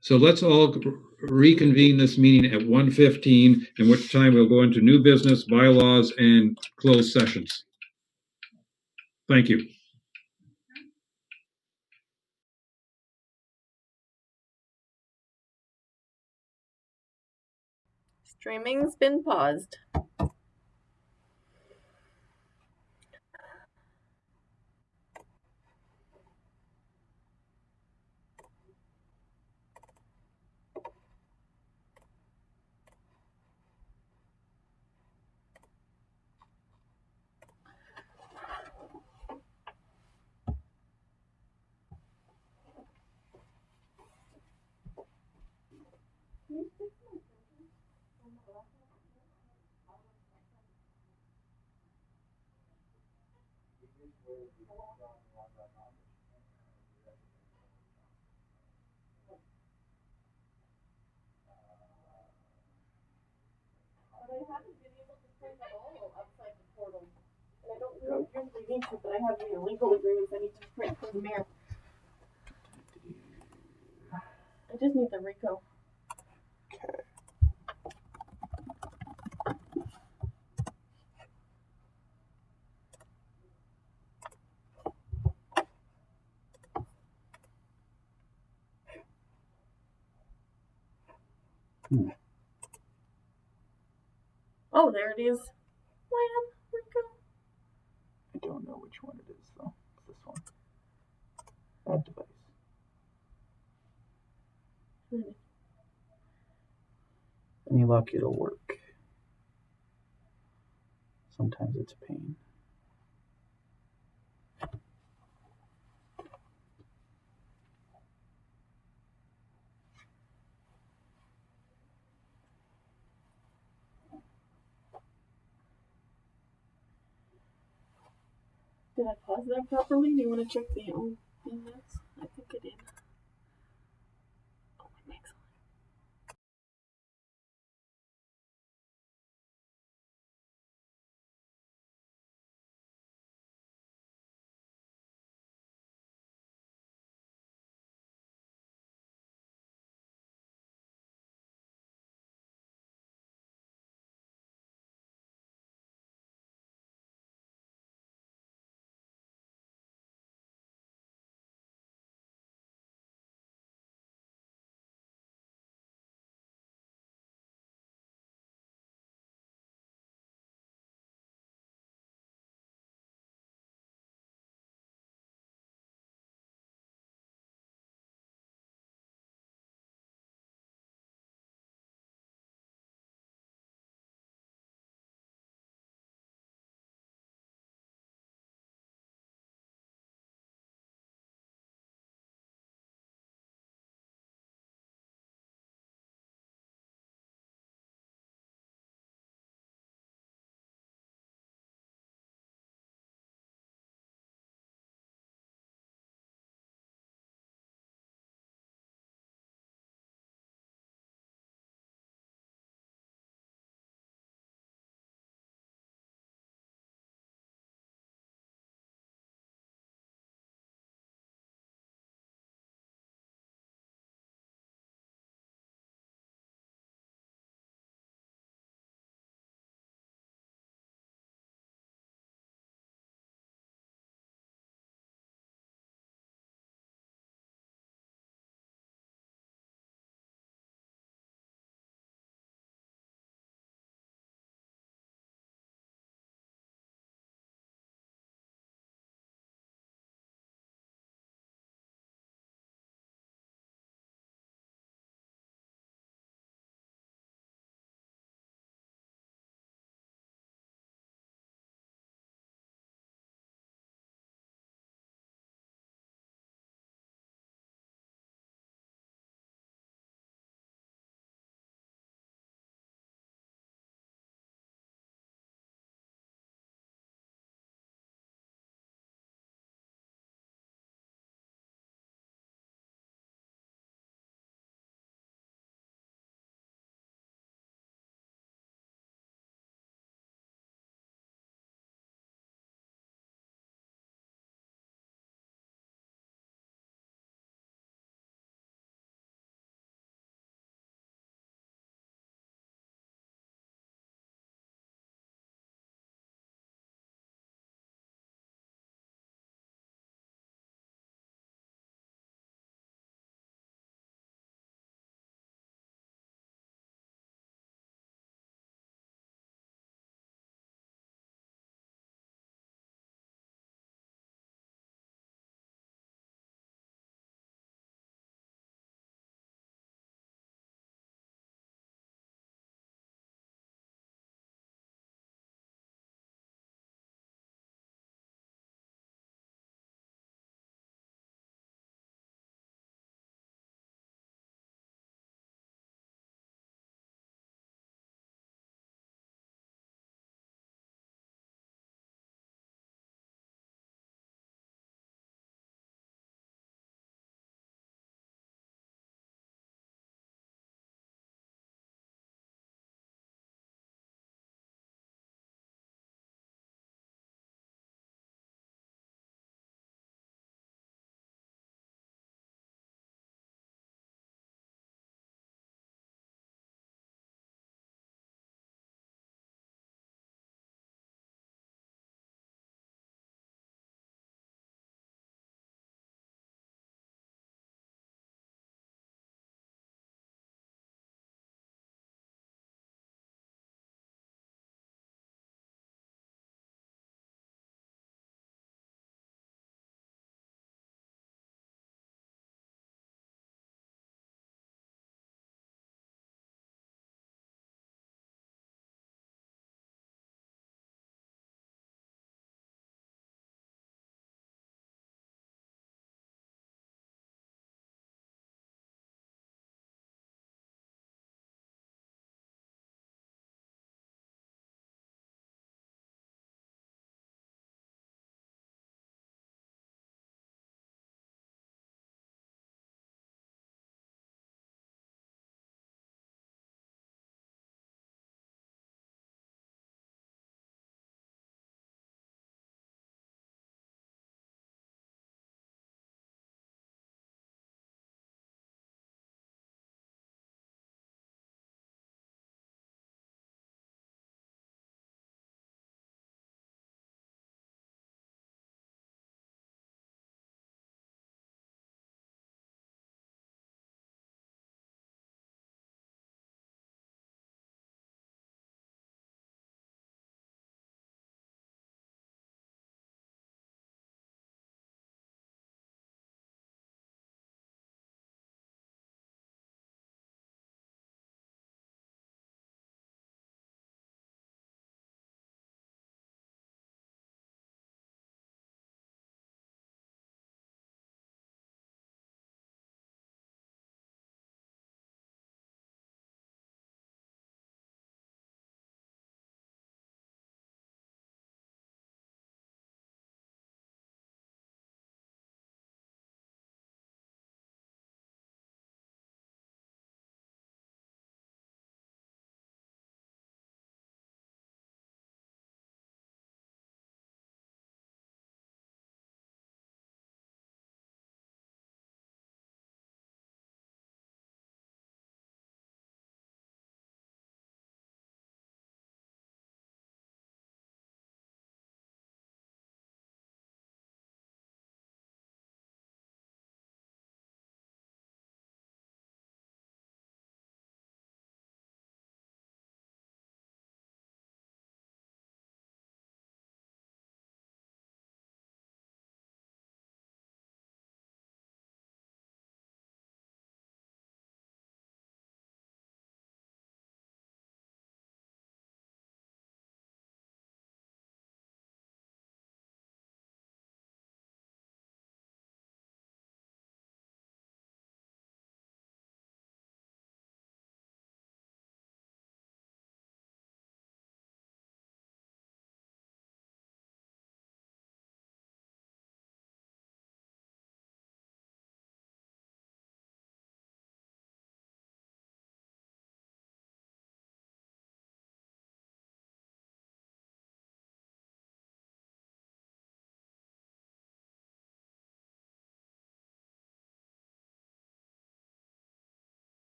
So let's all reconvene this meeting at 1:15, in which time we'll go into new business, bylaws, and closed sessions. Thank you. Streaming's been paused. But I have the legal agreements I need to print for the mayor. I just need the RICO. Oh, there it is. Land RICO. I don't know which one it is though. It's this one. Add device. Any luck, it'll work. Sometimes it's a pain. Did I pause that properly? Do you want to check the index? I think I did.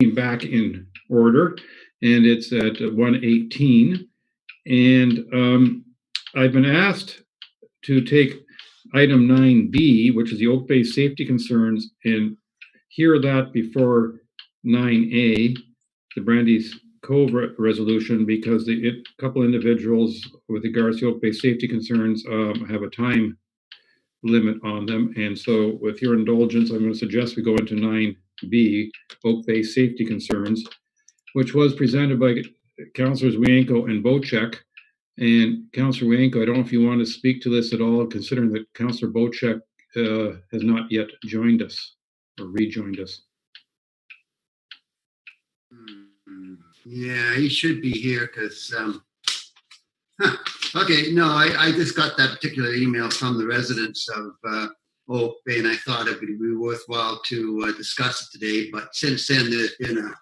back in order, and it's at 1:18. And I've been asked to take item 9B, which is the Oak Bay safety concerns, and hear that before 9A, the Brandy's Cove resolution, because a couple individuals with regards to Oak Bay safety concerns have a time limit on them. And so with your indulgence, I'm going to suggest we go into 9B, Oak Bay safety concerns, which was presented by Councilors Wienko and Bocek. And Councilor Wienko, I don't know if you want to speak to this at all, considering that Councilor Bocek has not yet joined us or rejoined us. Yeah, he should be here because, okay, no, I just got that particular email from the residents of Oak Bay, and I thought it would be worthwhile to discuss it today. But since then, there's been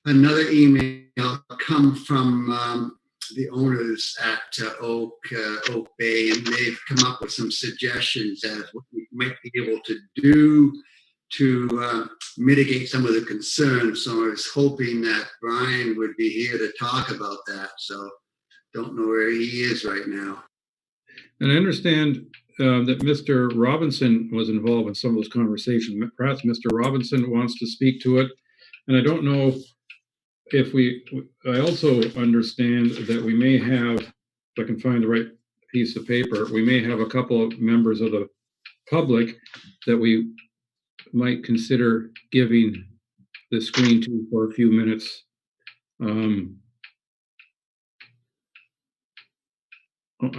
another email come from the owners at Oak Bay, and they've come up with some suggestions as what we might be able to do to mitigate some of the concerns. So I was hoping that Brian would be here to talk about that. So don't know where he is right now. And I understand that Mr. Robinson was involved in some of those conversations. Perhaps Mr. Robinson wants to speak to it. And I don't know if I also understand that we may have, if I can find the right piece of paper, we may have a couple of members of the public that we might consider giving the screen to for a few minutes.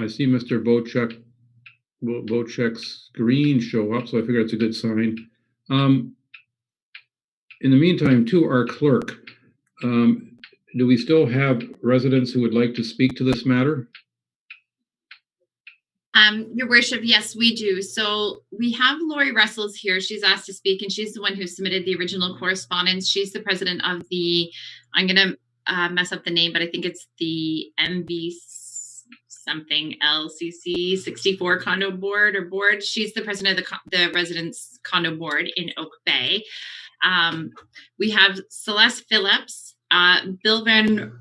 I see Mr. Bocek's screen show up, so I figure it's a good sign. In the meantime, to our clerk, do we still have residents who would like to speak to this matter? Your worship, yes, we do. So we have Lori Russell's here. She's asked to speak, and she's the one who submitted the original correspondence. She's the president of the, I'm going to mess up the name, but I think it's the MV something LCC 64 condo board or board. She's the president of the residents condo board in Oak Bay. We have Celeste Phillips, Bill Van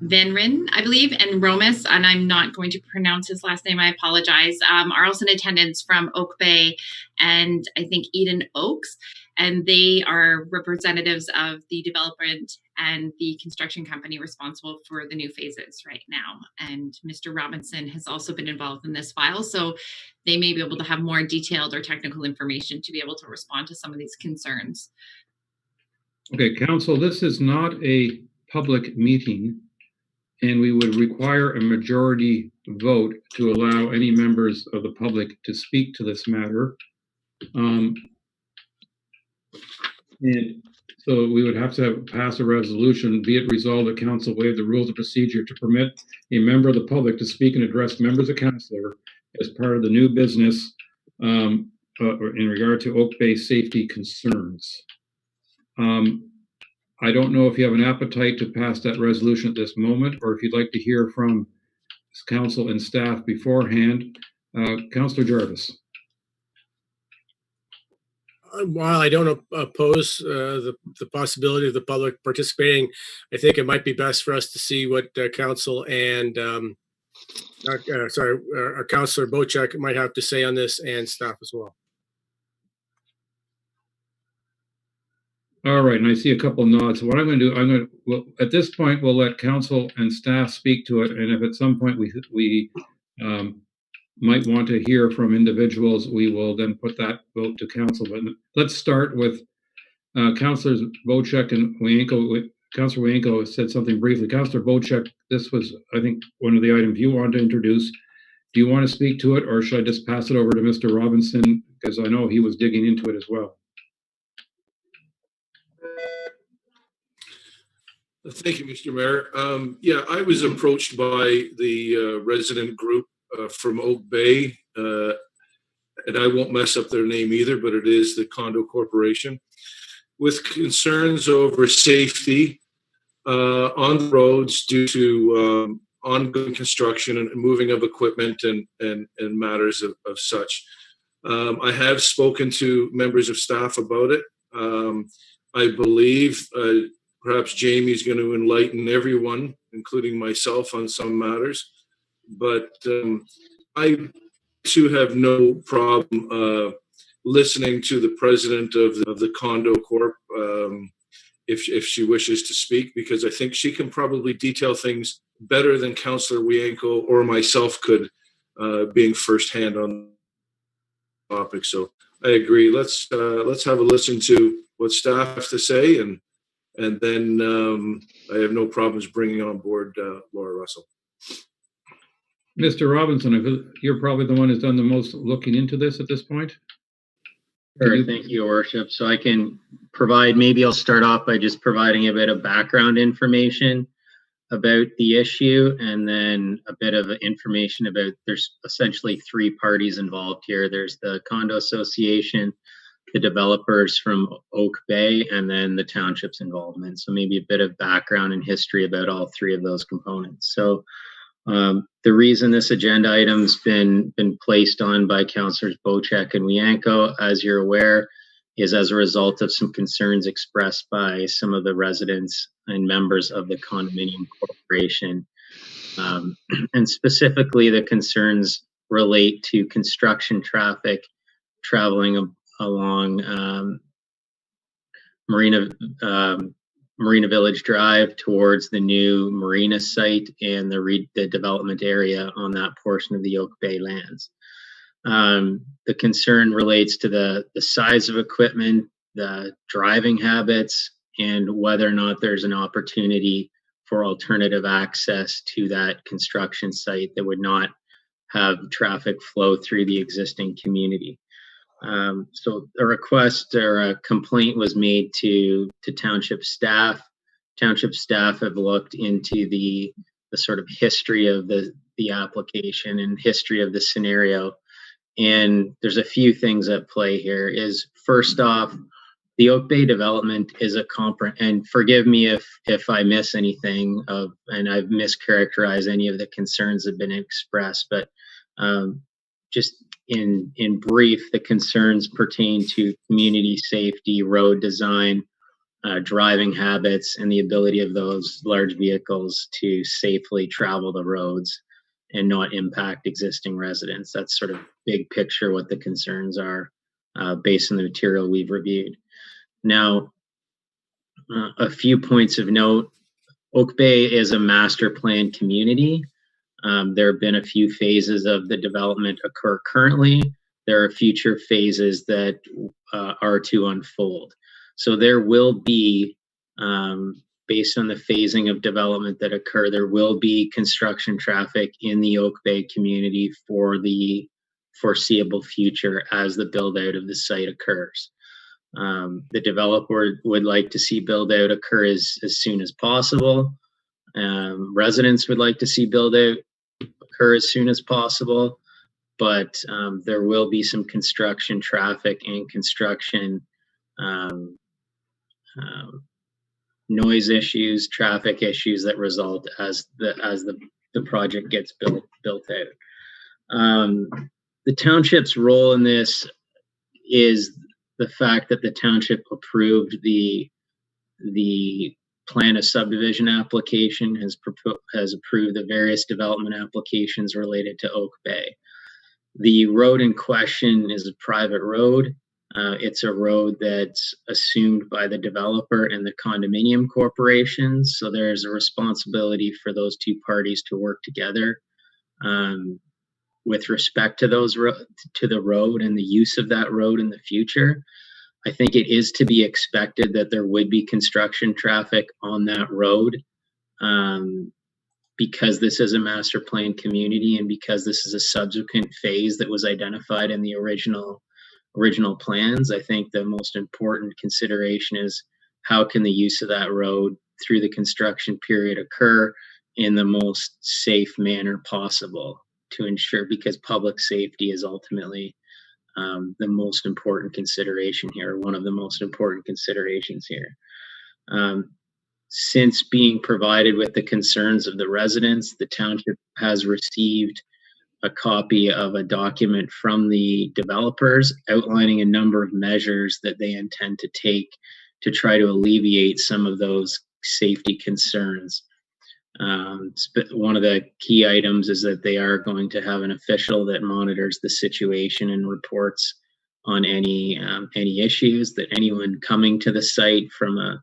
Venrin, I believe, and Romus, and I'm not going to pronounce his last name, I apologize, are also in attendance from Oak Bay and I think Eden Oaks, and they are representatives of the development and the construction company responsible for the new phases right now. And Mr. Robinson has also been involved in this file, so they may be able to have more detailed or technical information to be able to respond to some of these concerns. Okay, Council, this is not a public meeting, and we would require a majority vote to allow any members of the public to speak to this matter. And so we would have to pass a resolution, be it resolved that council waive the rules of procedure to permit a member of the public to speak and address members of council as part of the new business in regard to Oak Bay safety concerns. I don't know if you have an appetite to pass that resolution at this moment, or if you'd like to hear from council and staff beforehand. Councillor Jarvis. While I don't oppose the possibility of the public participating, I think it might be best for us to see what council and our councillor Bocek might have to say on this, and staff as well. All right, and I see a couple of nods. So what I'm going to do, well, at this point, we'll let council and staff speak to it, and if at some point we might want to hear from individuals, we will then put that vote to council. But let's start with councillors Bocek and Wienko. Councillor Wienko said something briefly. Councillor Bocek, this was, I think, one of the items you wanted to introduce. Do you want to speak to it, or should I just pass it over to Mr. Robinson, because I know he was digging into it as well? Thank you, Mr. Mayor. Yeah, I was approached by the resident group from Oak Bay, and I won't mess up their name either, but it is the Condo Corporation, with concerns over safety on the roads due to ongoing construction and moving of equipment and matters of such. I have spoken to members of staff about it. I believe perhaps Jamie's going to enlighten everyone, including myself, on some matters. But I too have no problem listening to the president of the Condo Corp if she wishes to speak, because I think she can probably detail things better than Councillor Wienko or myself could, being firsthand on the topic. So I agree. Let's have a listen to what staff have to say, and then I have no problems bringing on board Laura Russell. Mr. Robinson, you're probably the one who's done the most looking into this at this point. Sure, thank you, Your Worship. So I can provide, maybe I'll start off by just providing a bit of background information about the issue, and then a bit of information about, there's essentially three parties involved here. There's the condo association, the developers from Oak Bay, and then the township's involvement. So maybe a bit of background and history about all three of those components. So the reason this agenda item's been placed on by Councillors Bocek and Wienko, as you're aware, is as a result of some concerns expressed by some of the residents and members of the condominium corporation. And specifically, the concerns relate to construction traffic traveling along Marina Village Drive towards the new marina site and the development area on that portion of the Oak Bay lands. The concern relates to the size of equipment, the driving habits, and whether or not there's an opportunity for alternative access to that construction site that would not have traffic flow through the existing community. So a request or a complaint was made to township staff. Township staff have looked into the sort of history of the application and history of the scenario. And there's a few things at play here. Is first off, the Oak Bay development is and forgive me if I miss anything and I've mischaracterized any of the concerns that have been expressed, but just in brief, the concerns pertain to community safety, road design, driving habits, and the ability of those large vehicles to safely travel the roads and not impact existing residents. That's sort of big picture what the concerns are based on the material we've reviewed. Now, a few points of note. Oak Bay is a master plan community. There have been a few phases of the development occur currently. There are future phases that are to unfold. So there will be, based on the phasing of development that occur, there will be construction traffic in the Oak Bay community for the foreseeable future as the build out of the site occurs. The developer would like to see build out occur as soon as possible. Residents would like to see build out occur as soon as possible, but there will be some construction traffic and construction noise issues, traffic issues that result as the project gets built out. The township's role in this is the fact that the township approved the plan of subdivision application, has approved the various development applications related to Oak Bay. The road in question is a private road. It's a road that's assumed by the developer and the condominium corporations. So there's a responsibility for those two parties to work together with respect to the road and the use of that road in the future. I think it is to be expected that there would be construction traffic on that road because this is a master plan community and because this is a subsequent phase that was identified in the original plans. I think the most important consideration is how can the use of that road through the construction period occur in the most safe manner possible to ensure, because public safety is ultimately the most important consideration here, one of the most important considerations here. Since being provided with the concerns of the residents, the township has received a copy of a document from the developers outlining a number of measures that they intend to take to try to alleviate some of those safety concerns. One of the key items is that they are going to have an official that monitors the situation and reports on any issues, that anyone coming to the site from a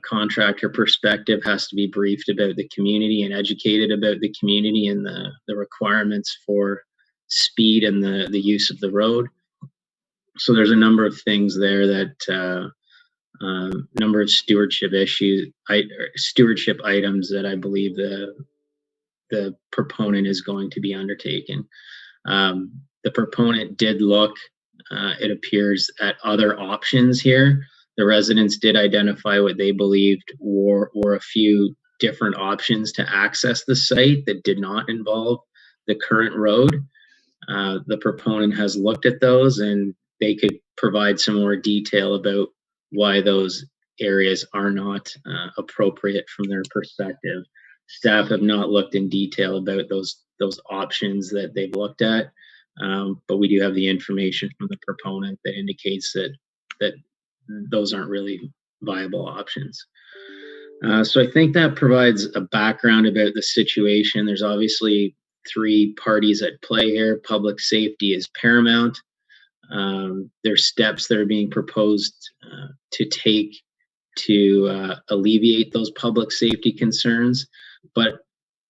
contractor perspective has to be briefed about the community and educated about the community and the requirements for speed and the use of the road. So there's a number of things there that number of stewardship items that I believe the proponent is going to be undertaking. The proponent did look, it appears, at other options here. The residents did identify what they believed were a few different options to access the site that did not involve the current road. The proponent has looked at those, and they could provide some more detail about why those areas are not appropriate from their perspective. Staff have not looked in detail about those options that they've looked at, but we do have the information from the proponent that indicates that those aren't really viable options. So I think that provides a background about the situation. There's obviously three parties at play here. Public safety is paramount. There's steps that are being proposed to take to alleviate those public safety concerns. But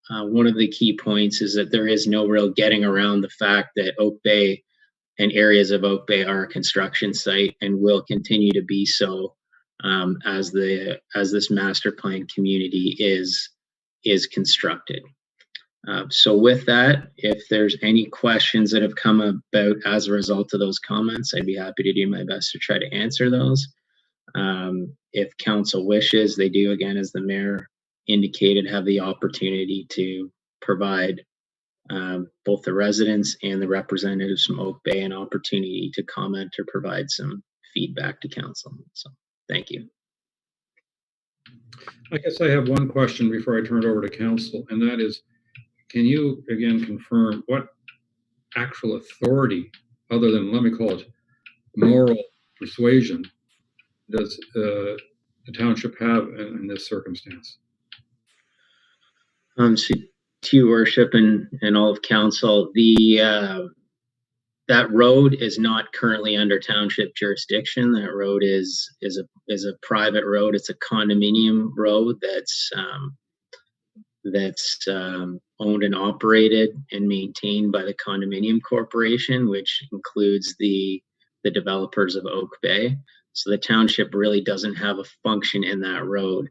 one of the key points is that there is no real getting around the fact that Oak Bay and areas of Oak Bay are a construction site and will continue to be so as this master plan community is constructed. So with that, if there's any questions that have come about as a result of those comments, I'd be happy to do my best to try to answer those. If council wishes, they do, again, as the mayor indicated, have the opportunity to provide both the residents and the representatives from Oak Bay an opportunity to comment or provide some feedback to council. So thank you. I guess I have one question before I turn it over to council, and that is, can you again confirm what actual authority, other than, let me call it, moral persuasion, does the township have in this circumstance? So to your worship and all of council, that road is not currently under township jurisdiction. That road is a private road. It's a condominium road that's owned and operated and maintained by the condominium corporation, which includes the developers of Oak Bay. So the township really doesn't have a function in that road.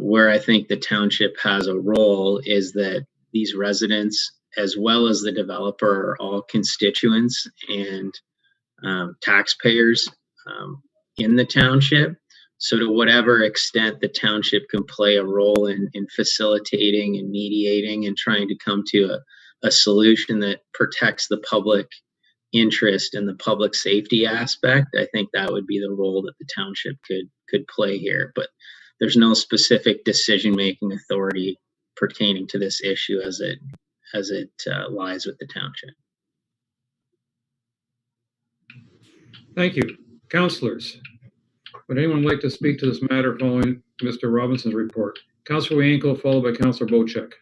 Where I think the township has a role is that these residents, as well as the developer, are all constituents and taxpayers in the township. So to whatever extent the township can play a role in facilitating and mediating and trying to come to a solution that protects the public interest and the public safety aspect, I think that would be the role that the township could play here. But there's no specific decision-making authority pertaining to this issue as it lies with the township. Thank you. Councillors, would anyone like to speak to this matter following Mr. Robinson's report? Councillor Wienkel, followed by Councillor Bocek.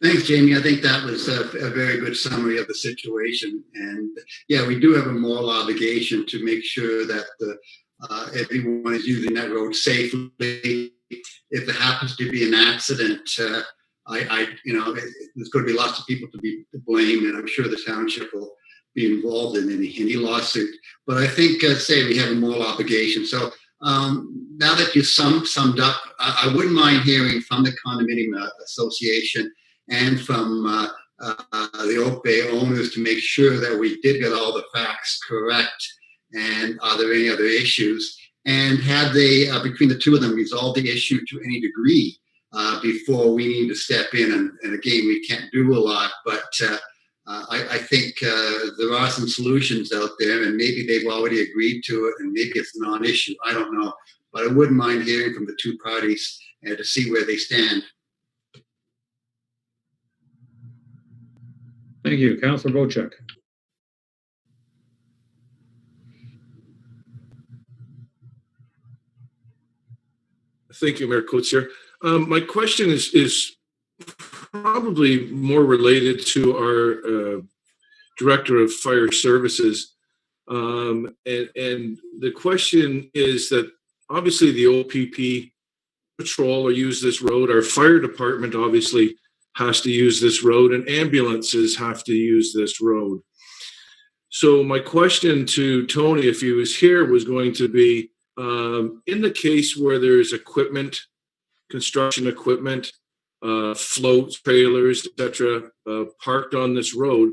Thanks, Jamie. I think that was a very good summary of the situation. And yeah, we do have a moral obligation to make sure that everyone is using that road safely. If there happens to be an accident, there's going to be lots of people to be to blame, and I'm sure the township will be involved in any lawsuit. But I think, say, we have a moral obligation. So now that you summed up, I wouldn't mind hearing from the condominium association and from the Oak Bay owners to make sure that we did get all the facts correct. And are there any other issues? And have they, between the two of them, resolved the issue to any degree before we need to step in? And again, we can't do a lot, but I think there are some solutions out there, and maybe they've already agreed to it, and maybe it's a non-issue. I don't know. But I wouldn't mind hearing from the two parties to see where they stand. Thank you. Councillor Bocek. Thank you, Mayor Coatsier. My question is probably more related to our Director of Fire Services. And the question is that obviously the OPP patrol or use this road. Our fire department obviously has to use this road, and ambulances have to use this road. So my question to Tony, if he was here, was going to be, in the case where there's equipment, construction equipment, floats, trailers, etc., parked on this road,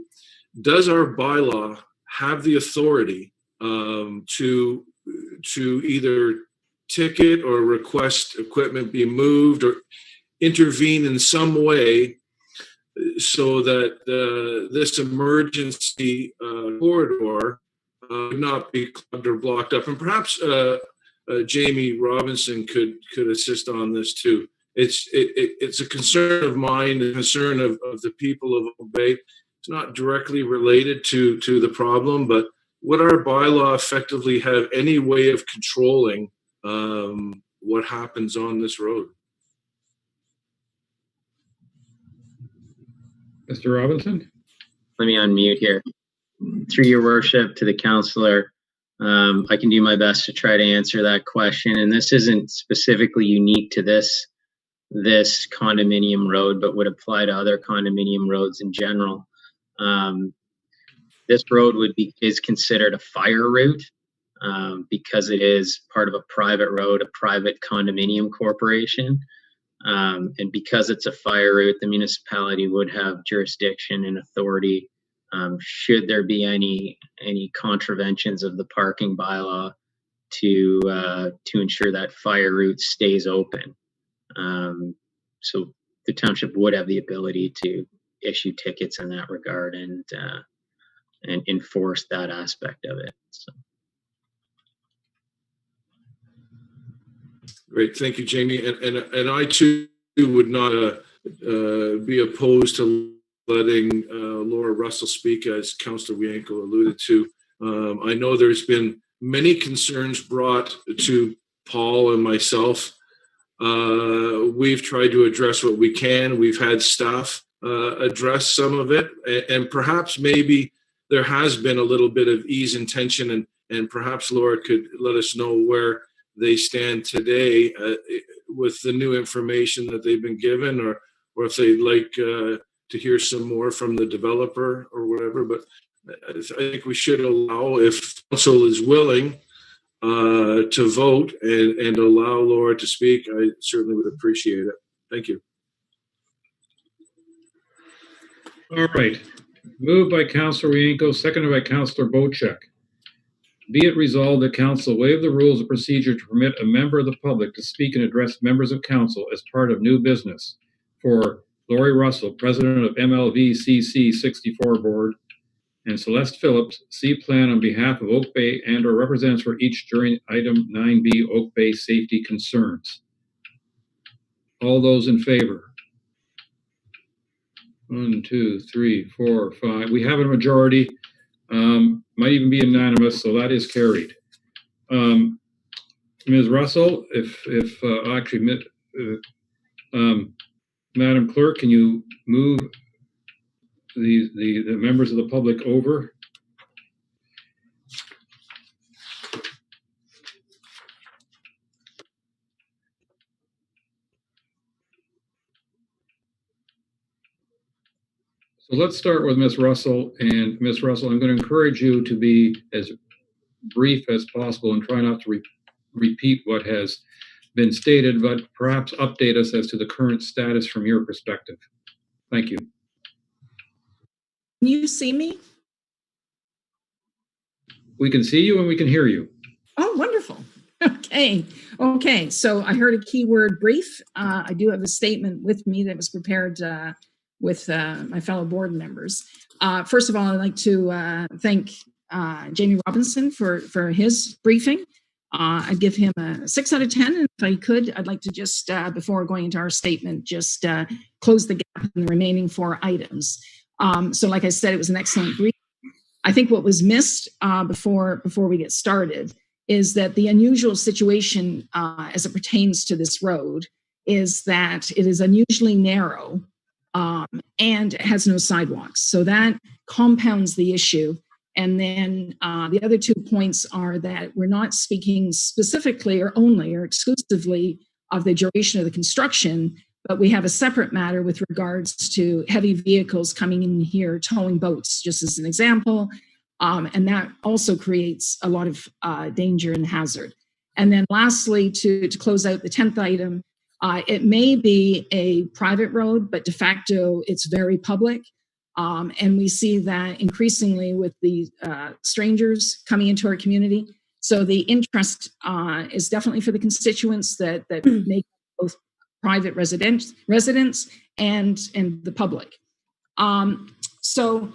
does our bylaw have the authority to either ticket or request equipment be moved or intervene in some way so that this emergency corridor would not be clogged or blocked up? And perhaps Jamie Robinson could assist on this too. It's a concern of mine, a concern of the people of Oak Bay. It's not directly related to the problem, but would our bylaw effectively have any way of controlling what happens on this road? Mr. Robinson? Let me unmute here. Through your worship to the councillor, I can do my best to try to answer that question. And this isn't specifically unique to this condominium road, but would apply to other condominium roads in general. This road is considered a fire route because it is part of a private road, a private condominium corporation. And because it's a fire route, the municipality would have jurisdiction and authority should there be any contraventions of the parking bylaw to ensure that fire route stays open. So the township would have the ability to issue tickets in that regard and enforce that aspect of it. So. Great, thank you, Jamie. And I too would not be opposed to letting Laura Russell speak, as Councillor Wienko alluded to. I know there's been many concerns brought to Paul and myself. We've tried to address what we can. We've had staff address some of it, and perhaps maybe there has been a little bit of ease and tension, and perhaps Laura could let us know where they stand today with the new information that they've been given, or if they'd like to hear some more from the developer or whatever. But I think we should allow, if council is willing, to vote and allow Laura to speak. I certainly would appreciate it. Thank you. All right. Moved by Councillor Wienko, seconded by Councillor Bocek. Be it resolved that council waive the rules of procedure to permit a member of the public to speak and address members of council as part of new business for Lori Russell, President of MLVCC 64 Board, and Celeste Phillips, C-Plan on behalf of Oak Bay and/or represents for each during item 9B Oak Bay safety concerns. All those in favor? 1, 2, 3, 4, 5. We have a majority. Might even be unanimous, so that is carried. Ms. Russell, Madam Clerk, can you move the members of the public over? So let's start with Ms. Russell. And Ms. Russell, I'm going to encourage you to be as brief as possible and try not to repeat what has been stated, but perhaps update us as to the current status from your perspective. Thank you. Can you see me? We can see you and we can hear you. Oh, wonderful. Okay. So I heard a keyword brief. I do have a statement with me that was prepared with my fellow board members. First of all, I'd like to thank Jamie Robinson for his briefing. I'd give him a 6 out of 10. And if I could, I'd like to just, before going into our statement, just close the gap in the remaining 4 items. So like I said, it was an excellent brief. I think what was missed before we get started is that the unusual situation as it pertains to this road is that it is unusually narrow and it has no sidewalks. So that compounds the issue. And then the other 2 points are that we're not speaking specifically or only or exclusively of the duration of the construction, but we have a separate matter with regards to heavy vehicles coming in here, towing boats, just as an example. And that also creates a lot of danger and hazard. And then lastly, to close out the 10th item, it may be a private road, but de facto it's very public. And we see that increasingly with the strangers coming into our community. So the interest is definitely for the constituents that make both private residents and the public. So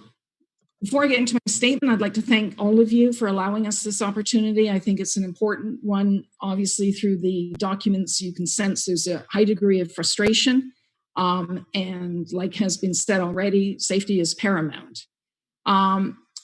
before I get into my statement, I'd like to thank all of you for allowing us this opportunity. I think it's an important one. Obviously, through the documents, you can sense there's a high degree of frustration. And like has been said already, safety is paramount.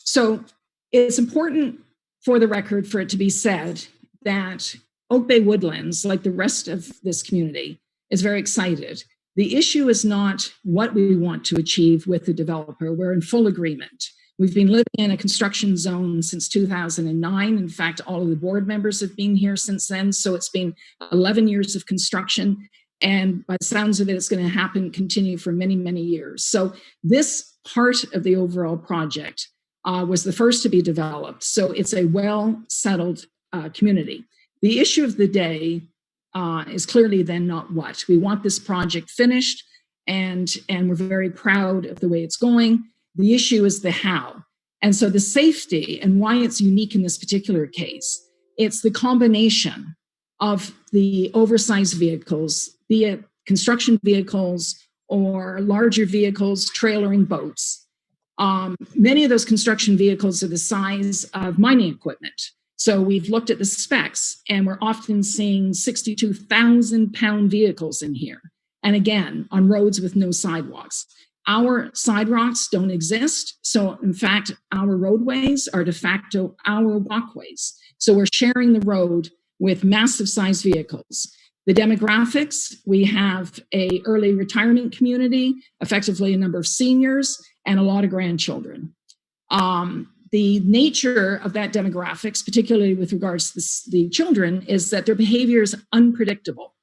So it's important for the record for it to be said that Oak Bay Woodlands, like the rest of this community, is very excited. The issue is not what we want to achieve with the developer. We're in full agreement. We've been living in a construction zone since 2009. In fact, all of the board members have been here since then. So it's been 11 years of construction. And by the sounds of it, it's going to continue for many, many years. So this part of the overall project was the first to be developed. So it's a well-settled community. The issue of the day is clearly then not what. We want this project finished, and we're very proud of the way it's going. The issue is the how. And so the safety and why it's unique in this particular case, it's the combination of the oversized vehicles, be it construction vehicles or larger vehicles, trailering boats. Many of those construction vehicles are the size of mining equipment. So we've looked at the specs and we're often seeing 62,000-pound vehicles in here. And again, on roads with no sidewalks. Our sidewalks don't exist. So in fact, our roadways are de facto our walkways. So we're sharing the road with massive size vehicles. The demographics, we have a early retirement community, effectively a number of seniors, and a lot of grandchildren. The nature of that demographics, particularly with regards to the children, is that their behavior is unpredictable.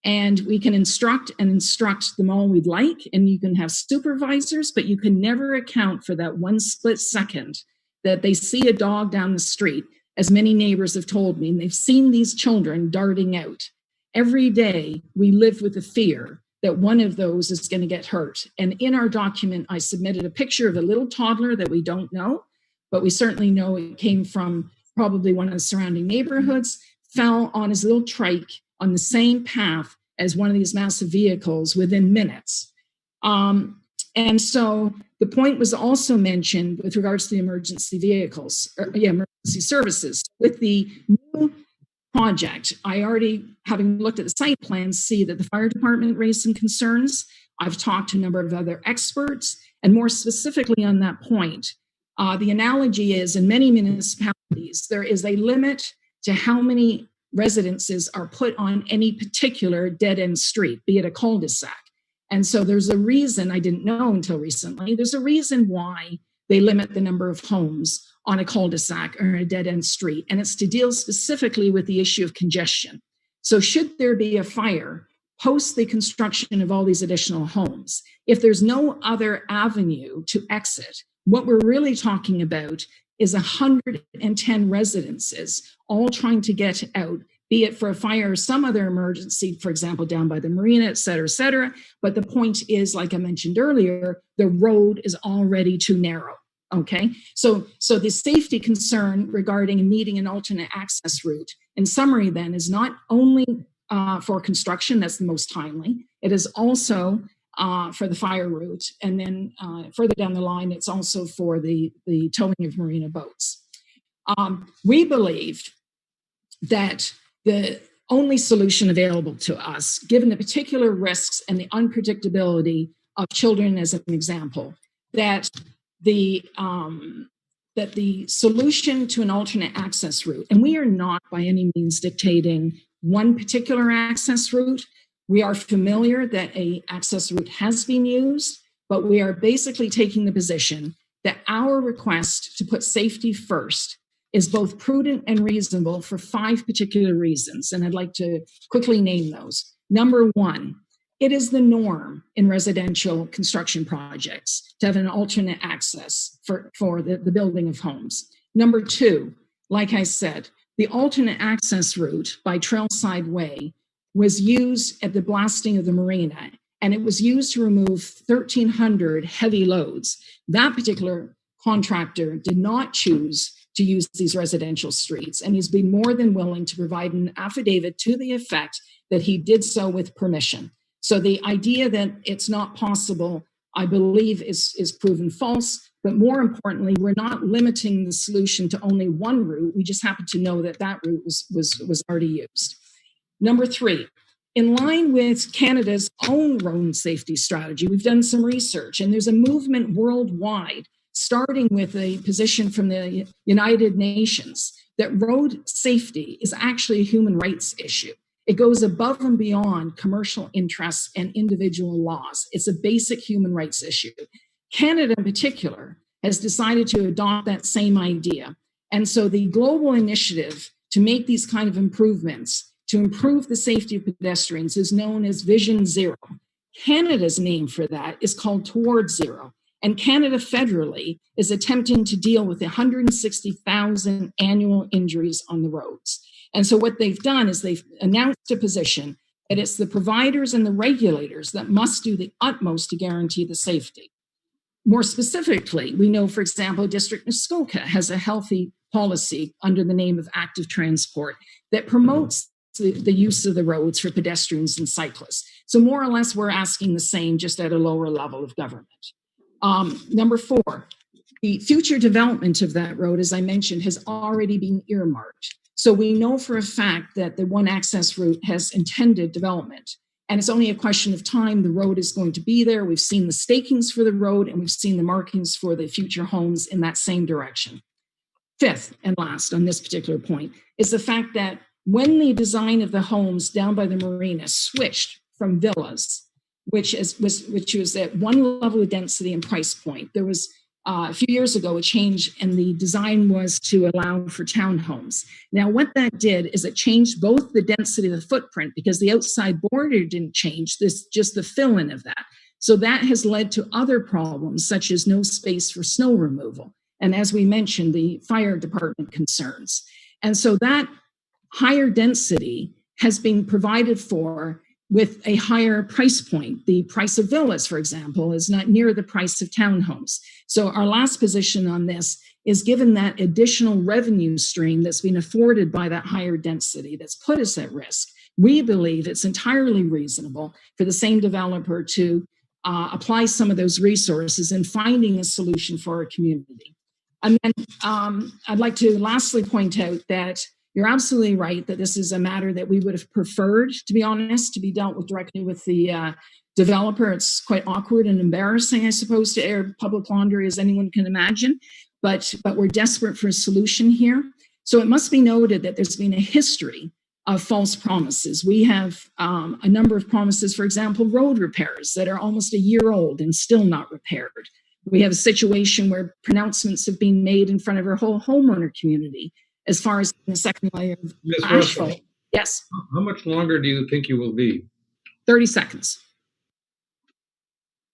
And we can instruct them all we'd like, and you can have supervisors, but you can never account for that one split second that they see a dog down the street, as many neighbors have told me, and they've seen these children darting out. Every day, we live with the fear that one of those is going to get hurt. And in our document, I submitted a picture of a little toddler that we don't know, but we certainly know it came from probably one of the surrounding neighborhoods, fell on his little trike on the same path as one of these massive vehicles within minutes. And so the point was also mentioned with regards to the emergency vehicles, emergency services. With the new project, I already, having looked at the site plans, see that the fire department raised some concerns. I've talked to a number of other experts, and more specifically on that point, the analogy is in many municipalities, there is a limit to how many residences are put on any particular dead-end street, be it a cul-de-sac. And so there's a reason, I didn't know until recently, there's a reason why they limit the number of homes on a cul-de-sac or a dead-end street, and it's to deal specifically with the issue of congestion. So should there be a fire post the construction of all these additional homes, if there's no other avenue to exit, what we're really talking about is 110 residences all trying to get out, be it for a fire or some other emergency, for example, down by the marina, et cetera, et cetera. But the point is, like I mentioned earlier, the road is already too narrow. Okay, so the safety concern regarding needing an alternate access route, in summary then, is not only for construction, that's the most timely, it is also for the fire route, and then further down the line, it's also for the towing of marina boats. We believe that the only solution available to us, given the particular risks and the unpredictability of children as an example, that the that the solution to an alternate access route, and we are not by any means dictating one particular access route. We are familiar that a access route has been used, but we are basically taking the position that our request to put safety first is both prudent and reasonable for 5 particular reasons. And I'd like to quickly name those. Number one, it is the norm in residential construction projects to have an alternate access for the building of homes. Number two, like I said, the alternate access route by Trailside Way was used at the blasting of the marina, and it was used to remove 1,300 heavy loads. That particular contractor did not choose to use these residential streets, and he's been more than willing to provide an affidavit to the effect that he did so with permission. So the idea that it's not possible, I believe, is proven false. But more importantly, we're not limiting the solution to only one route. We just happen to know that that route was already used. Number three, in line with Canada's own road safety strategy, we've done some research, and there's a movement worldwide, starting with a position from the United Nations, that road safety is actually a human rights issue. It goes above and beyond commercial interests and individual laws. It's a basic human rights issue. Canada in particular has decided to adopt that same idea. And so the global initiative to make these kind of improvements, to improve the safety of pedestrians, is known as Vision Zero. Canada's name for that is called Towards Zero. And Canada federally is attempting to deal with 160,000 annual injuries on the roads. And so what they've done is they've announced a position that it's the providers and the regulators that must do the utmost to guarantee the safety. More specifically, we know, for example, District Muskoka has a healthy policy under the name of active transport that promotes the use of the roads for pedestrians and cyclists. So more or less, we're asking the same, just at a lower level of government. Number four, the future development of that road, as I mentioned, has already been earmarked. So we know for a fact that the one access route has intended development, and it's only a question of time. The road is going to be there. We've seen the stakings for the road, and we've seen the markings for the future homes in that same direction. Fifth and last on this particular point is the fact that when the design of the homes down by the marina switched from villas, which was at one level of density and price point, there was a few years ago a change, and the design was to allow for townhomes. Now, what that did is it changed both the density of the footprint, because the outside border didn't change, this just the fill-in of that. So that has led to other problems, such as no space for snow removal. And as we mentioned, the fire department concerns. And so that higher density has been provided for with a higher price point. The price of villas, for example, is not near the price of townhomes. So our last position on this is, given that additional revenue stream that's been afforded by that higher density that's put us at risk, we believe it's entirely reasonable for the same developer to apply some of those resources in finding a solution for our community. And then I'd like to lastly point out that you're absolutely right that this is a matter that we would have preferred, to be honest, to be dealt with directly with the developer. It's quite awkward and embarrassing, I suppose, to air public laundry, as anyone can imagine, but we're desperate for a solution here. So it must be noted that there's been a history of false promises. We have a number of promises, for example, road repairs that are almost a year old and still not repaired. We have a situation where pronouncements have been made in front of our whole homeowner community as far as the second layer of asphalt. Russell, yes. How much longer do you think you will be? 30 seconds.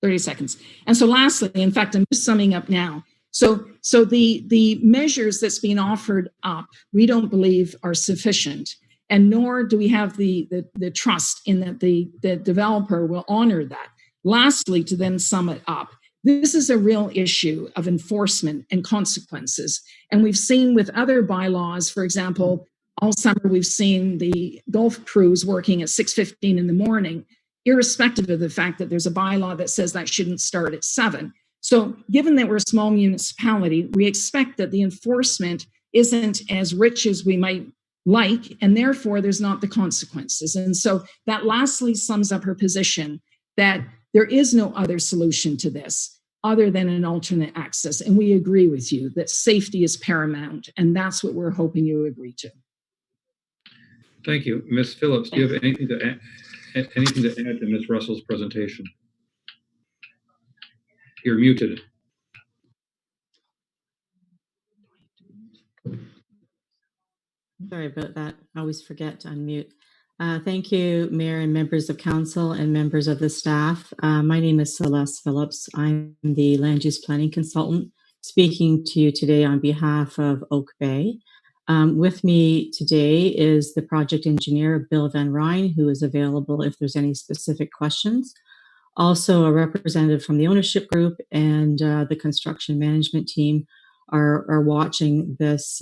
30 seconds. And so lastly, in fact, I'm just summing up now. So the measures that's being offered up, we don't believe are sufficient, and nor do we have the trust in that the developer will honor that. Lastly, to then sum it up, this is a real issue of enforcement and consequences. And we've seen with other bylaws, for example, all summer we've seen the golf crews working at 6:15 in the morning, irrespective of the fact that there's a bylaw that says that shouldn't start at 7. So given that we're a small municipality, we expect that the enforcement isn't as rich as we might like, and therefore there's not the consequences. And so that lastly sums up her position that there is no other solution to this. other than an alternate access. And we agree with you that safety is paramount, and that's what we're hoping you agree to. Thank you. Ms. Phillips, do you have anything to add to Ms. Russell's presentation? You're muted. Sorry about that. I always forget to unmute. Thank you, Mayor and members of council and members of the staff. My name is Celeste Phillips. I'm the land use planning consultant speaking to you today on behalf of Oak Bay. With me today is the project engineer, Bill Van Ryn, who is available if there's any specific questions. Also, a representative from the ownership group and the construction management team are watching this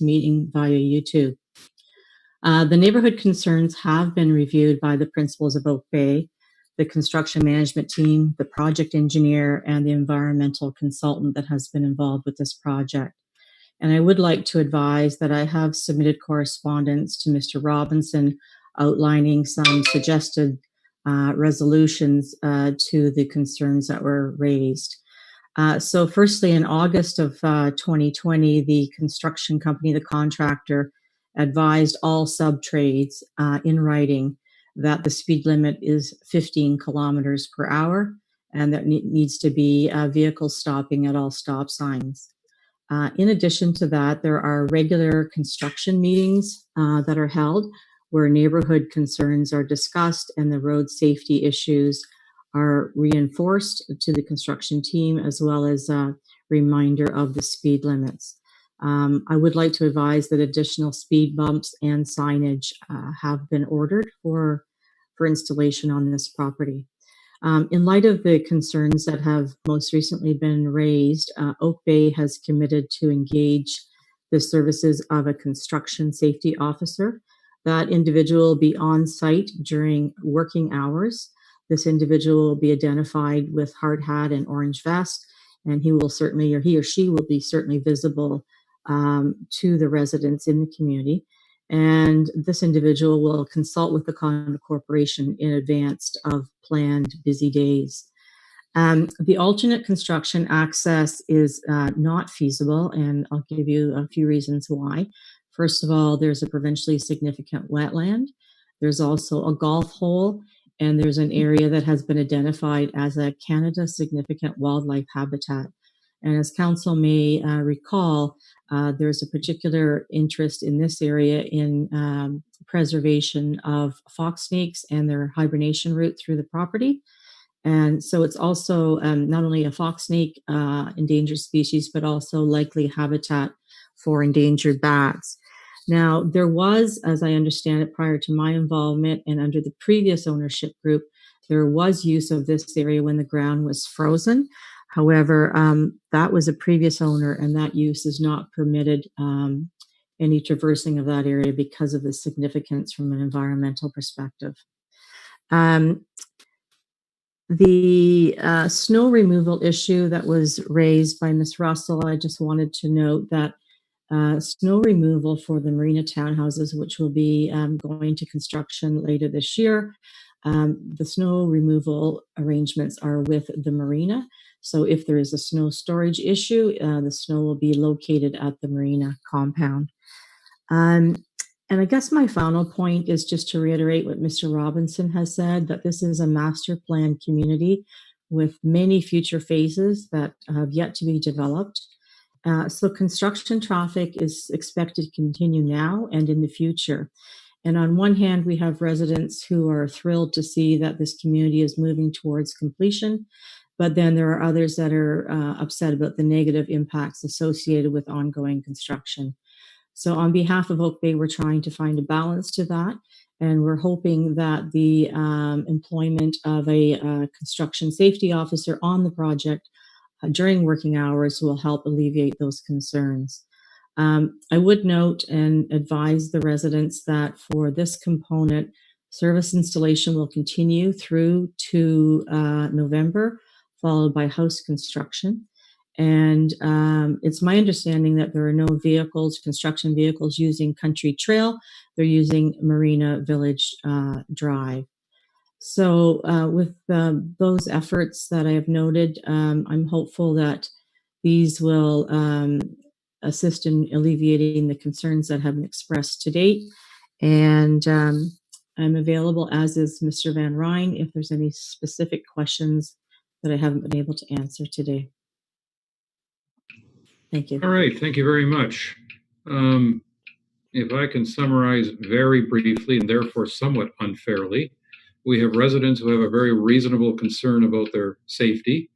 meeting via YouTube. The neighborhood concerns have been reviewed by the principals of Oak Bay, the construction management team, the project engineer, and the environmental consultant that has been involved with this project. And I would like to advise that I have submitted correspondence to Mr. Robinson outlining some suggested resolutions to the concerns that were raised. So firstly, in August of 2020, the construction company, the contractor, advised all sub-trades in writing that the speed limit is 15 kilometers per hour and that needs to be vehicles stopping at all stop signs. In addition to that, there are regular construction meetings that are held where neighborhood concerns are discussed and the road safety issues are reinforced to the construction team, as well as a reminder of the speed limits. I would like to advise that additional speed bumps and signage have been ordered for installation on this property. In light of the concerns that have most recently been raised, Oak Bay has committed to engage the services of a construction safety officer. That individual will be on site during working hours. This individual will be identified with hard hat and orange vest, and he will certainly, or he or she will be certainly visible to the residents in the community. And this individual will consult with the condo corporation in advance of planned busy days. The alternate construction access is not feasible, and I'll give you a few reasons why. First of all, there's a provincially significant wetland. There's also a golf hole, and there's an area that has been identified as a Canada Significant Wildlife Habitat. And as council may recall, there's a particular interest in this area in preservation of fox snakes and their hibernation route through the property. And so it's also not only a fox snake endangered species, but also likely habitat for endangered bats. Now, there was, as I understand it, prior to my involvement and under the previous ownership group, there was use of this area when the ground was frozen. However, that was a previous owner, and that use is not permitted any traversing of that area because of the significance from an environmental perspective. The snow removal issue that was raised by Ms. Russell, I just wanted to note that snow removal for the Marina townhouses, which will be going to construction later this year, the snow removal arrangements are with the Marina. So if there is a snow storage issue, the snow will be located at the Marina compound. And I guess my final point is just to reiterate what Mr. Robinson has said, that this is a master plan community with many future phases that have yet to be developed. So construction traffic is expected to continue now and in the future. And on one hand, we have residents who are thrilled to see that this community is moving towards completion, but then there are others that are upset about the negative impacts associated with ongoing construction. So on behalf of Oak Bay, we're trying to find a balance to that. And we're hoping that the employment of a construction safety officer on the project during working hours will help alleviate those concerns. I would note and advise the residents that for this component, service installation will continue through to November, followed by house construction. And it's my understanding that there are no vehicles, construction vehicles using Country Trail. They're using Marina Village Drive. So with those efforts that I have noted, I'm hopeful that these will assist in alleviating the concerns that have been expressed to date. And I'm available, as is Mr. Van Ryn, if there's any specific questions that I haven't been able to answer today. Thank you. All right, thank you very much. If I can summarize very briefly and therefore somewhat unfairly, we have residents who have a very reasonable concern about their safety.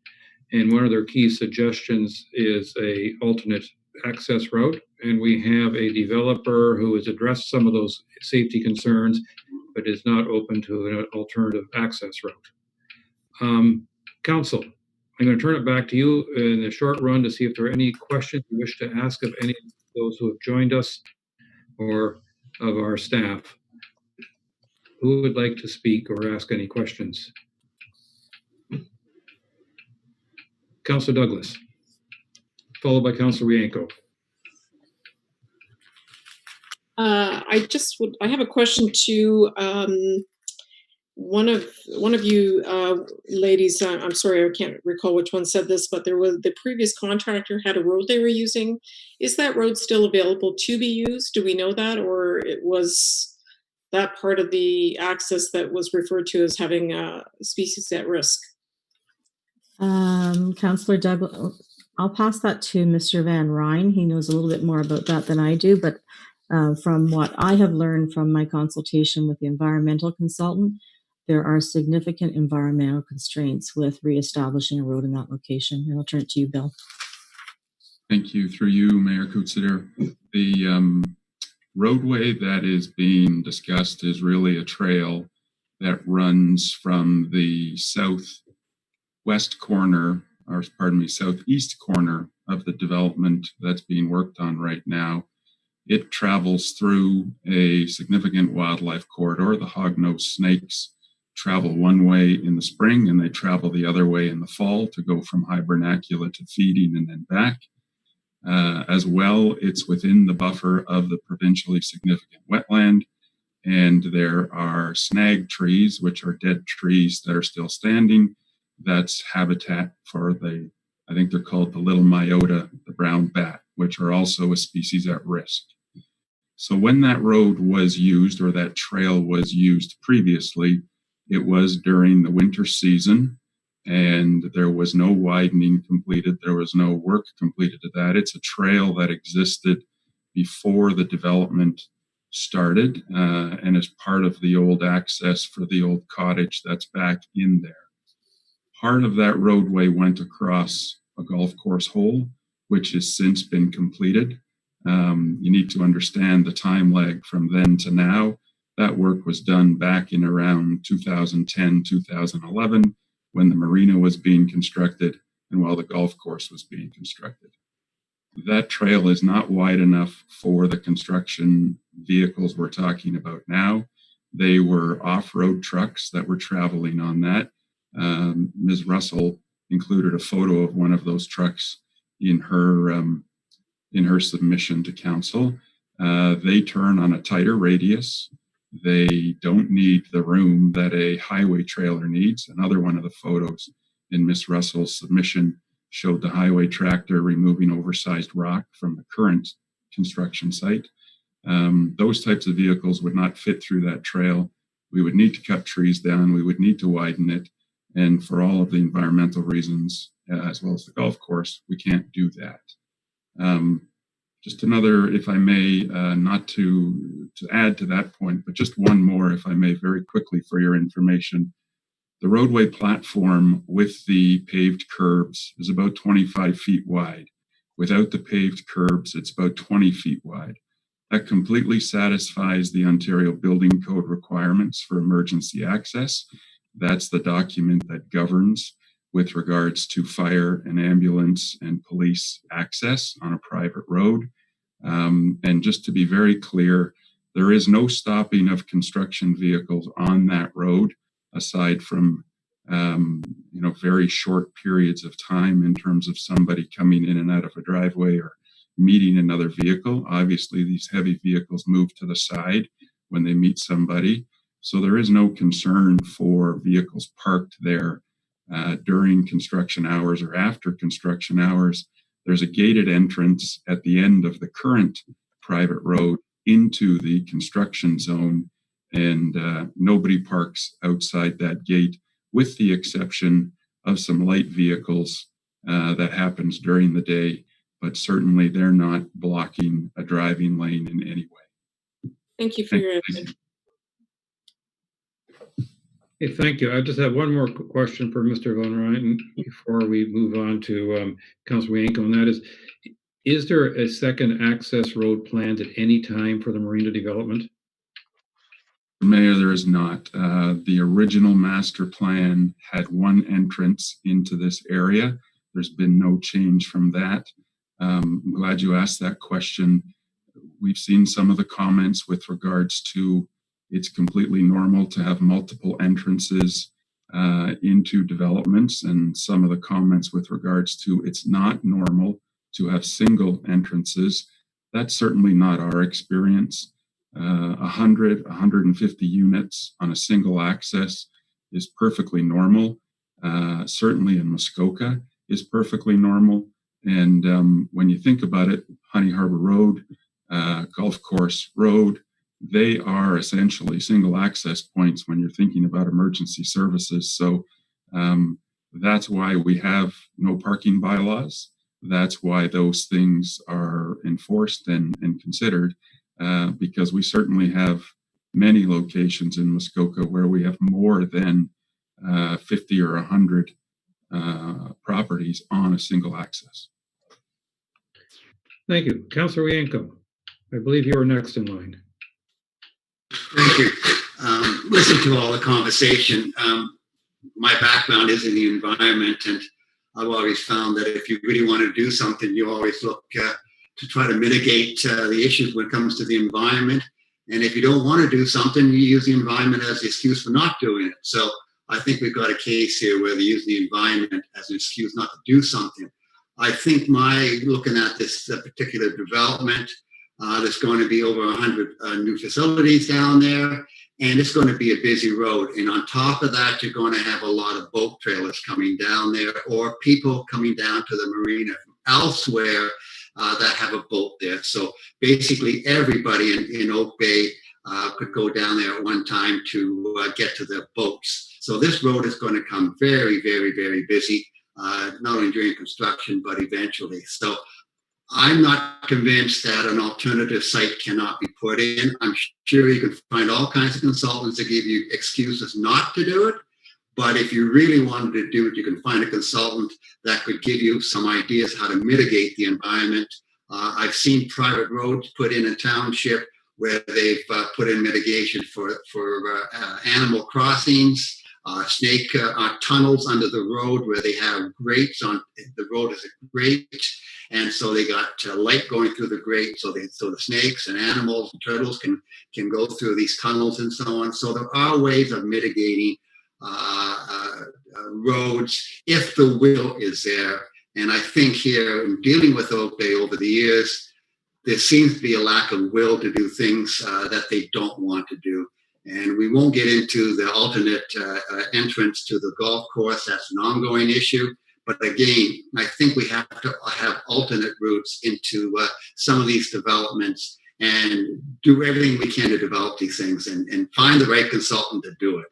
And one of their key suggestions is a alternate access route. And we have a developer who has addressed some of those safety concerns, but is not open to an alternative access route. Council, I'm going to turn it back to you in the short run to see if there are any questions you wish to ask of any of those who have joined us or of our staff. Who would like to speak or ask any questions? Councillor Douglas, followed by Councillor Rienko. I have a question to one of you ladies. I'm sorry, I can't recall which one said this, but there was the previous contractor had a road they were using. Is that road still available to be used? Do we know that, or it was that part of the access that was referred to as having species at risk? Councillor Douglas, I'll pass that to Mr. Van Ryn. He knows a little bit more about that than I do, but from what I have learned from my consultation with the environmental consultant, there are significant environmental constraints with reestablishing a road in that location. And I'll turn it to you, Bill. Thank you. Through you, Mayor Kutsider. The roadway that is being discussed is really a trail that runs from the southwest corner, or pardon me, southeast corner of the development that's being worked on right now. It travels through a significant wildlife corridor. The hognose snakes travel one way in the spring and they travel the other way in the fall to go from hibernacula to feeding and then back. As well, it's within the buffer of the provincially significant wetland, and there are snag trees, which are dead trees that are still standing. That's habitat for I think they're called the little myota, the brown bat, which are also a species at risk. So when that road was used, or that trail was used previously, it was during the winter season, and there was no widening completed. There was no work completed to that. It's a trail that existed before the development started, and is part of the old access for the old cottage that's back in there. Part of that roadway went across a golf course hole, which has since been completed. You need to understand the time lag from then to now. That work was done back in around 2010, 2011, when the marina was being constructed and while the golf course was being constructed. That trail is not wide enough for the construction vehicles we're talking about now. They were off-road trucks that were traveling on that. Ms. Russell included a photo of one of those trucks in her submission to council. They turn on a tighter radius. They don't need the room that a highway trailer needs. Another one of the photos in Ms. Russell's submission showed the highway tractor removing oversized rock from the current construction site. Those types of vehicles would not fit through that trail. We would need to cut trees down. We would need to widen it. And for all of the environmental reasons, as well as the golf course, we can't do that. Just another, if I may, not to add to that point, but just one more, if I may, very quickly for your information. The roadway platform with the paved curbs is about 25 feet wide. Without the paved curbs, it's about 20 feet wide. That completely satisfies the Ontario Building Code requirements for emergency access. That's the document that governs with regards to fire and ambulance and police access on a private road. And just to be very clear, there is no stopping of construction vehicles on that road, aside from very short periods of time in terms of somebody coming in and out of a driveway or meeting another vehicle. Obviously, these heavy vehicles move to the side when they meet somebody. So there is no concern for vehicles parked there during construction hours or after construction hours. There's a gated entrance at the end of the current private road into the construction zone, and nobody parks outside that gate, with the exception of some light vehicles that happens during the day, but certainly they're not blocking a driving lane in any way. Thank you for your answer. Hey, thank you. I just have one more question for Mr. Van Ryn before we move on to Councilor Yanko, and that is there a second access road planned at any time for the marina development? Mayor, there is not. The original master plan had one entrance into this area. There's been no change from that. I'm glad you asked that question. We've seen some of the comments with regards to it's completely normal to have multiple entrances into developments, and some of the comments with regards to it's not normal to have single entrances. That's certainly not our experience. 100, 150 units on a single access is perfectly normal. Certainly in Muskoka is perfectly normal. And when you think about it, Honey Harbor Road, Golf Course Road, they are essentially single access points when you're thinking about emergency services. So that's why we have no parking bylaws. That's why those things are enforced and considered, because we certainly have many locations in Muskoka where we have more than 50 or 100 properties on a single access. Thank you. Councilor Yanko, I believe you are next in line. Thank you. Listen to all the conversation. My background is in the environment, and I've always found that if you really want to do something, you always look to try to mitigate the issues when it comes to the environment. And if you don't want to do something, you use the environment as the excuse for not doing it. So I think we've got a case here where they use the environment as an excuse not to do something. I think looking at this particular development, there's going to be over 100 new facilities down there, and it's going to be a busy road. And on top of that, you're going to have a lot of boat trailers coming down there, or people coming down to the marina from elsewhere that have a boat there. So basically everybody in Oak Bay could go down there at one time to get to their boats. So this road is going to come very, very, very busy, not only during construction, but eventually. So I'm not convinced that an alternative site cannot be put in. I'm sure you can find all kinds of consultants that give you excuses not to do it. But if you really wanted to do it, you can find a consultant that could give you some ideas how to mitigate the environment. I've seen private roads put in a township where they've put in mitigation for animal crossings, snake tunnels under the road where they have grates on the road is a grate, and so they got light going through the grate, so the snakes and animals and turtles can go through these tunnels and so on. So there are ways of mitigating roads if the will is there. And I think here, in dealing with Oak Bay over the years, there seems to be a lack of will to do things that they don't want to do. And we won't get into the alternate entrance to the golf course. That's an ongoing issue. But again, I think we have to have alternate routes into some of these developments and do everything we can to develop these things and find the right consultant to do it.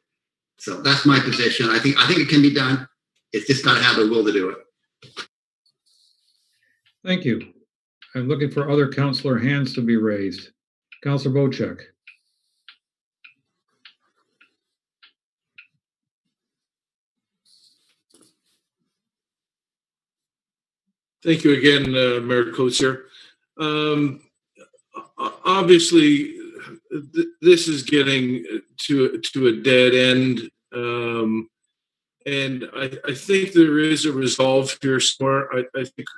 So that's my position. I think it can be done. It's just got to have the will to do it. Thank you. I'm looking for other councillor hands to be raised. Councillor Bochek. Thank you again, Mayor Coatsir. Obviously, this is getting to a dead end, and I think there is a resolve here somewhere. I think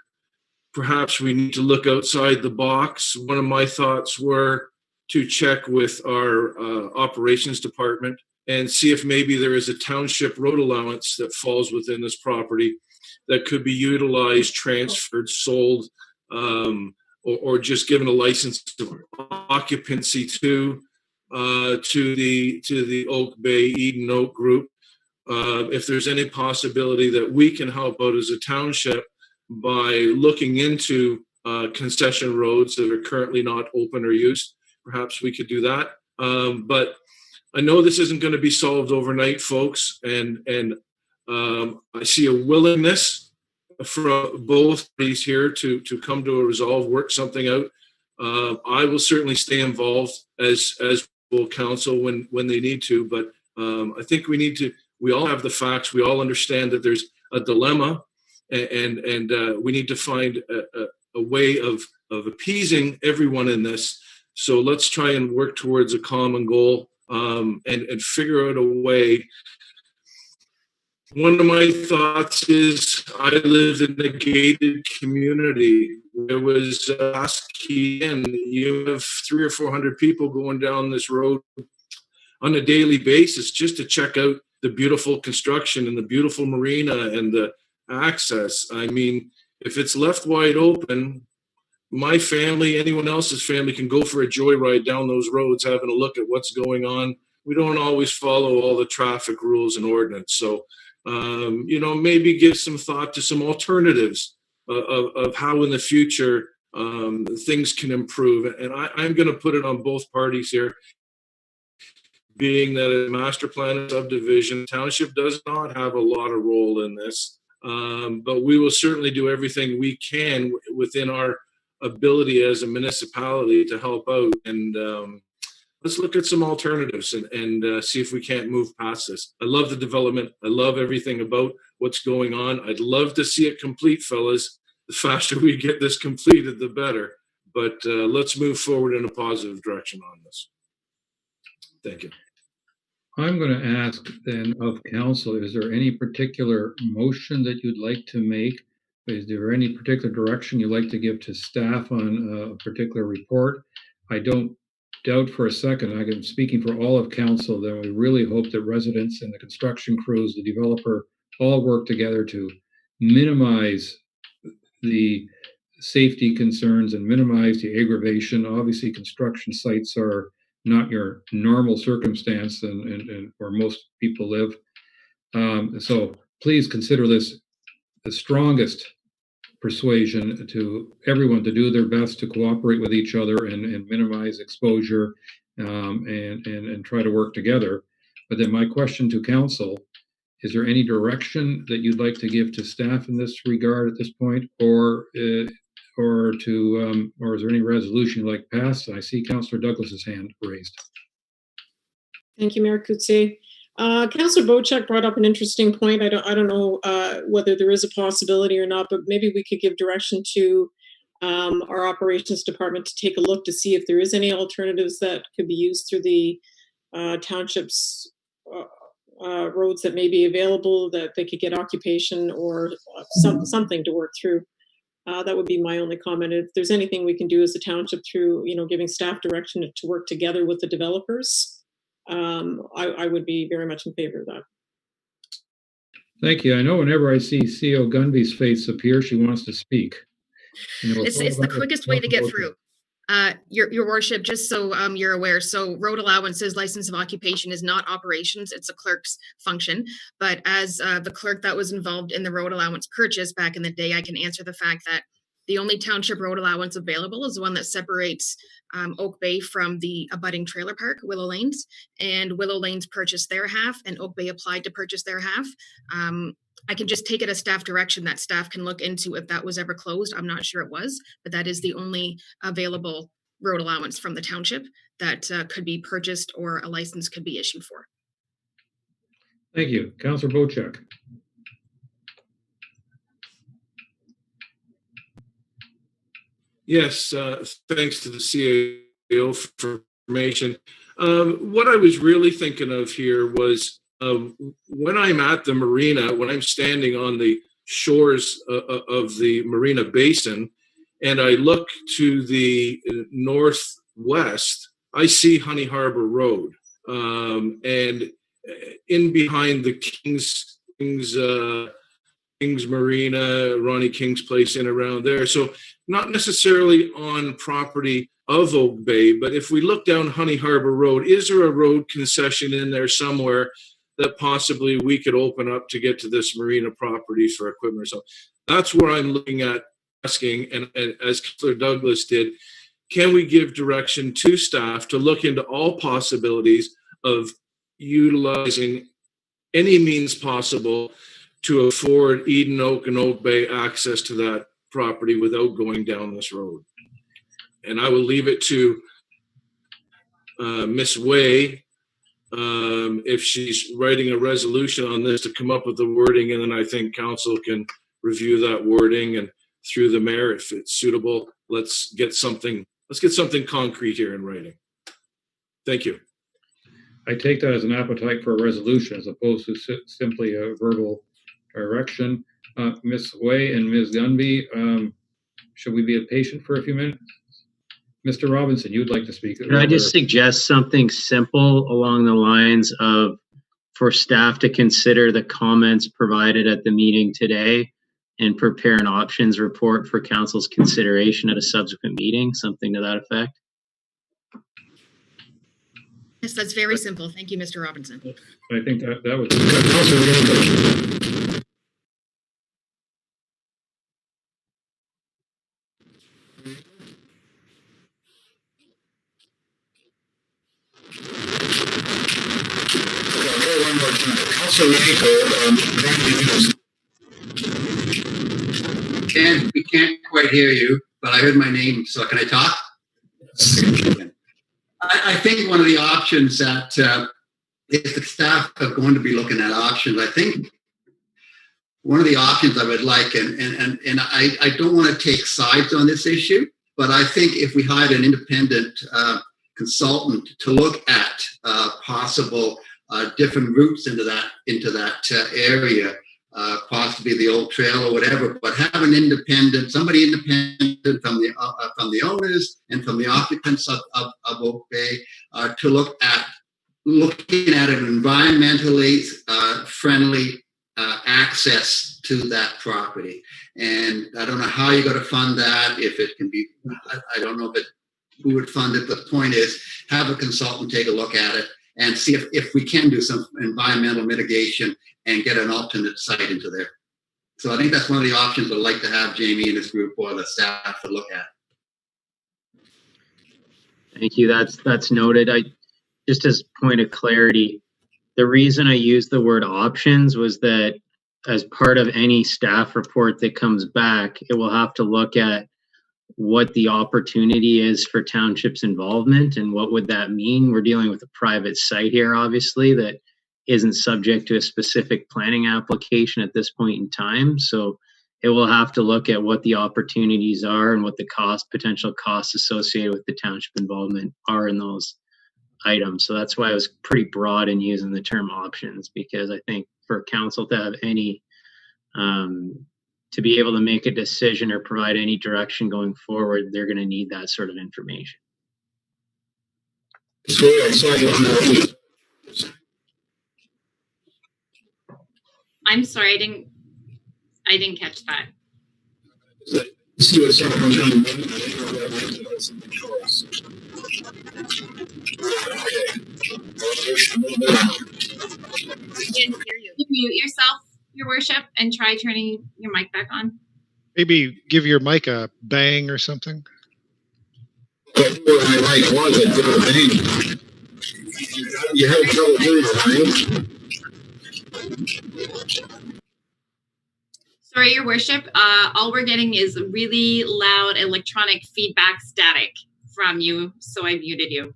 perhaps we need to look outside the box. One of my thoughts were to check with our operations department and see if maybe there is a township road allowance that falls within this property that could be utilized, transferred, sold, or just given a license of occupancy to. to the Oak Bay Eden Oak group. If there's any possibility that we can help out as a township by looking into concession roads that are currently not open or used, perhaps we could do that. But I know this isn't going to be solved overnight, folks, and I see a willingness from both parties here to come to a resolve, work something out. I will certainly stay involved as will council when they need to, but I think we all have the facts. We all understand that there's a dilemma, and we need to find a way of appeasing everyone in this. So let's try and work towards a common goal, and figure out a way. One of my thoughts is I live in a gated community. There was last key in, you have 300 or 400 people going down this road on a daily basis just to check out the beautiful construction and the beautiful marina and the access. I mean, if it's left wide open, my family, anyone else's family can go for a joyride down those roads, having a look at what's going on. We don't always follow all the traffic rules and ordinance. So, maybe give some thought to some alternatives of how in the future things can improve. And I'm going to put it on both parties here, being that a master plan and subdivision, township does not have a lot of role in this. But we will certainly do everything we can within our ability as a municipality to help out. And let's look at some alternatives and see if we can't move past this. I love the development. I love everything about what's going on. I'd love to see it complete, fellas. The faster we get this completed, the better. But let's move forward in a positive direction on this. Thank you. I'm going to ask then of council, is there any particular motion that you'd like to make? Is there any particular direction you'd like to give to staff on a particular report? I don't doubt for a second, I'm speaking for all of council, that we really hope that residents and the construction crews, the developer, all work together to minimize the safety concerns and minimize the aggravation. Obviously, construction sites are not your normal circumstance and where most people live. So please consider this the strongest persuasion to everyone to do their best to cooperate with each other and minimize exposure, and try to work together. But then my question to council, is there any direction that you'd like to give to staff in this regard at this point, or is there any resolution you'd like passed? I see Councillor Douglas's hand raised. Thank you, Mayor Coetzee. Councillor Bochek brought up an interesting point. I don't know whether there is a possibility or not, but maybe we could give direction to our operations department to take a look to see if there is any alternatives that could be used through the township's roads that may be available, that they could get occupation or something to work through. That would be my only comment. If there's anything we can do as a township through, giving staff direction to work together with the developers, I would be very much in favor of that. Thank you. I know whenever I see CO Gunby's face appear, she wants to speak. It's the quickest way to get through. Your worship, just so you're aware, so road allowances, license of occupation is not operations, it's a clerk's function. But as the clerk that was involved in the road allowance purchase back in the day, I can answer the fact that the only township road allowance available is the one that separates Oak Bay from the abutting trailer park, Willow Lanes, and Willow Lanes purchased their half and Oak Bay applied to purchase their half. I can just take it as staff direction that staff can look into if that was ever closed. I'm not sure it was, but that is the only available road allowance from the township that could be purchased or a license could be issued for. Thank you. Councillor Bochek. Yes, thanks to the CAO for information. What I was really thinking of here was when I'm at the marina, when I'm standing on the shores of the marina basin, and I look to the northwest, I see Honey Harbor Road, and in behind the King's King's Marina, Ronnie King's place in around there. So not necessarily on property of Oak Bay, but if we look down Honey Harbor Road, is there a road concession in there somewhere that possibly we could open up to get to this marina property for equipment? So that's where I'm looking at asking, and as Councillor Douglas did, can we give direction to staff to look into all possibilities of utilizing any means possible to afford Eden Oak and Oak Bay access to that property without going down this road? And I will leave it to Miss Way, if she's writing a resolution on this, to come up with the wording, and then I think council can review that wording, and through the mayor, if it's suitable, let's get something concrete here in writing. Thank you. I take that as an appetite for a resolution as opposed to simply a verbal direction. Ms. Way and Ms. Gunby, should we be patient for a few minutes? Mr. Robinson, you'd like to speak. Could I just suggest something simple along the lines of, for staff to consider the comments provided at the meeting today and prepare an options report for council's consideration at a subsequent meeting, something to that effect? Yes, that's very simple. Thank you, Mr. Robinson. I think that was. We can't quite hear you, but I heard my name, so can I talk? I think one of the options that if the staff are going to be looking at options, I think one of the options I would like, and I don't want to take sides on this issue, but I think if we hired an independent consultant to look at possible different routes into that area, possibly the old trail or whatever, but have an somebody independent from the owners and from the occupants of Oak Bay to looking at an environmentally friendly access to that property. And I don't know how you're going to fund that, if it can be, I don't know who would fund it, but the point is, have a consultant take a look at it and see if we can do some environmental mitigation and get an alternate site into there. So I think that's one of the options I'd like to have Jamie and his group or the staff to look at. Thank you. That's noted. Just as point of clarity, the reason I used the word options was that as part of any staff report that comes back, it will have to look at what the opportunity is for township's involvement and what would that mean. We're dealing with a private site here, obviously, that isn't subject to a specific planning application at this point in time. So it will have to look at what the opportunities are and what the potential costs associated with the township involvement are in those items. So that's why I was pretty broad in using the term options, because I think for council to have any, to be able to make a decision or provide any direction going forward, they're going to need that sort of information. I'm sorry, I didn't catch that. Mute yourself, Your Worship, and try turning your mic back on. Maybe give your mic a bang or something. You had trouble hearing it, Sorry, Your Worship. All we're getting is really loud electronic feedback static from you, so I muted you.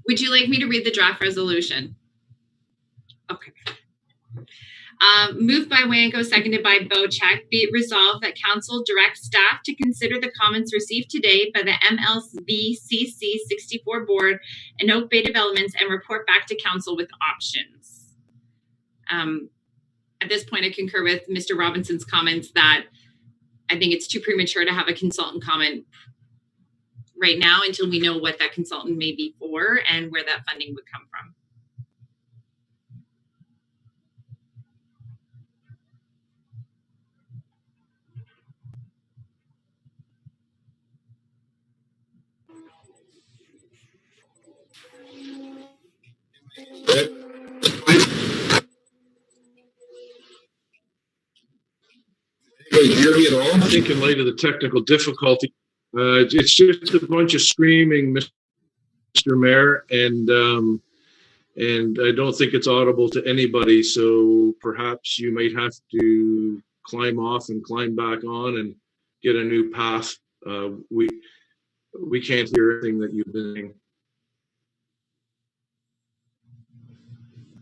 Would you like me to read the draft resolution? Okay. Moved by Wanko, seconded by Bocek. Be it resolved that council directs staff to consider the comments received today by the MLBCC 64 board and Oak Bay Developments and report back to council with options. At this point, I concur with Mr. Robinson's comments that I think it's too premature to have a consultant comment right now until we know what that consultant may be for and where that funding would come from. I think in light of the technical difficulty, it's just a bunch of screaming, Mr. Mayor, and I don't think it's audible to anybody. So perhaps you might have to climb off and climb back on and get a new path. We can't hear anything that you've been saying.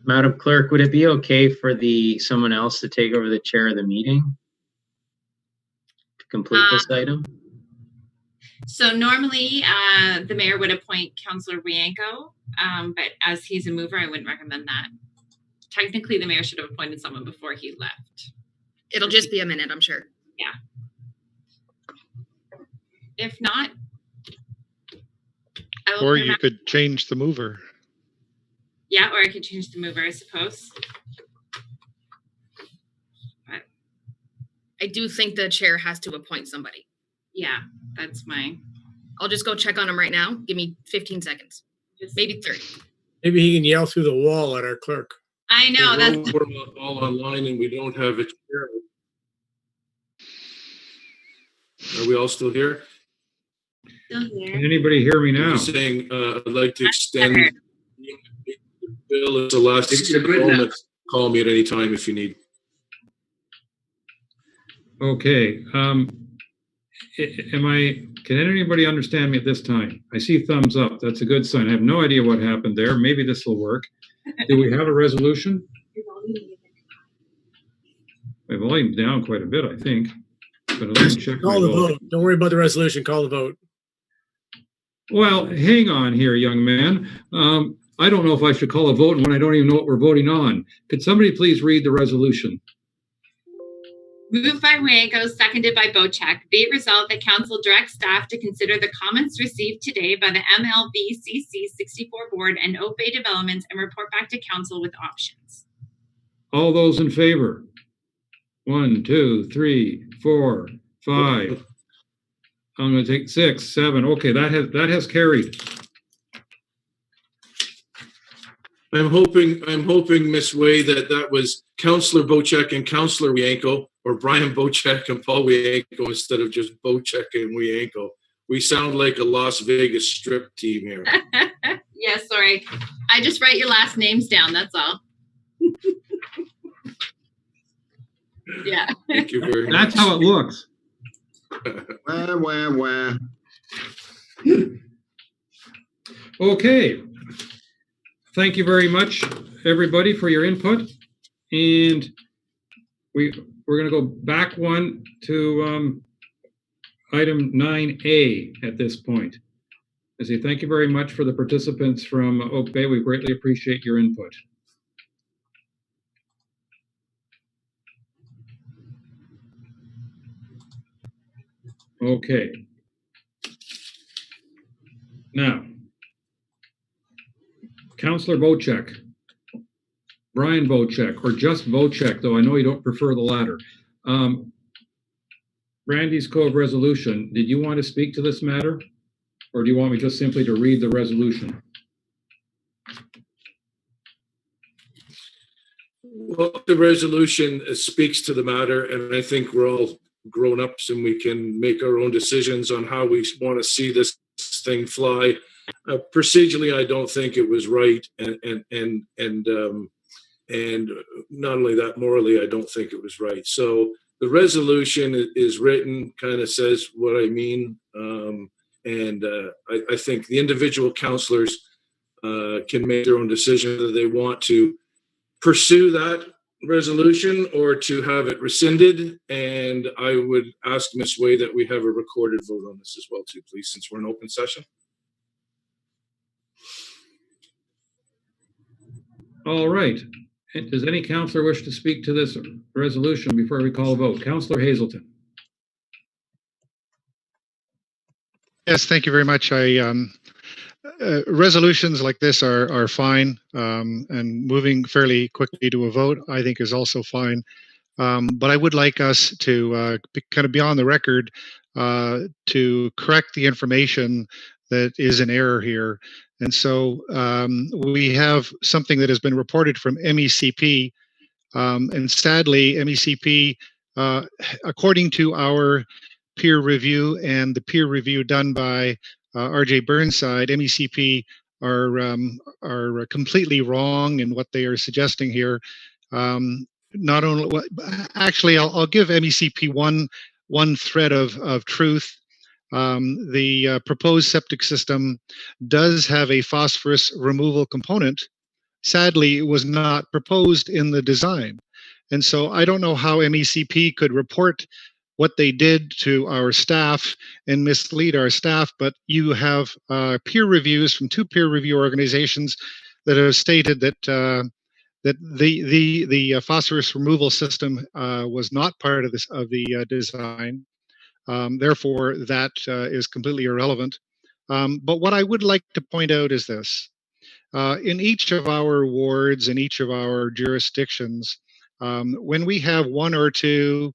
Madam Clerk, would it be okay for someone else to take over the chair of the meeting to complete this item? So normally the mayor would appoint Councillor Wienko, but as he's a mover, I wouldn't recommend that. Technically, the mayor should have appointed someone before he left. It'll just be a minute, I'm sure. Yeah. If not, or you could change the mover. Yeah, or I could change the mover, I suppose. But I do think the chair has to appoint somebody. Yeah, that's my... I'll just go check on him right now. Give me 15 seconds. Maybe 30. Maybe he can yell through the wall at our clerk. I know, that's... We're all online and we don't have a chair. Are we all still here? Still here. Can anybody hear me now? I'm just saying, I'd like to extend... Bill, it's the last moment. Call me at any time if you need. Okay. Can anybody understand me at this time? I see thumbs up. That's a good sign. I have no idea what happened there. Maybe this will work. Do we have a resolution? My volume's down quite a bit, I think. But let's check. Call the vote. Don't worry about the resolution. Call the vote. Well, hang on here, young man. I don't know if I should call a vote when I don't even know what we're voting on. Could somebody please read the resolution? Moved by Wienko, seconded by Bocek. Be it resolved that council directs staff to consider the comments received today by the MLBCC 64 board and Oak Bay Developments and report back to council with options. All those in favor? 1, 2, 3, 4, 5. I'm going to take 6, 7. Okay, that has carried. I'm hoping, Ms. Way, that was Councillor Bocek and Councillor Wienko, or Brian Bocek and Paul Wienko instead of just Bocek and Wienko. We sound like a Las Vegas strip team here. Yeah, sorry. I just write your last names down, that's all. Yeah. Thank you very much. That's how it looks. Wah, wah, wah. Okay. Thank you very much, everybody, for your input. And we're going to go back one to item 9A at this point. I say thank you very much for the participants from Oak Bay. We greatly appreciate your input. Okay. Now, Councillor Bocek, Brian Bocek, or just Bocek, though I know you don't prefer the latter. Brandy's Cove resolution, did you want to speak to this matter? Or do you want me just simply to read the resolution? Well, the resolution speaks to the matter, and I think we're all grown-ups and we can make our own decisions on how we want to see this thing fly. Procedurally, I don't think it was right, and not only that, morally, I don't think it was right. So the resolution is written, kind of says what I mean, and I think the individual councillors can make their own decision whether they want to pursue that resolution or to have it rescinded. And I would ask Ms. Way that we have a recorded vote on this as well, too, please, since we're in open session. All right. Does any councillor wish to speak to this resolution before we call a vote? Councillor Hazelton. Yes, thank you very much. Resolutions like this are fine, and moving fairly quickly to a vote, I think, is also fine. But I would like us to kind of be on the record to correct the information that is in error here. And so we have something that has been reported from MECP, and sadly, MECP, according to our peer review and the peer review done by RJ Burnside, MECP are completely wrong in what they are suggesting here. Not only, actually, I'll give MECP one thread of truth. The proposed septic system does have a phosphorus removal component. Sadly, it was not proposed in the design. And so I don't know how MECP could report what they did to our staff and mislead our staff, but you have peer reviews from 2 peer review organizations that have stated that that the phosphorus removal system was not part of the design. Therefore, that is completely irrelevant. But what I would like to point out is this. In each of our wards, in each of our jurisdictions, when we have 1 or 2,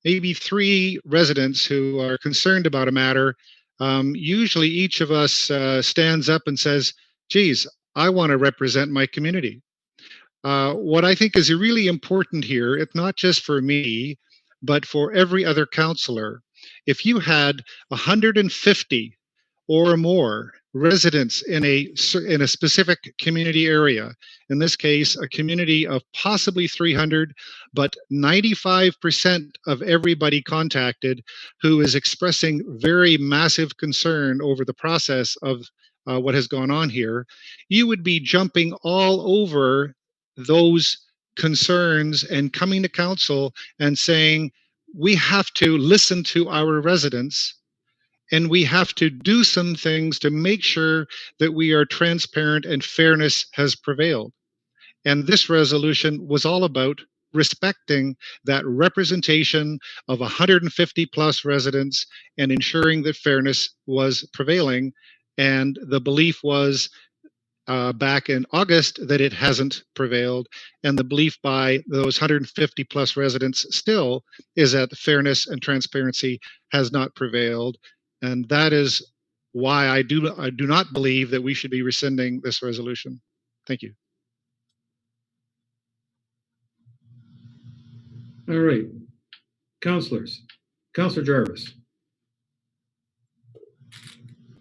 maybe 3 residents who are concerned about a matter, usually each of us stands up and says, geez, I want to represent my community. What I think is really important here, it's not just for me, but for every other councillor. If you had 150 or more residents in a specific community area, in this case, a community of possibly 300, but 95% of everybody contacted who is expressing very massive concern over the process of what has gone on here, you would be jumping all over those concerns and coming to council and saying, we have to listen to our residents and we have to do some things to make sure that we are transparent and fairness has prevailed. And this resolution was all about respecting that representation of 150 plus residents and ensuring that fairness was prevailing. And the belief was back in August that it hasn't prevailed. And the belief by those 150 plus residents still is that fairness and transparency has not prevailed. And that is why I do not believe that we should be rescinding this resolution. Thank you. All right. Councillors. Councillor Jarvis.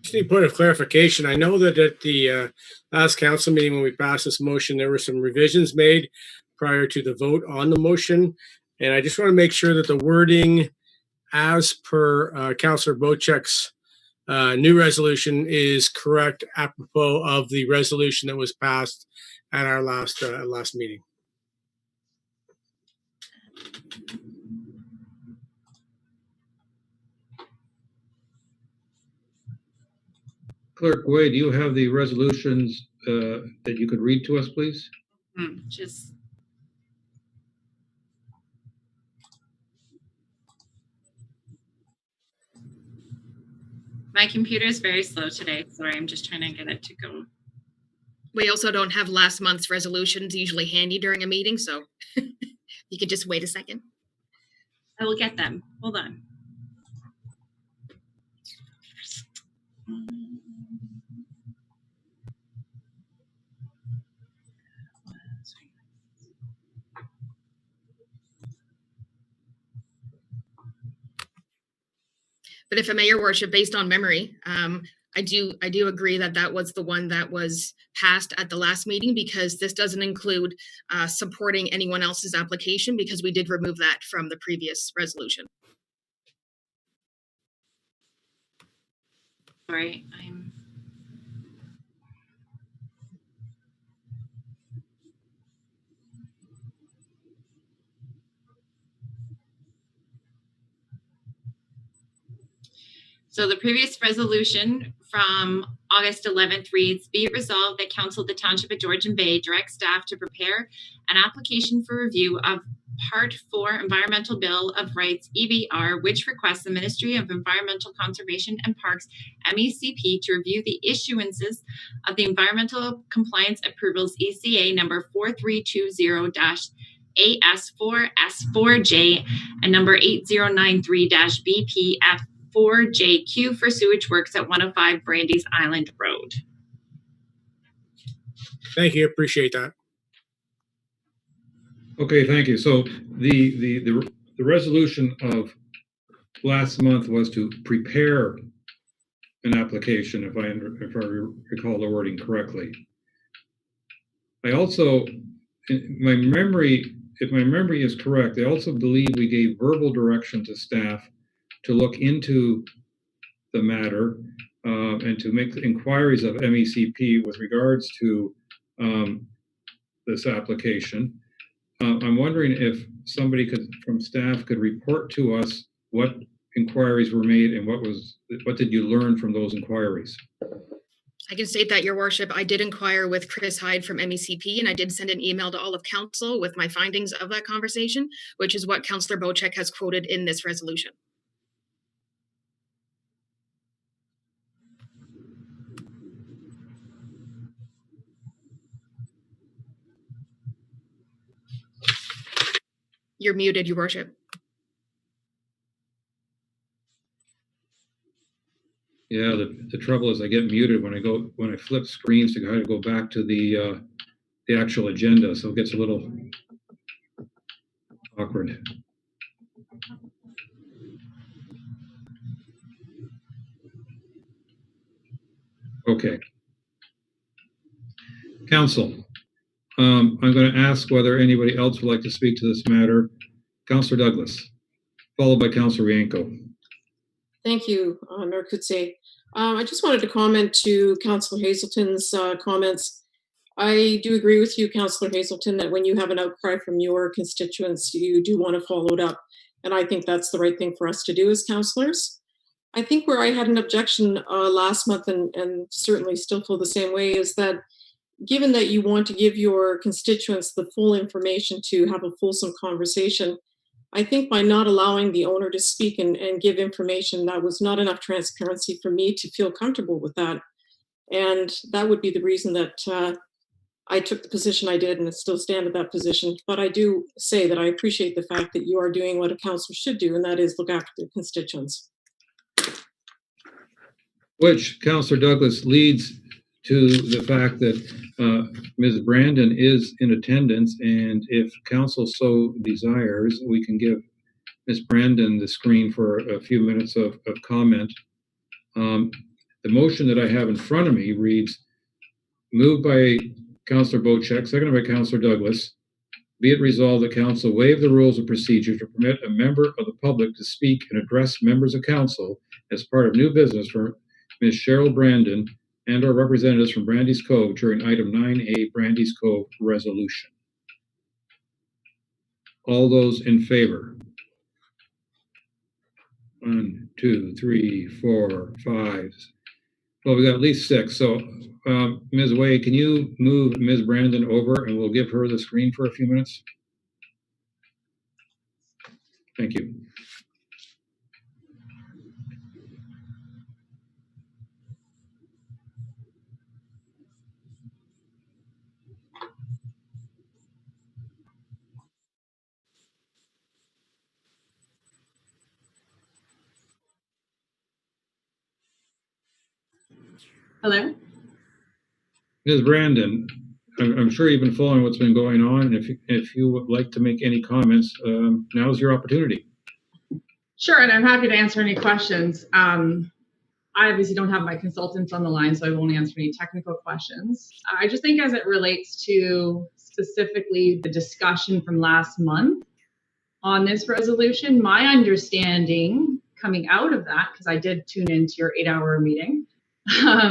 Just need a point of clarification. I know that at the last council meeting when we passed this motion, there were some revisions made prior to the vote on the motion. And I just want to make sure that the wording as per Councillor Bocek's new resolution is correct apropos of the resolution that was passed at our last meeting. Clerk Way, do you have the resolutions that you could read to us, please? Just my computer is very slow today. Sorry, I'm just trying to get it to go. We also don't have last month's resolutions usually handy during a meeting, so you could just wait a second. I will get them. Hold on. But if I may, Your Worship, based on memory, I do agree that that was the one that was passed at the last meeting, because this doesn't include supporting anyone else's application, because we did remove that from the previous resolution. Sorry, So the previous resolution from August 11th reads, be it resolved that Council of the Township of Georgian Bay directs staff to prepare an application for review of Part 4 Environmental Bill of Rights, EBR, which requests the Ministry of Environmental Conservation and Parks, MECP, to review the issuances of the Environmental Compliance Approvals, ECA number 4320-AS4S4J and number 8093-BPF4JQ for sewage works at 105 Brandy's Island Road. Thank you. Appreciate that. Okay, thank you. So the resolution of last month was to prepare an application, if I recall the wording correctly. I also, if my memory is correct, I also believe we gave verbal direction to staff to look into the matter and to make inquiries of MECP with regards to this application. I'm wondering if somebody from staff could report to us what inquiries were made and what did you learn from those inquiries? I can state that, Your Worship, I did inquire with Chris Hyde from MECP, and I did send an email to all of council with my findings of that conversation, which is what Councillor Bocek has quoted in this resolution. You're muted, Your Worship. Yeah, the trouble is I get muted when I flip screens to kind of go back to the actual agenda, so it gets a little awkward. Okay. Council, I'm going to ask whether anybody else would like to speak to this matter. Councillor Douglas, followed by Councillor Rienko. Thank you, Mayor Coetzee. I just wanted to comment to Councillor Hazelton's comments. I do agree with you, Councillor Hazelton, that when you have an outcry from your constituents, you do want to follow it up. And I think that's the right thing for us to do as councillors. I think where I had an objection last month and certainly still feel the same way is that given that you want to give your constituents the full information to have a fulsome conversation, I think by not allowing the owner to speak and give information, that was not enough transparency for me to feel comfortable with that. And that would be the reason that I took the position I did and still stand at that position. But I do say that I appreciate the fact that you are doing what a councillor should do, and that is look after the constituents. Which, Councillor Douglas, leads to the fact that Ms. Brandon is in attendance, and if council so desires, we can give Ms. Brandon the screen for a few minutes of comment. The motion that I have in front of me reads, moved by Councillor Bocek, seconded by Councillor Douglas, be it resolved that council waive the rules of procedure to permit a member of the public to speak and address members of council as part of new business for Ms. Cheryl Brandon and or representatives from Brandy's Cove during item 9A Brandy's Cove resolution. All those in favor? 1, 2, 3, 4, 5. Well, we got at least 6. So, Ms. Way, can you move Ms. Brandon over and we'll give her the screen for a few minutes? Thank you. Hello? Ms. Brandon, I'm sure you've been following what's been going on. And if you would like to make any comments, now's your opportunity. Sure, and I'm happy to answer any questions. I obviously don't have my consultants on the line, so I won't answer any technical questions. I just think as it relates to specifically the discussion from last month on this resolution, my understanding coming out of that, because I did tune into your 8-hour meeting,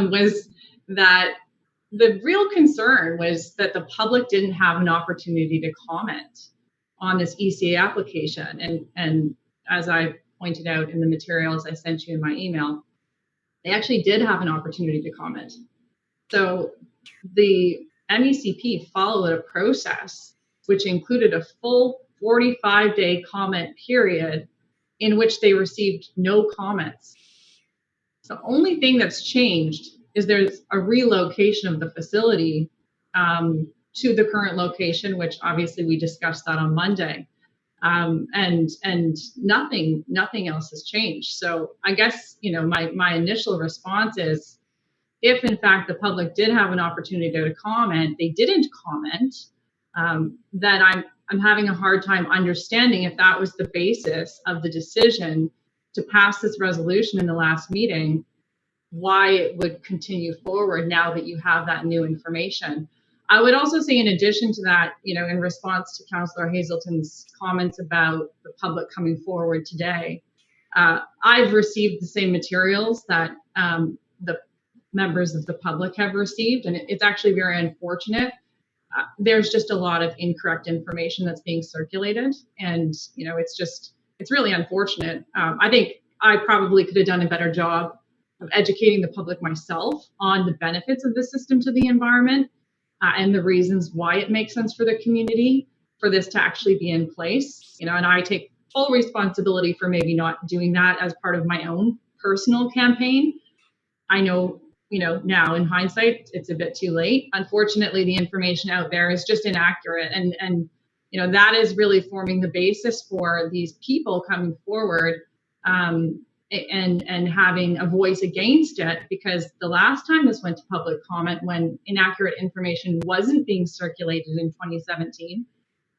was that the real concern was that the public didn't have an opportunity to comment on this ECA application. And as I pointed out in the materials I sent you in my email, they actually did have an opportunity to comment. So the MECP followed a process which included a full 45-day comment period in which they received no comments. The only thing that's changed is there's a relocation of the facility to the current location, which obviously we discussed that on Monday. And nothing else has changed. So I guess, my initial response is, if in fact the public did have an opportunity to comment, they didn't comment, then I'm having a hard time understanding if that was the basis of the decision to pass this resolution in the last meeting, why it would continue forward now that you have that new information. I would also say, in addition to that, in response to Councillor Hazelton's comments about the public coming forward today, I've received the same materials that the members of the public have received, and it's actually very unfortunate. There's just a lot of incorrect information that's being circulated, and it's really unfortunate. I think I probably could have done a better job of educating the public myself on the benefits of the system to the environment and the reasons why it makes sense for the community for this to actually be in place. And I take full responsibility for maybe not doing that as part of my own personal campaign. I know, now in hindsight, it's a bit too late. Unfortunately, the information out there is just inaccurate. And that is really forming the basis for these people coming forward and having a voice against it, because the last time this went to public comment, when inaccurate information wasn't being circulated in 2017,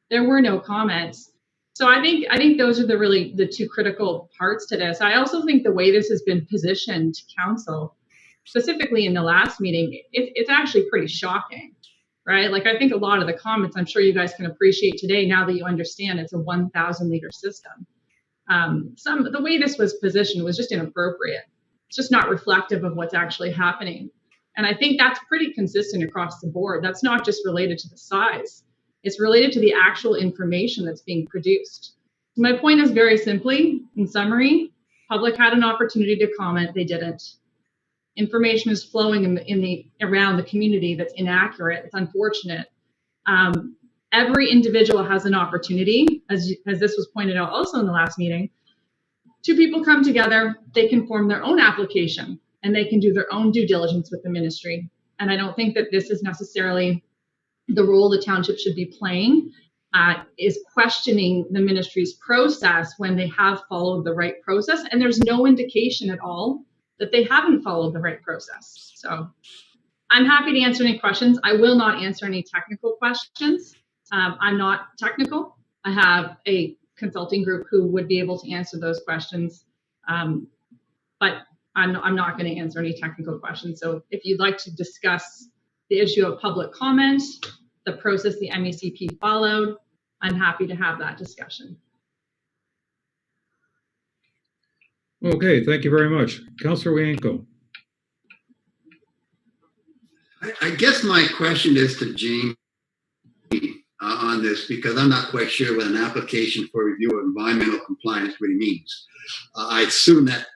there were no comments. So I think those are the two critical parts to this. I also think the way this has been positioned to council, specifically in the last meeting, it's actually pretty shocking, right? Like, I think a lot of the comments, I'm sure you guys can appreciate today, now that you understand it's a 1,000 liter system. The way this was positioned was just inappropriate. It's just not reflective of what's actually happening. And I think that's pretty consistent across the board. That's not just related to the size. It's related to the actual information that's being produced. My point is, very simply, in summary, public had an opportunity to comment, they didn't. Information is flowing around the community that's inaccurate. It's unfortunate. Every individual has an opportunity, as this was pointed out also in the last meeting. Two people come together, they can form their own application, and they can do their own due diligence with the ministry. And I don't think that this is necessarily the role the township should be playing, is questioning the ministry's process when they have followed the right process. And there's no indication at all that they haven't followed the right process. So I'm happy to answer any questions. I will not answer any technical questions. I'm not technical. I have a consulting group who would be able to answer those questions, but I'm not going to answer any technical questions. So if you'd like to discuss the issue of public comment, the process the MECP followed, I'm happy to have that discussion. Okay, thank you very much. Councillor Wienko. I guess my question is to Jamie on this, because I'm not quite sure what an application for review of environmental compliance really means. I assume that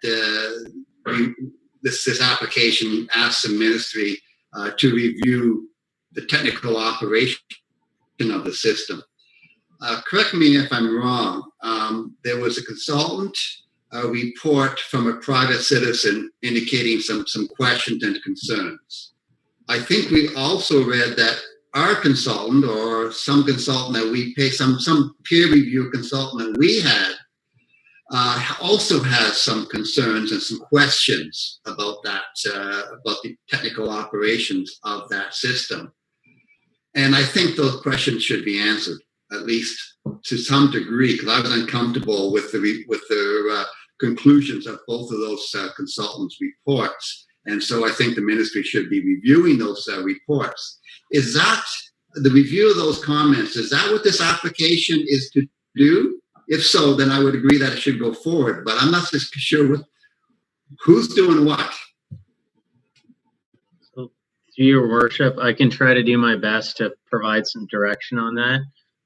this application asks the ministry to review the technical operation of the system. Correct me if I'm wrong. There was a consultant report from a private citizen indicating some questions and concerns. I think we also read that our consultant, or some consultant that we pay, some peer review consultant that we had, also has some concerns and some questions about that, about the technical operations of that system. And I think those questions should be answered, at least to some degree, because I was uncomfortable with the conclusions of both of those consultants' reports. And so I think the ministry should be reviewing those reports. Is that the review of those comments? Is that what this application is to do? If so, then I would agree that it should go forward. But I'm not just sure who's doing what. So, to your worship, I can try to do my best to provide some direction on that.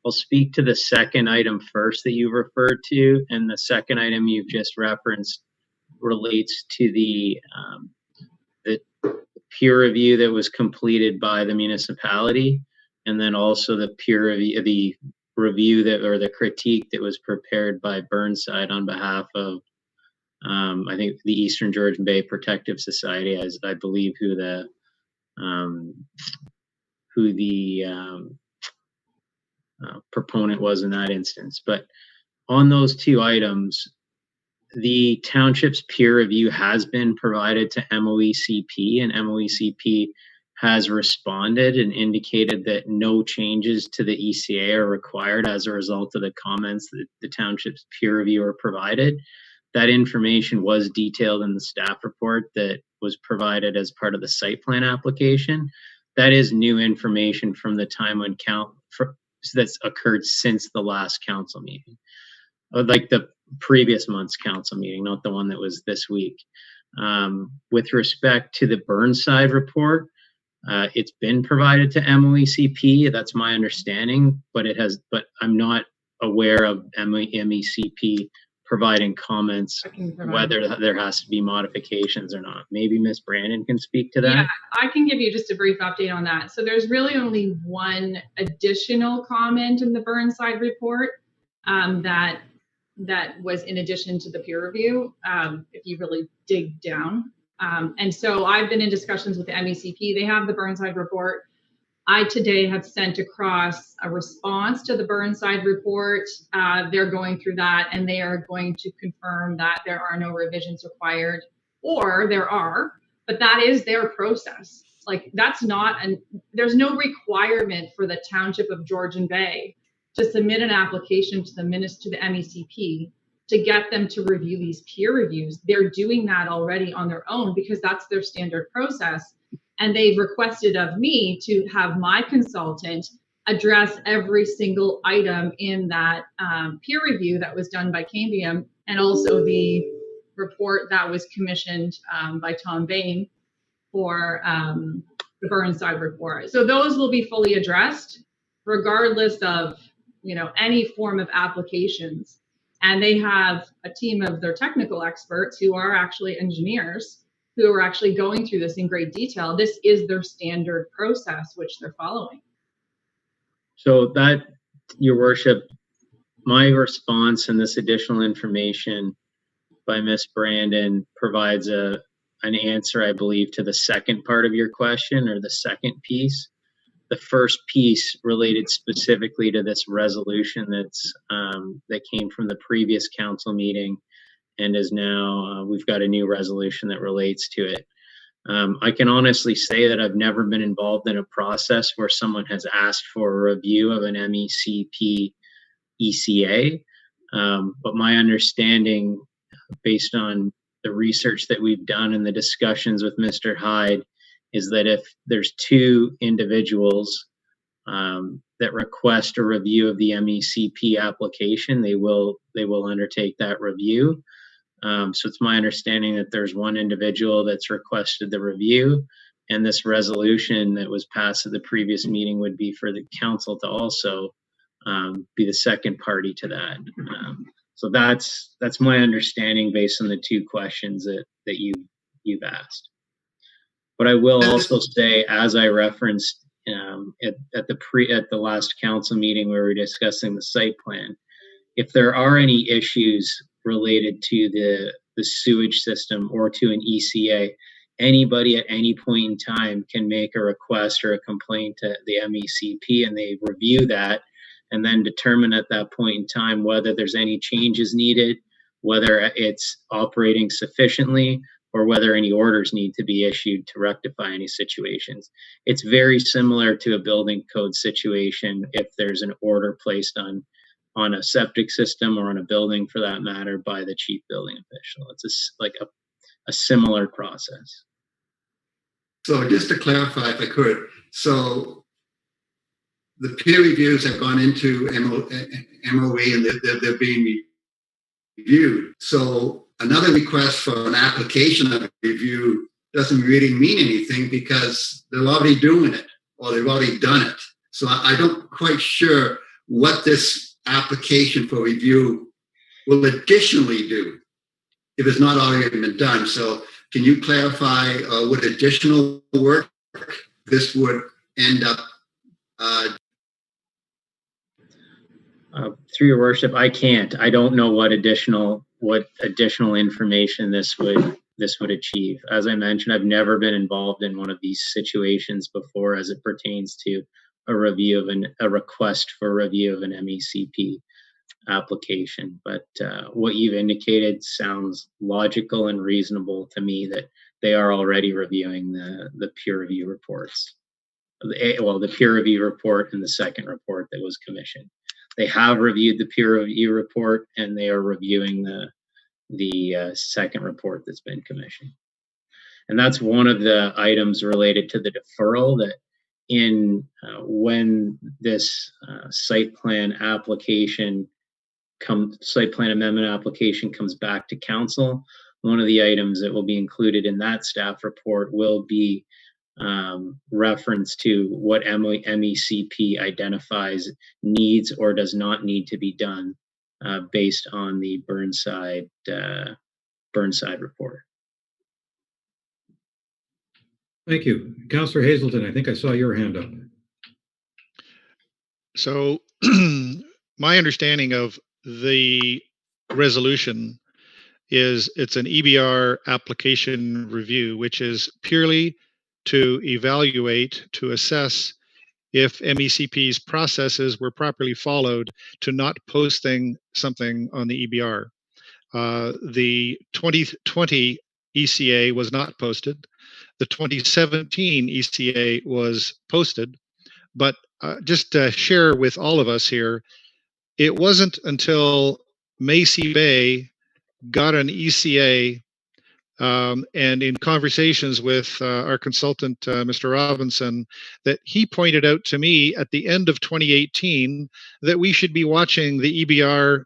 I'll speak to the second item first that you referred to, and the second item you've just referenced relates to the peer review that was completed by the municipality, and then also the peer review, the review that, or the critique that was prepared by Burnside on behalf of, I think, the Eastern Georgian Bay Protective Society, as I believe who the proponent was in that instance. But on those two items, the township's peer review has been provided to MOECP, and MOECP has responded and indicated that no changes to the ECA are required as a result of the comments that the township's peer reviewer provided. That information was detailed in the staff report that was provided as part of the site plan application. That is new information from the time when that's occurred since the last council meeting, like the previous month's council meeting, not the one that was this week. With respect to the Burnside report, it's been provided to MOECP. That's my understanding, but I'm not aware of MECP providing comments whether there has to be modifications or not. Maybe Ms. Brandon can speak to that. Yeah, I can give you just a brief update on that. So there's really only one additional comment in the Burnside report that was in addition to the peer review, if you really dig down. And so I've been in discussions with the MECP. They have the Burnside report. I today have sent across a response to the Burnside report. They're going through that, and they are going to confirm that there are no revisions required, or there are, but that is their process. Like, that's not, there's no requirement for the Township of Georgian Bay to submit an application to the MECP to get them to review these peer reviews. They're doing that already on their own because that's their standard process. And they've requested of me to have my consultant address every single item in that peer review that was done by Cambium, and also the report that was commissioned by Tom Bain for the Burnside report. So those will be fully addressed regardless of, you know, any form of applications. And they have a team of their technical experts who are actually engineers who are actually going through this in great detail. This is their standard process, which they're following. So that, Your Worship, my response and this additional information by Ms. Brandon provides an answer, I believe, to the second part of your question, or the second piece. The first piece related specifically to this resolution that came from the previous council meeting, and is now, we've got a new resolution that relates to it. I can honestly say that I've never been involved in a process where someone has asked for a review of an MECP ECA, but my understanding, based on the research that we've done and the discussions with Mr. Hyde, is that if there's two individuals that request a review of the MECP application, they will undertake that review. So it's my understanding that there's one individual that's requested the review, and this resolution that was passed at the previous meeting would be for the council to also be the second party to that. So that's my understanding based on the two questions that you've asked. But I will also say, as I referenced at the last council meeting where we were discussing the site plan, if there are any issues related to the sewage system or to an ECA, anybody at any point in time can make a request or a complaint to the MECP, and they review that and then determine at that point in time whether there's any changes needed, whether it's operating sufficiently, or whether any orders need to be issued to rectify any situations. It's very similar to a building code situation if there's an order placed on a septic system or on a building, for that matter, by the chief building official. It's like a similar process. So just to clarify, if I could, so the peer reviews have gone into MOE and they're being reviewed. So another request for an application of a review doesn't really mean anything because they're already doing it or they've already done it. So I don't quite sure what this application for review will additionally do. if it's not already been done. So can you clarify what additional work this would end up? Through your worship, I can't. I don't know what additional information this would achieve. As I mentioned, I've never been involved in one of these situations before as it pertains to a review of a request for review of an MECP application. But what you've indicated sounds logical and reasonable to me, that they are already reviewing the peer review reports. The peer review report and the second report that was commissioned. They have reviewed the peer review report, and they are reviewing the second report that's been commissioned. And that's one of the items related to the deferral, that when this site plan amendment application comes back to council, one of the items that will be included in that staff report will be reference to what MECP identifies needs or does not need to be done based on the Burnside report. Thank you. Councillor Hazelton, I think I saw your hand up. So my understanding of the resolution is it's an EBR application review, which is purely to evaluate, to assess if MECP's processes were properly followed to not posting something on the EBR. The 2020 ECA was not posted. The 2017 ECA was posted, but just to share with all of us here, it wasn't until Macy Bay got an ECA and in conversations with our consultant, Mr. Robinson, that he pointed out to me at the end of 2018 that we should be watching the EBR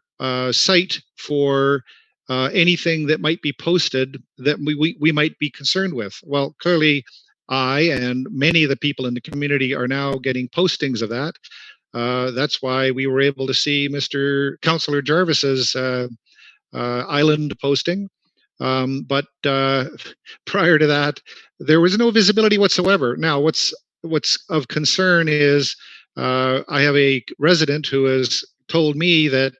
site for anything that might be posted that we might be concerned with. Well, clearly, I and many of the people in the community are now getting postings of that. That's why we were able to see Mr. Councillor Jarvis's island posting. But prior to that, there was no visibility whatsoever. Now, what's of concern is I have a resident who has told me that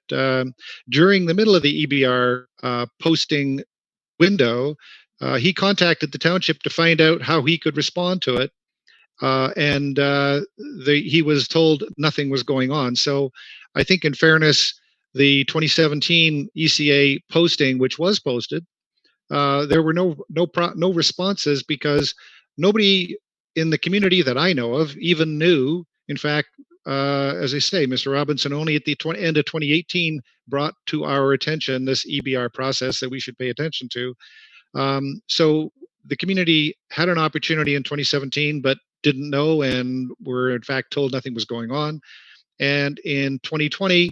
during the middle of the EBR posting window, he contacted the township to find out how he could respond to it. And he was told nothing was going on. So I think in fairness, the 2017 ECA posting, which was posted, there were no responses because nobody in the community that I know of even knew. In fact, as I say, Mr. Robinson only at the end of 2018 brought to our attention this EBR process that we should pay attention to. So the community had an opportunity in 2017, but didn't know and were in fact told nothing was going on. And in 2020,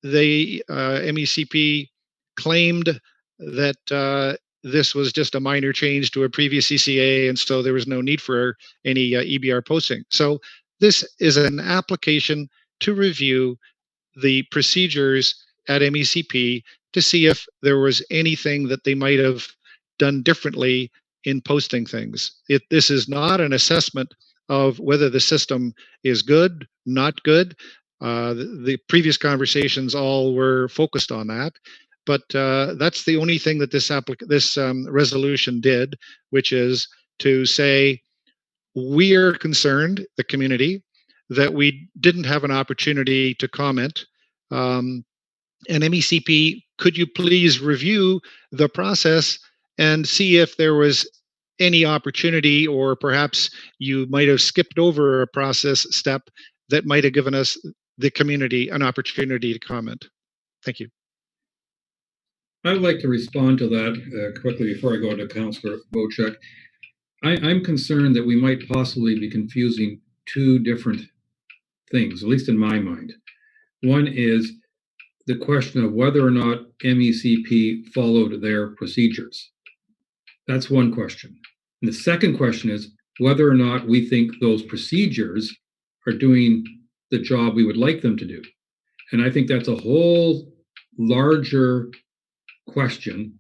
the MECP claimed that this was just a minor change to a previous ECA, and so there was no need for any EBR posting. So this is an application to review the procedures at MECP to see if there was anything that they might have done differently in posting things. This is not an assessment of whether the system is good, not good. The previous conversations all were focused on that. But that's the only thing that this resolution did, which is to say, we are concerned, the community, that we didn't have an opportunity to comment. And MECP, could you please review the process and see if there was any opportunity, or perhaps you might have skipped over a process step that might have given us, the community, an opportunity to comment. Thank you. I would like to respond to that quickly before I go to Councillor Bochek. I'm concerned that we might possibly be confusing two different things, at least in my mind. One is the question of whether or not MECP followed their procedures. That's one question. And the second question is whether or not we think those procedures are doing the job we would like them to do. And I think that's a whole larger question,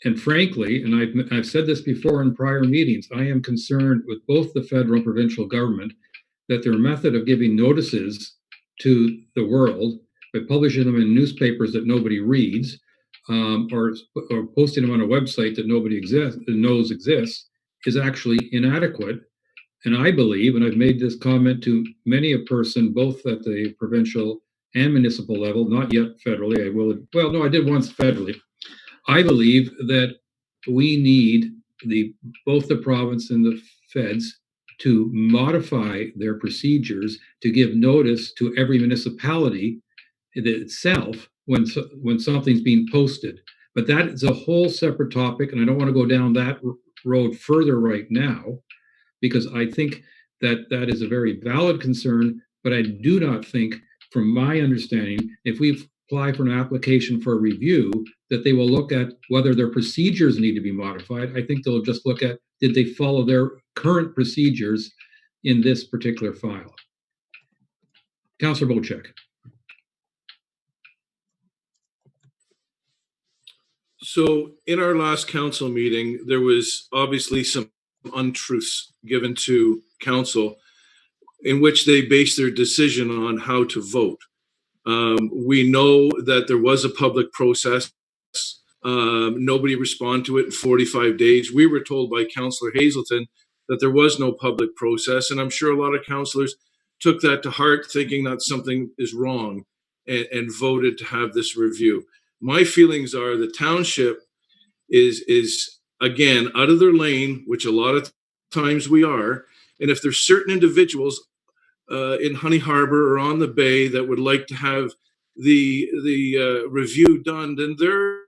And frankly, and I've said this before in prior meetings, I am concerned with both the federal and provincial government that their method of giving notices to the world by publishing them in newspapers that nobody reads, or posting them on a website that nobody knows exists, is actually inadequate. And I believe, and I've made this comment to many a person, both at the provincial and municipal level, not yet federally. I did once federally. I believe that we need both the province and the feds to modify their procedures to give notice to every municipality itself when something's being posted. But that is a whole separate topic, and I don't want to go down that road further right now, because I think that that is a very valid concern. But I do not think, from my understanding, if we apply for an application for a review, that they will look at whether their procedures need to be modified. I think they'll just look at, did they follow their current procedures in this particular file? Councillor Bocek. So in our last council meeting, there was obviously some untruths given to council in which they based their decision on how to vote. We know that there was a public process. Nobody responded to it in 45 days. We were told by Councillor Hazelton that there was no public process, and I'm sure a lot of councillors took that to heart, thinking that something is wrong, and voted to have this review. My feelings are the township is again out of their lane, which a lot of times we are, and if there's certain individuals in Honey Harbor or on the Bay that would like to have the review done, then they're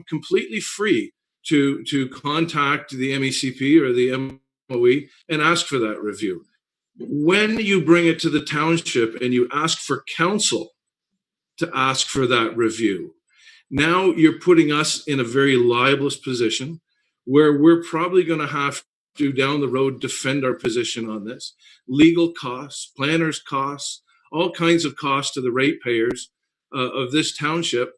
completely free to contact the MECP or the MOE and ask for that review. When you bring it to the township and you ask for council to ask for that review, now you're putting us in a very liable position where we're probably going to have to down the road defend our position on this. Legal costs, planners costs, all kinds of costs to the ratepayers of this township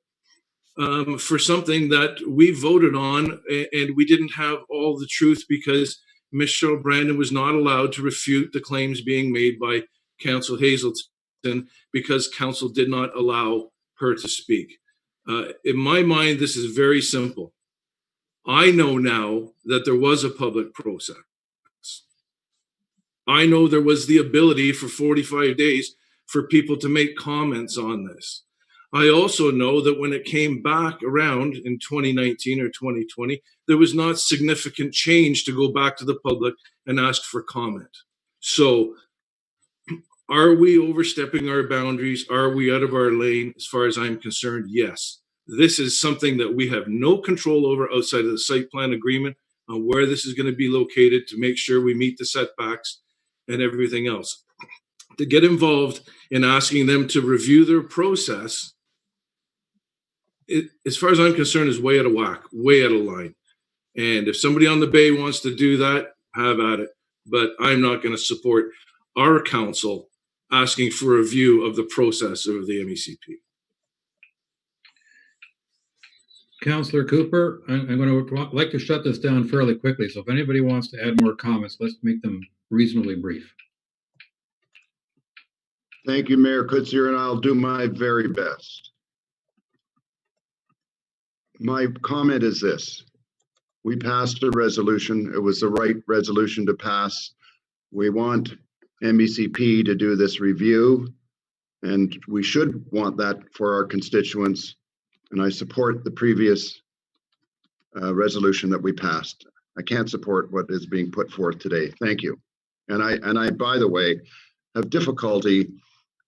for something that we voted on, and we didn't have all the truth because Ms. Cheryl Brandon was not allowed to refute the claims being made by Council Hazelton because council did not allow her to speak. In my mind, this is very simple. I know now that there was a public process. I know there was the ability for 45 days for people to make comments on this. I also know that when it came back around in 2019 or 2020, there was not significant change to go back to the public and ask for comment. So are we overstepping our boundaries? Are we out of our lane? As far as I'm concerned, yes. This is something that we have no control over outside of the site plan agreement on where this is going to be located to make sure we meet the setbacks and everything else. To get involved in asking them to review their process, as far as I'm concerned, is way out of whack, way out of line. And if somebody on the Bay wants to do that, have at it. But I'm not going to support our council asking for a review of the process of the MECP. Councillor Cooper, I'm going to like to shut this down fairly quickly. So if anybody wants to add more comments, let's make them reasonably brief. Thank you, Mayor Kutzier, and I'll do my very best. My comment is this. We passed a resolution. It was the right resolution to pass. We want MECP to do this review, and we should want that for our constituents. And I support the previous resolution that we passed. I can't support what is being put forth today. Thank you. And I, by the way, have difficulty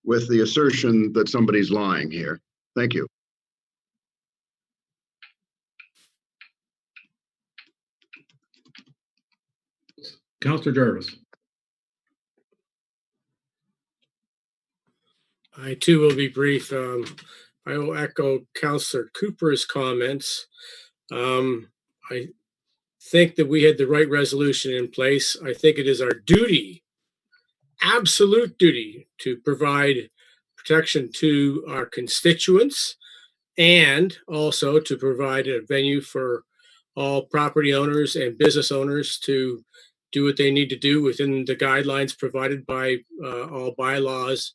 with the assertion that somebody's lying here. Thank you. Councillor Jarvis. I too will be brief. I will echo Councillor Cooper's comments. I think that we had the right resolution in place. I think it is our duty, absolute duty, to provide protection to our constituents and also to provide a venue for all property owners and business owners to do what they need to do within the guidelines provided by all bylaws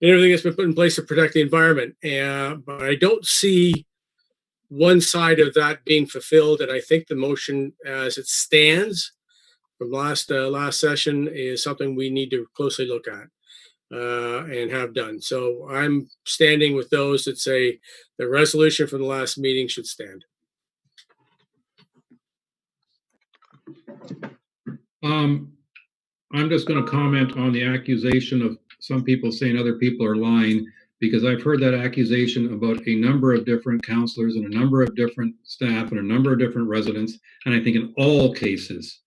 and everything that's been put in place to protect the environment. But I don't see one side of that being fulfilled, and I think the motion as it stands from last session is something we need to closely look at and have done. So I'm standing with those that say the resolution from the last meeting should stand. I'm just going to comment on the accusation of some people saying other people are lying, because I've heard that accusation about a number of different counselors and a number of different staff and a number of different residents. And I think in all cases,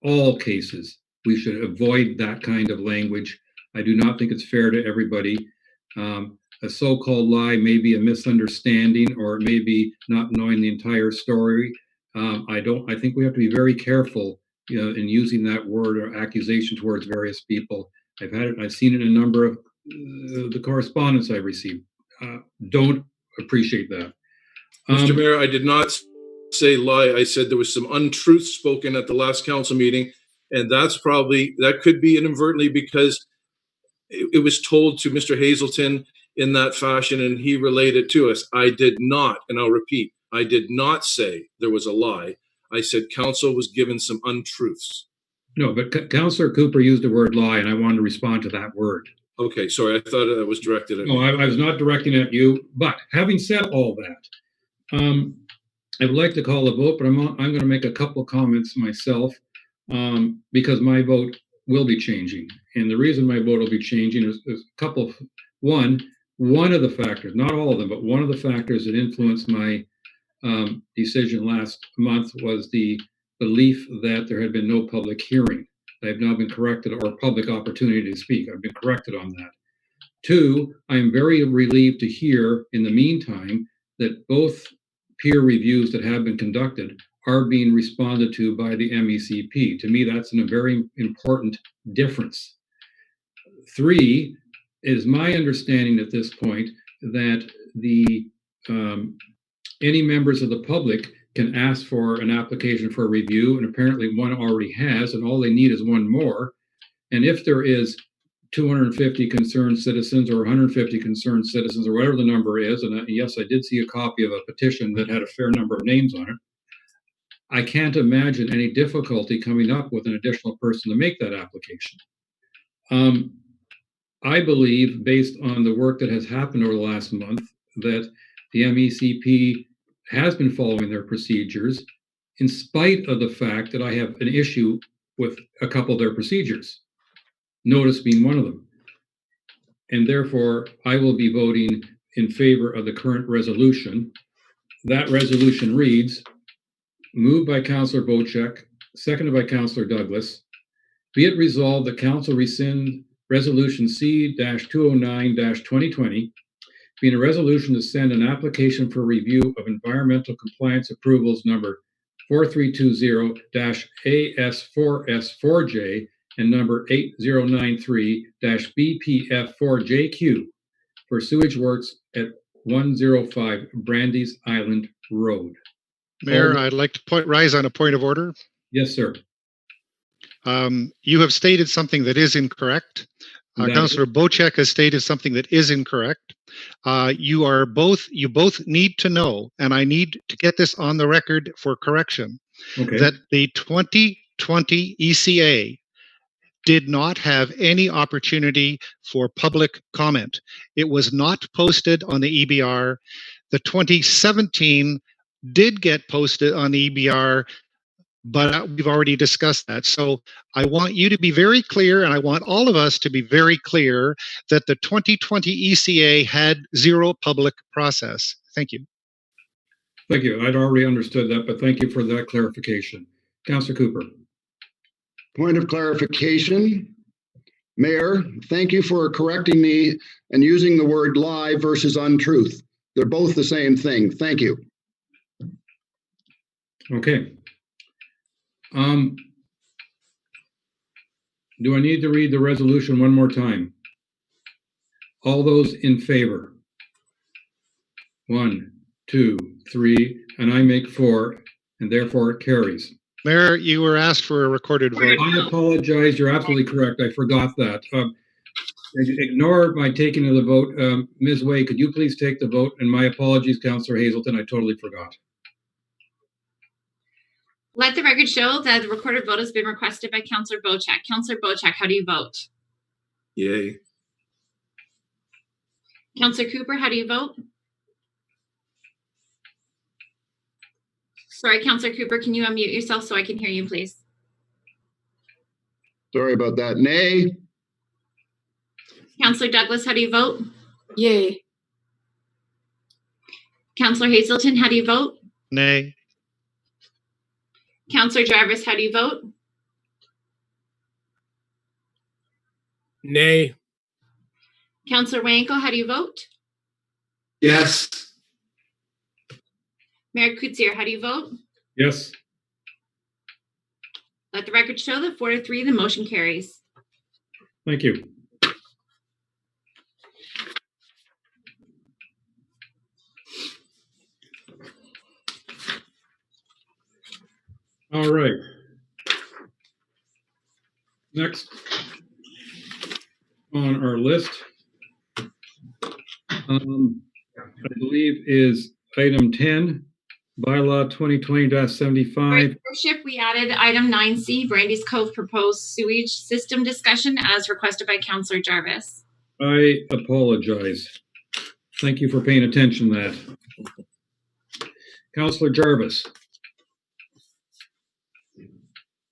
we should avoid that kind of language. I do not think it's fair to everybody. A so-called lie may be a misunderstanding, or it may be not knowing the entire story. I think we have to be very careful, in using that word or accusation towards various people. I've seen it in a number of the correspondence I've received. Don't appreciate that. Mr. Mayor, I did not say lie. I said there was some untruth spoken at the last council meeting, and that could be inadvertently because it was told to Mr. Hazelton in that fashion, and he relayed it to us. I did not, and I'll repeat, I did not say there was a lie. I said council was given some untruths. No, but Councillor Cooper used the word lie, and I wanted to respond to that word. Okay, sorry, I thought that was directed at me. No, I was not directing at you. But having said all that, I would like to call a vote, but I'm going to make a couple of comments myself, because my vote will be changing. And the reason my vote will be changing is a couple. One of the factors, not all of them, but one of the factors that influenced my decision last month was the belief that there had been no public hearing. I have now been corrected, or public opportunity to speak. I've been corrected on that. Two, I am very relieved to hear in the meantime that both peer reviews that have been conducted are being responded to by the MECP. To me, that's a very important difference. Three, is my understanding at this point that any members of the public can ask for an application for review, and apparently one already has, and all they need is one more. And if there is 250 concerned citizens or 150 concerned citizens or whatever the number is, and yes, I did see a copy of a petition that had a fair number of names on it, I can't imagine any difficulty coming up with an additional person to make that application. I believe, based on the work that has happened over the last month, that the MECP has been following their procedures, in spite of the fact that I have an issue with a couple of their procedures, notice being one of them. And therefore, I will be voting in favor of the current resolution. That resolution reads, moved by Councillor Bocek, seconded by Councillor Douglas, be it resolved that Council rescind Resolution C-209-2020, being a resolution to send an application for review of environmental compliance approvals number 4320-AS4S4J and number 8093-BPF4JQ for sewage works at 105 Brandy's Island Road. Mayor, I'd like to rise on a point of order. Yes, sir. You have stated something that is incorrect. Councillor Bocek has stated something that is incorrect. You both need to know, and I need to get this on the record for correction, that the 2020 ECA did not have any opportunity for public comment. It was not posted on the EBR. The 2017 did get posted on the EBR, but we've already discussed that. So I want you to be very clear, and I want all of us to be very clear that the 2020 ECA had zero public process. Thank you. Thank you. I'd already understood that, but thank you for that clarification. Councillor Cooper. Point of clarification. Mayor, thank you for correcting me and using the word lie versus untruth. They're both the same thing. Thank you. Okay. Do I need to read the resolution one more time? All those in favor? 1, 2, 3, and I make 4. and therefore it carries. Mayor, you were asked for a recorded vote. I apologize. You're absolutely correct. I forgot that. Ignore my taking of the vote. Ms. Way, could you please take the vote? And my apologies, Councillor Hazelton, I totally forgot. Let the record show that the recorded vote has been requested by Councillor Bochek. Councillor Bochek, how do you vote? Yay. Councillor Cooper, how do you vote? Sorry, Councillor Cooper, can you unmute yourself so I can hear you, please? Sorry about that. Nay. Councillor Douglas, how do you vote? Yay. Councillor Hazelton, how do you vote? Nay. Councillor Jarvis, how do you vote? Nay. Councillor Wanko, how do you vote? Yes. Mayor Kutsier, how do you vote? Yes. Let the record show that 4-3, the motion carries. Thank you. All right. Next on our list, I believe, is item 10, bylaw 2020-75. Worship, we added item 9C, Brandy's Cove proposed sewage system discussion as requested by Councillor Jarvis. I apologize. Thank you for paying attention to that. Councillor Jarvis.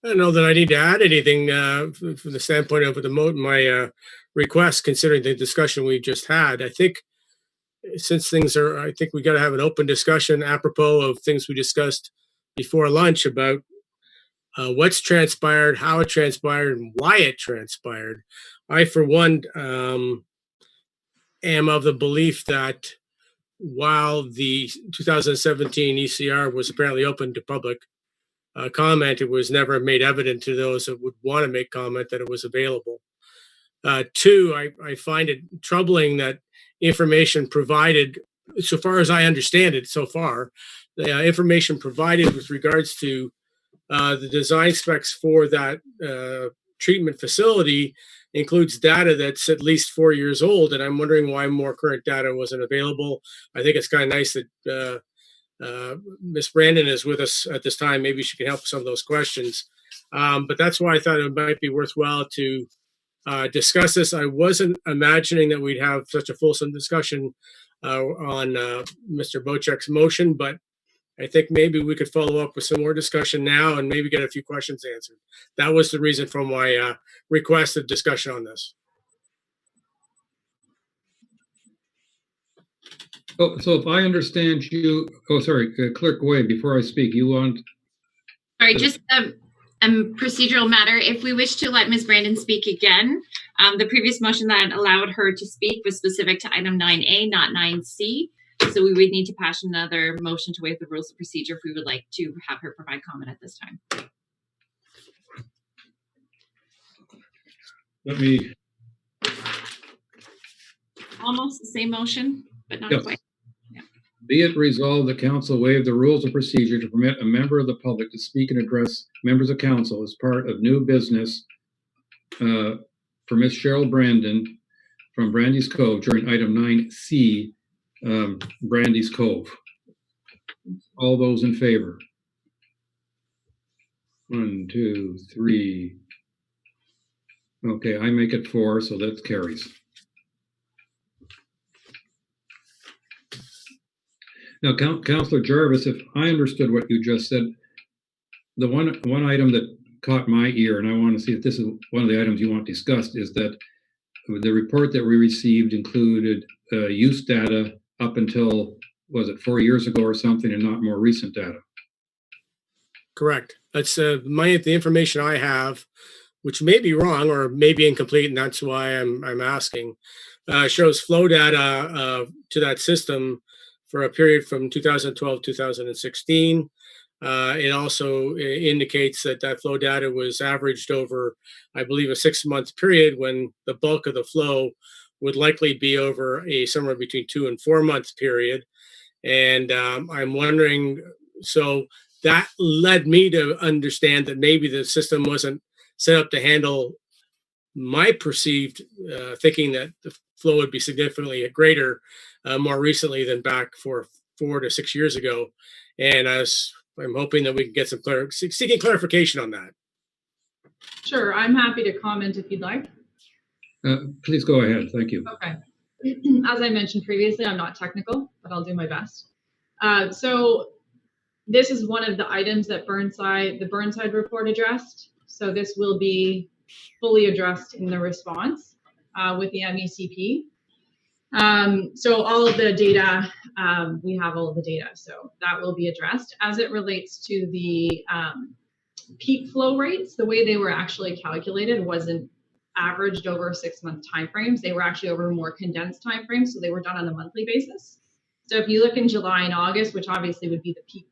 I don't know that I need to add anything from the standpoint of my request, considering the discussion we just had. I think since I think we got to have an open discussion apropos of things we discussed before lunch about what's transpired, how it transpired, and why it transpired. I, for one, am of the belief that while the 2017 ECR was apparently open to public comment, it was never made evident to those that would want to make comment that it was available. Two, I find it troubling that information provided, so far as I understand it so far, the information provided with regards to the design specs for that treatment facility includes data that's at least 4 years old, and I'm wondering why more current data wasn't available. I think it's kind of nice that Ms. Brandon is with us at this time. Maybe she can help with some of those questions. But that's why I thought it might be worthwhile to discuss this. I wasn't imagining that we'd have such a fulsome discussion on Mr. Bochek's motion, but I think maybe we could follow up with some more discussion now and maybe get a few questions answered. That was the reason for my request of discussion on this. Oh, so if I understand you, sorry, Clerk Way, before I speak, you want? Sorry, just a procedural matter. If we wish to let Ms. Brandon speak again, the previous motion that allowed her to speak was specific to item 9A, not 9C. So we would need to pass another motion to waive the rules of procedure if we would like to have her provide comment at this time. Let me. Almost the same motion, but not quite. Yeah. Be it resolved, the council waive the rules of procedure to permit a member of the public to speak and address members of council as part of new business for Ms. Cheryl Brandon from Brandy's Cove during item 9C, Brandy's Cove. All those in favor? 1, 2, 3. Okay, I make it 4, so that carries. Now, Councillor Jarvis, if I understood what you just said, the one item that caught my ear, and I want to see if this is one of the items you want discussed, is that the report that we received included use data up until, was it 4 years ago or something, and not more recent data? Correct. That's the information I have, which may be wrong or may be incomplete, and that's why I'm asking. Shows flow data to that system for a period from 2012 to 2016. It also indicates that flow data was averaged over, I believe, a 6-month period when the bulk of the flow would likely be over a somewhere between 2 and 4 month period. And I'm wondering, so that led me to understand that maybe the system wasn't set up to handle my perceived thinking that the flow would be significantly greater more recently than back 4 to 6 years ago. And I'm hoping that we can get some seeking clarification on that. Sure, I'm happy to comment if you'd like. Please go ahead. Thank you. Okay. As I mentioned previously, I'm not technical, but I'll do my best. So this is one of the items that the Burnside report addressed. So this will be fully addressed in the response with the MECP. So all of the data, we have all of the data, so that will be addressed. As it relates to the peak flow rates, the way they were actually calculated wasn't averaged over 6-month timeframes. They were actually over more condensed timeframes, so they were done on a monthly basis. So if you look in July and August, which obviously would be the peak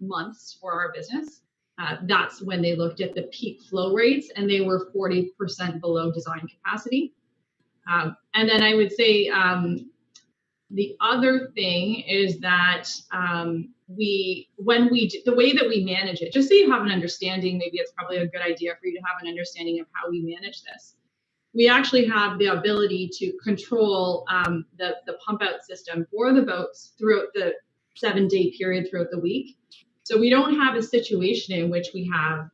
months for our business, that's when they looked at the peak flow rates, and they were 40% below design capacity. And then I would say the other thing is that the way that we manage it, just so you have an understanding, maybe it's probably a good idea for you to have an understanding of how we manage this. We actually have the ability to control the pump out system for the boats throughout the 7-day period throughout the week. So we don't have a situation in which we have,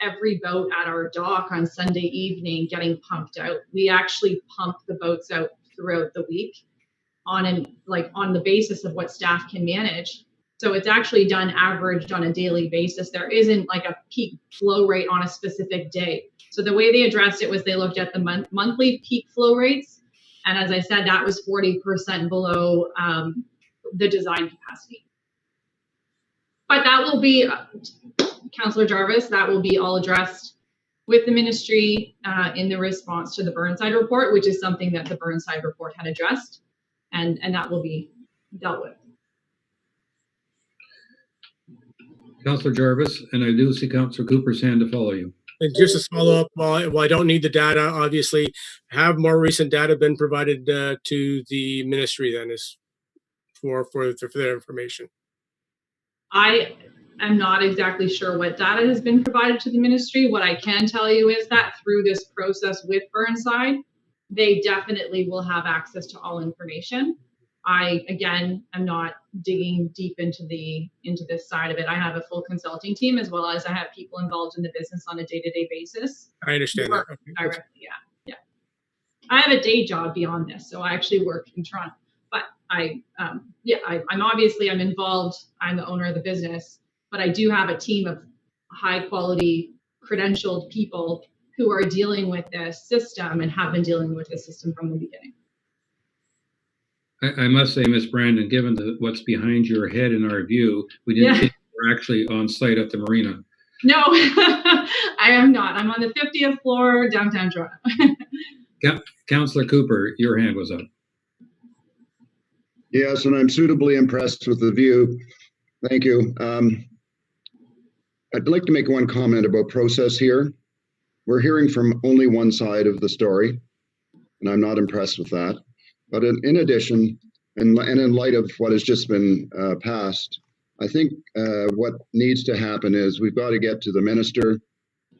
every boat at our dock on Sunday evening getting pumped out. We actually pump the boats out throughout the week on the basis of what staff can manage. So it's actually done averaged on a daily basis. There isn't like a peak flow rate on a specific day. So the way they addressed it was they looked at the monthly peak flow rates. And as I said, that was 40% below the design capacity. But that will be, Councillor Jarvis, that will be all addressed with the ministry in the response to the Burnside report, which is something that the Burnside report had addressed, and that will be dealt with. Councillor Jarvis, and I do see Councillor Cooper's hand to follow you. And just to follow up, while I don't need the data, obviously, have more recent data been provided to the ministry then is for their information? I am not exactly sure what data has been provided to the ministry. What I can tell you is that through this process with Burnside, they definitely will have access to all information. I, again, am not digging deep into this side of it. I have a full consulting team, as well as I have people involved in the business on a day-to-day basis. I understand that. Directly, yeah. I have a day job beyond this, so I actually work in Toronto. But I'm involved. I'm the owner of the business, but I do have a team of high quality, credentialed people who are dealing with this system and have been dealing with this system from the beginning. I must say, Ms. Brandon, given what's behind your head in our view, we didn't think you were actually on site at the marina. No, I am not. I'm on the 50th floor, downtown Toronto. Councillor Cooper, your hand was up. Yes, and I'm suitably impressed with the view. Thank you. I'd like to make one comment about process here. We're hearing from only one side of the story, and I'm not impressed with that. But in addition, and in light of what has just been passed, I think what needs to happen is we've got to get to the minister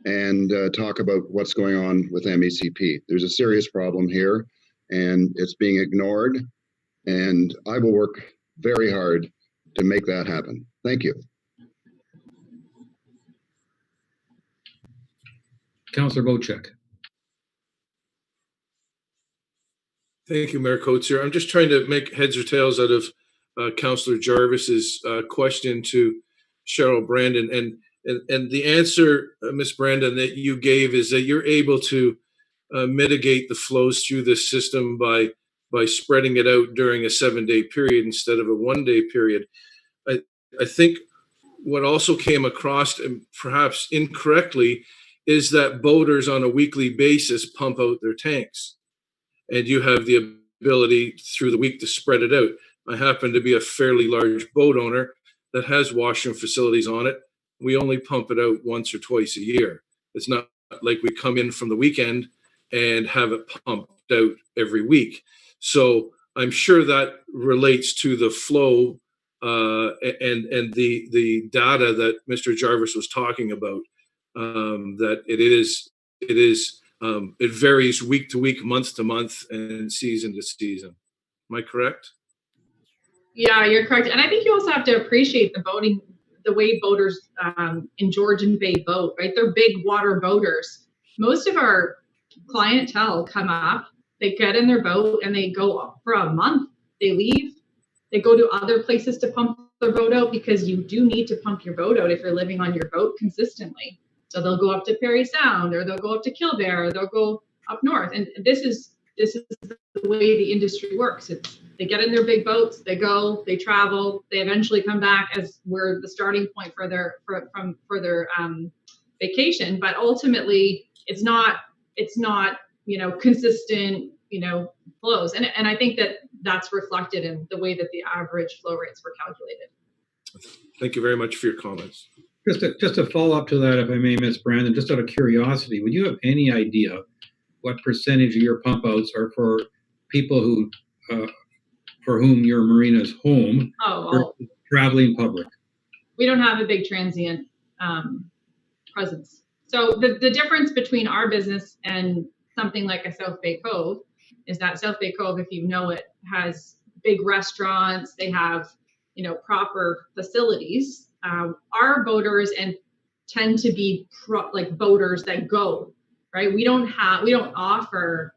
and talk about what's going on with MECP. There's a serious problem here, and it's being ignored. And I will work very hard to make that happen. Thank you. Councillor Bocek. Thank you, Mayor Coates. I'm just trying to make heads or tails out of Councillor Jarvis's question to Cheryl Brandon. And the answer, Ms. Brandon, that you gave is that you're able to mitigate the flows through this system by spreading it out during a 7-day period instead of a 1-day period. I think what also came across, and perhaps incorrectly, is that boaters on a weekly basis pump out their tanks. And you have the ability through the week to spread it out. I happen to be a fairly large boat owner that has washroom facilities on it. We only pump it out once or twice a year. It's not like we come in from the weekend and have it pumped out every week. So I'm sure that relates to the flow and the data that Mr. Jarvis was talking about, that it varies week to week, month to month, and season to season. Am I correct? Yeah, you're correct. And I think you also have to appreciate the way boaters in Georgian Bay boat, right? They're big water boaters. Most of our clientele come up, they get in their boat and they go up for a month. They leave, they go to other places to pump their boat out, because you do need to pump your boat out if you're living on your boat consistently. So they'll go up to Perry Sound, or they'll go up to Kildare, or they'll go up north. And this is the way the industry works. They get in their big boats, they go, they travel, they eventually come back as we're the starting point for their vacation. But ultimately, it's not consistent flows. And I think that's reflected in the way that the average flow rates were calculated. Thank you very much for your comments. Just to follow up to that, if I may, Ms. Brandon, just out of curiosity, would you have any idea what percentage of your pump outs are for people who for whom your marina's home, or traveling public? We don't have a big transient presence. So the difference between our business and something like a South Bay Cove is that South Bay Cove, if you know it, has big restaurants. They have proper facilities. Our boaters tend to be like boaters that go, right? We don't offer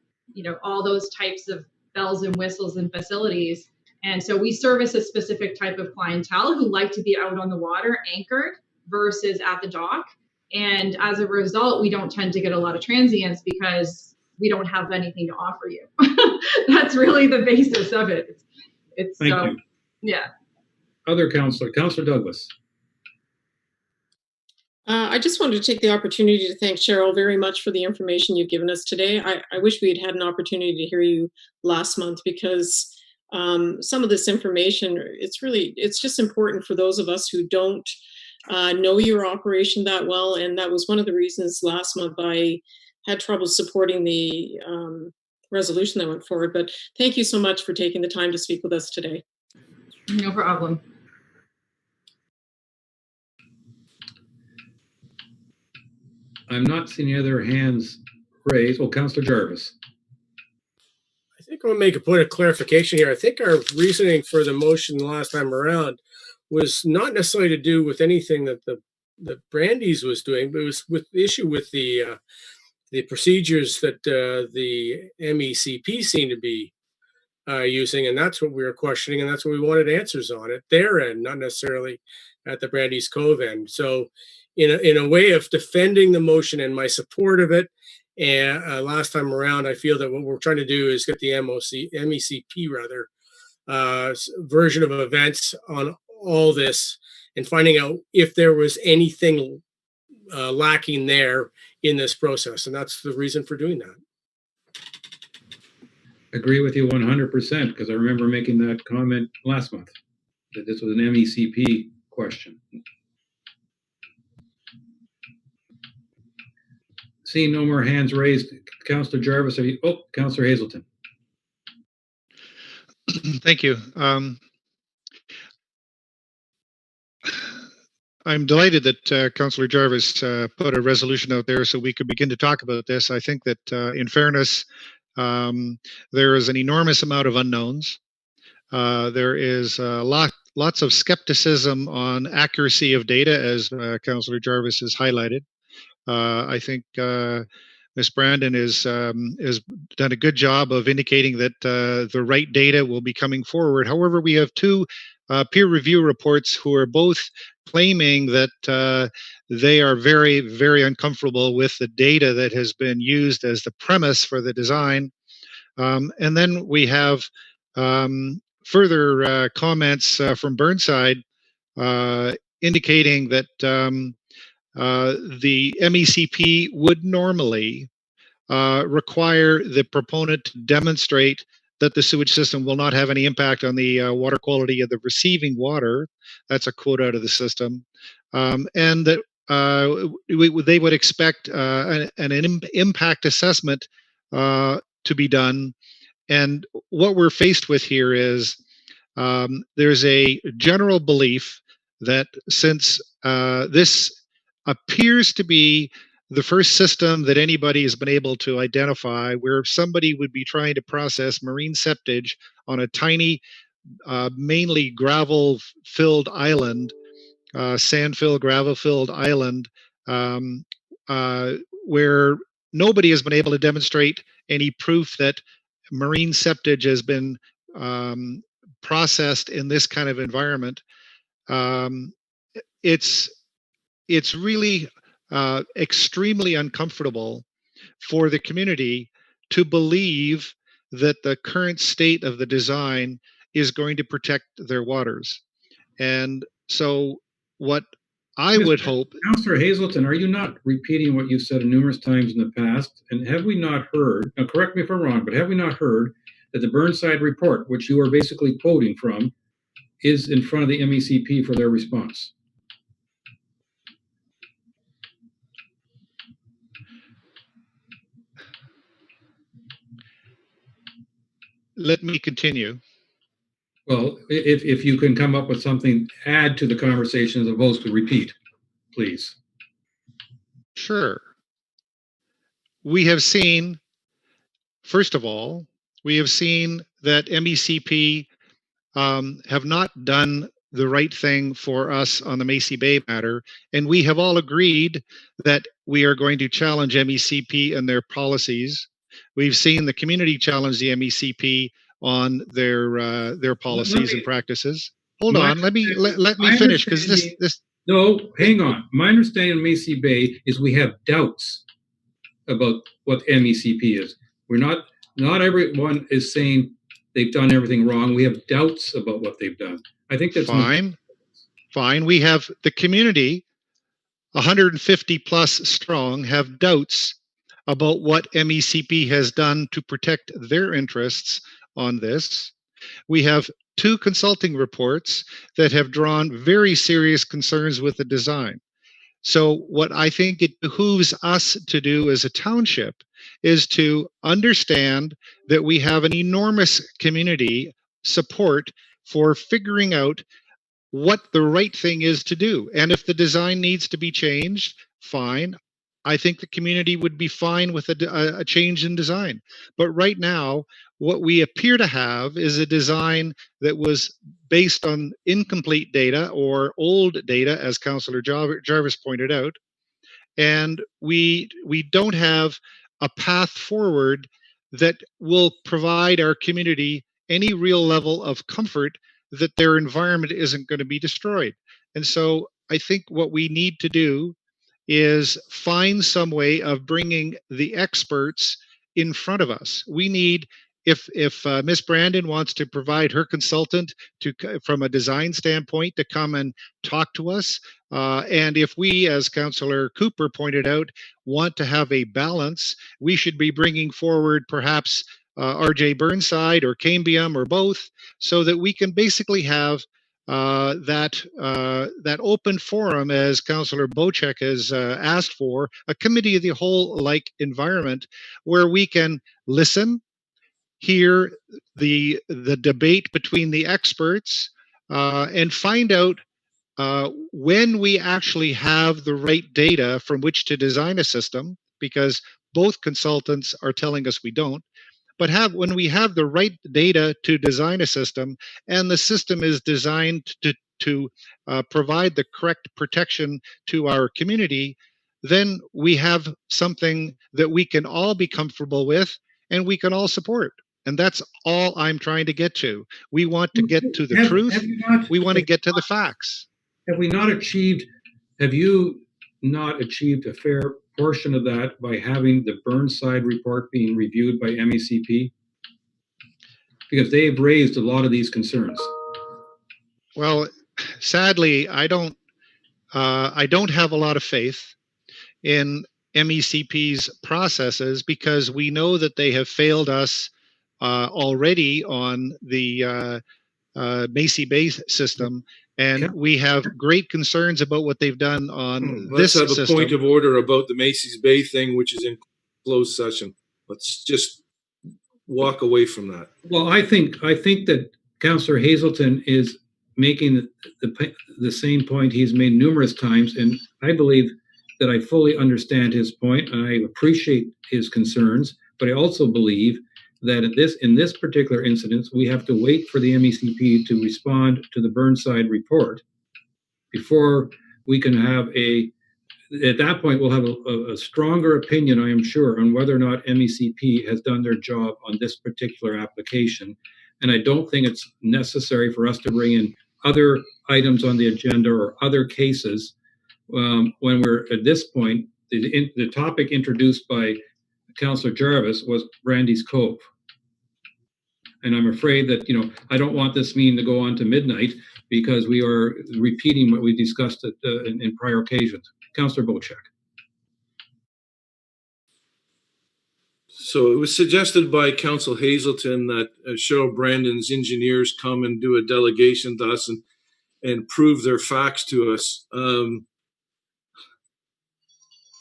all those types of bells and whistles and facilities. And so we service a specific type of clientele who like to be out on the water anchored versus at the dock. And as a result, we don't tend to get a lot of transients because we don't have anything to offer you. That's really the basis of it. Thank you. Yeah. Other Councillor Douglas. I just wanted to take the opportunity to thank Cheryl very much for the information you've given us today. I wish we had an opportunity to hear you last month, because some of this information, it's just important for those of us who don't know your operation that well. And that was one of the reasons last month I had trouble supporting the resolution that went forward. But thank you so much for taking the time to speak with us today. No problem. I'm not seeing any other hands raised. Well, Councillor Jarvis. I think I'll make a point of clarification here. I think our reasoning for the motion last time around was not necessarily to do with anything that the Brandy's was doing, but it was with the issue with the procedures that the MECP seemed to be using, and that's what we were questioning, and that's what we wanted answers on at their end, not necessarily at the Brandy's Cove end. So in a way of defending the motion and my support of it, and last time around, I feel that what we're trying to do is get the MECP version of events on all this, and finding out if there was anything lacking there in this process. And that's the reason for doing that. Agree with you 100%, because I remember making that comment last month, that this was an MECP question. Seeing no more hands raised, Councillor Jarvis, Councillor Hazelton. Thank you. I'm delighted that Councillor Jarvis put a resolution out there so we could begin to talk about this. I think that in fairness, there is an enormous amount of unknowns. There is lots of skepticism on accuracy of data, as Councillor Jarvis has highlighted. I think Ms. Brandon has done a good job of indicating that the right data will be coming forward. However, we have two peer review reports who are both claiming that they are very, very uncomfortable with the data that has been used as the premise for the design. And then we have further comments from Burnside indicating that the MECP would normally require the proponent to demonstrate that the sewage system will not have any impact on the water quality of the receiving water. That's a quote out of the system. And that they would expect an impact assessment to be done. And what we're faced with here is there's a general belief that since this appears to be the first system that anybody has been able to identify where somebody would be trying to process marine septage on a tiny, mainly gravel-filled island, sand-filled, gravel-filled island, where nobody has been able to demonstrate any proof that marine septage has been processed in this kind of environment. It's really extremely uncomfortable for the community to believe that the current state of the design is going to protect their waters. And so what I would hope... Councillor Hazelton, are you not repeating what you've said numerous times in the past? And have we not heard, now correct me if I'm wrong, but have we not heard that the Burnside report, which you are basically quoting from, is in front of the MECP for their response? Let me continue. Well, if you can come up with something, add to the conversation as opposed to repeat, please. Sure. We have seen, first of all, we have seen that MECP have not done the right thing for us on the Macy Bay matter, and we have all agreed that we are going to challenge MECP and their policies. We've seen the community challenge the MECP on their policies and practices. Hold on, let me finish, because this. No, hang on. My understanding of Macy Bay is we have doubts about what MECP is. Not everyone is saying they've done everything wrong. We have doubts about what they've done. I think that's fine. Fine. We have the community, 150 plus strong, have doubts about what MECP has done to protect their interests on this. We have 2 consulting reports that have drawn very serious concerns with the design. So what I think it behooves us to do as a township is to understand that we have an enormous community support for figuring out what the right thing is to do. And if the design needs to be changed, fine. I think the community would be fine with a change in design. But right now, what we appear to have is a design that was based on incomplete data or old data, as Councillor Jarvis pointed out. And we don't have a path forward that will provide our community any real level of comfort that their environment isn't going to be destroyed. And so I think what we need to do is find some way of bringing the experts in front of us. We need, if Miss Brandon wants to provide her consultant from a design standpoint to come and talk to us, and if we, as Councillor Cooper pointed out, want to have a balance, we should be bringing forward perhaps RJ Burnside or Cambium or both, so that we can basically have that open forum, as Councillor Bocek has asked for, a committee of the whole like environment where we can listen, hear the debate between the experts, and find out when we actually have the right data from which to design a system, because both consultants are telling us we don't. But when we have the right data to design a system, and the system is designed to provide the correct protection to our community, then we have something that we can all be comfortable with and we can all support. And that's all I'm trying to get to. We want to get to the truth. We want to get to the facts. Have you not achieved a fair portion of that by having the Burnside report being reviewed by MECP? Because they've raised a lot of these concerns. Well, sadly, I don't have a lot of faith in MECP's processes, because we know that they have failed us already on the Macy Bay system, and we have great concerns about what they've done on this system. Let's have a point of order about the Macy's Bay thing, which is in closed session. Let's just walk away from that. Well, I think that Councillor Hazelton is making the same point he's made numerous times, and I believe that I fully understand his point, and I appreciate his concerns, but I also believe that in this particular incident, we have to wait for the MECP to respond to the Burnside report before we can have at that point, we'll have a stronger opinion, I am sure, on whether or not MECP has done their job on this particular application. And I don't think it's necessary for us to bring in other items on the agenda or other cases when we're at this point. The topic introduced by Councillor Jarvis was Brandy's Cove. And I'm afraid that, I don't want this meeting to go on to midnight because we are repeating what we discussed in prior occasions. Councillor Bocek. So it was suggested by Council Hazelton that Cheryl Brandon's engineers come and do a delegation to us and prove their facts to us. I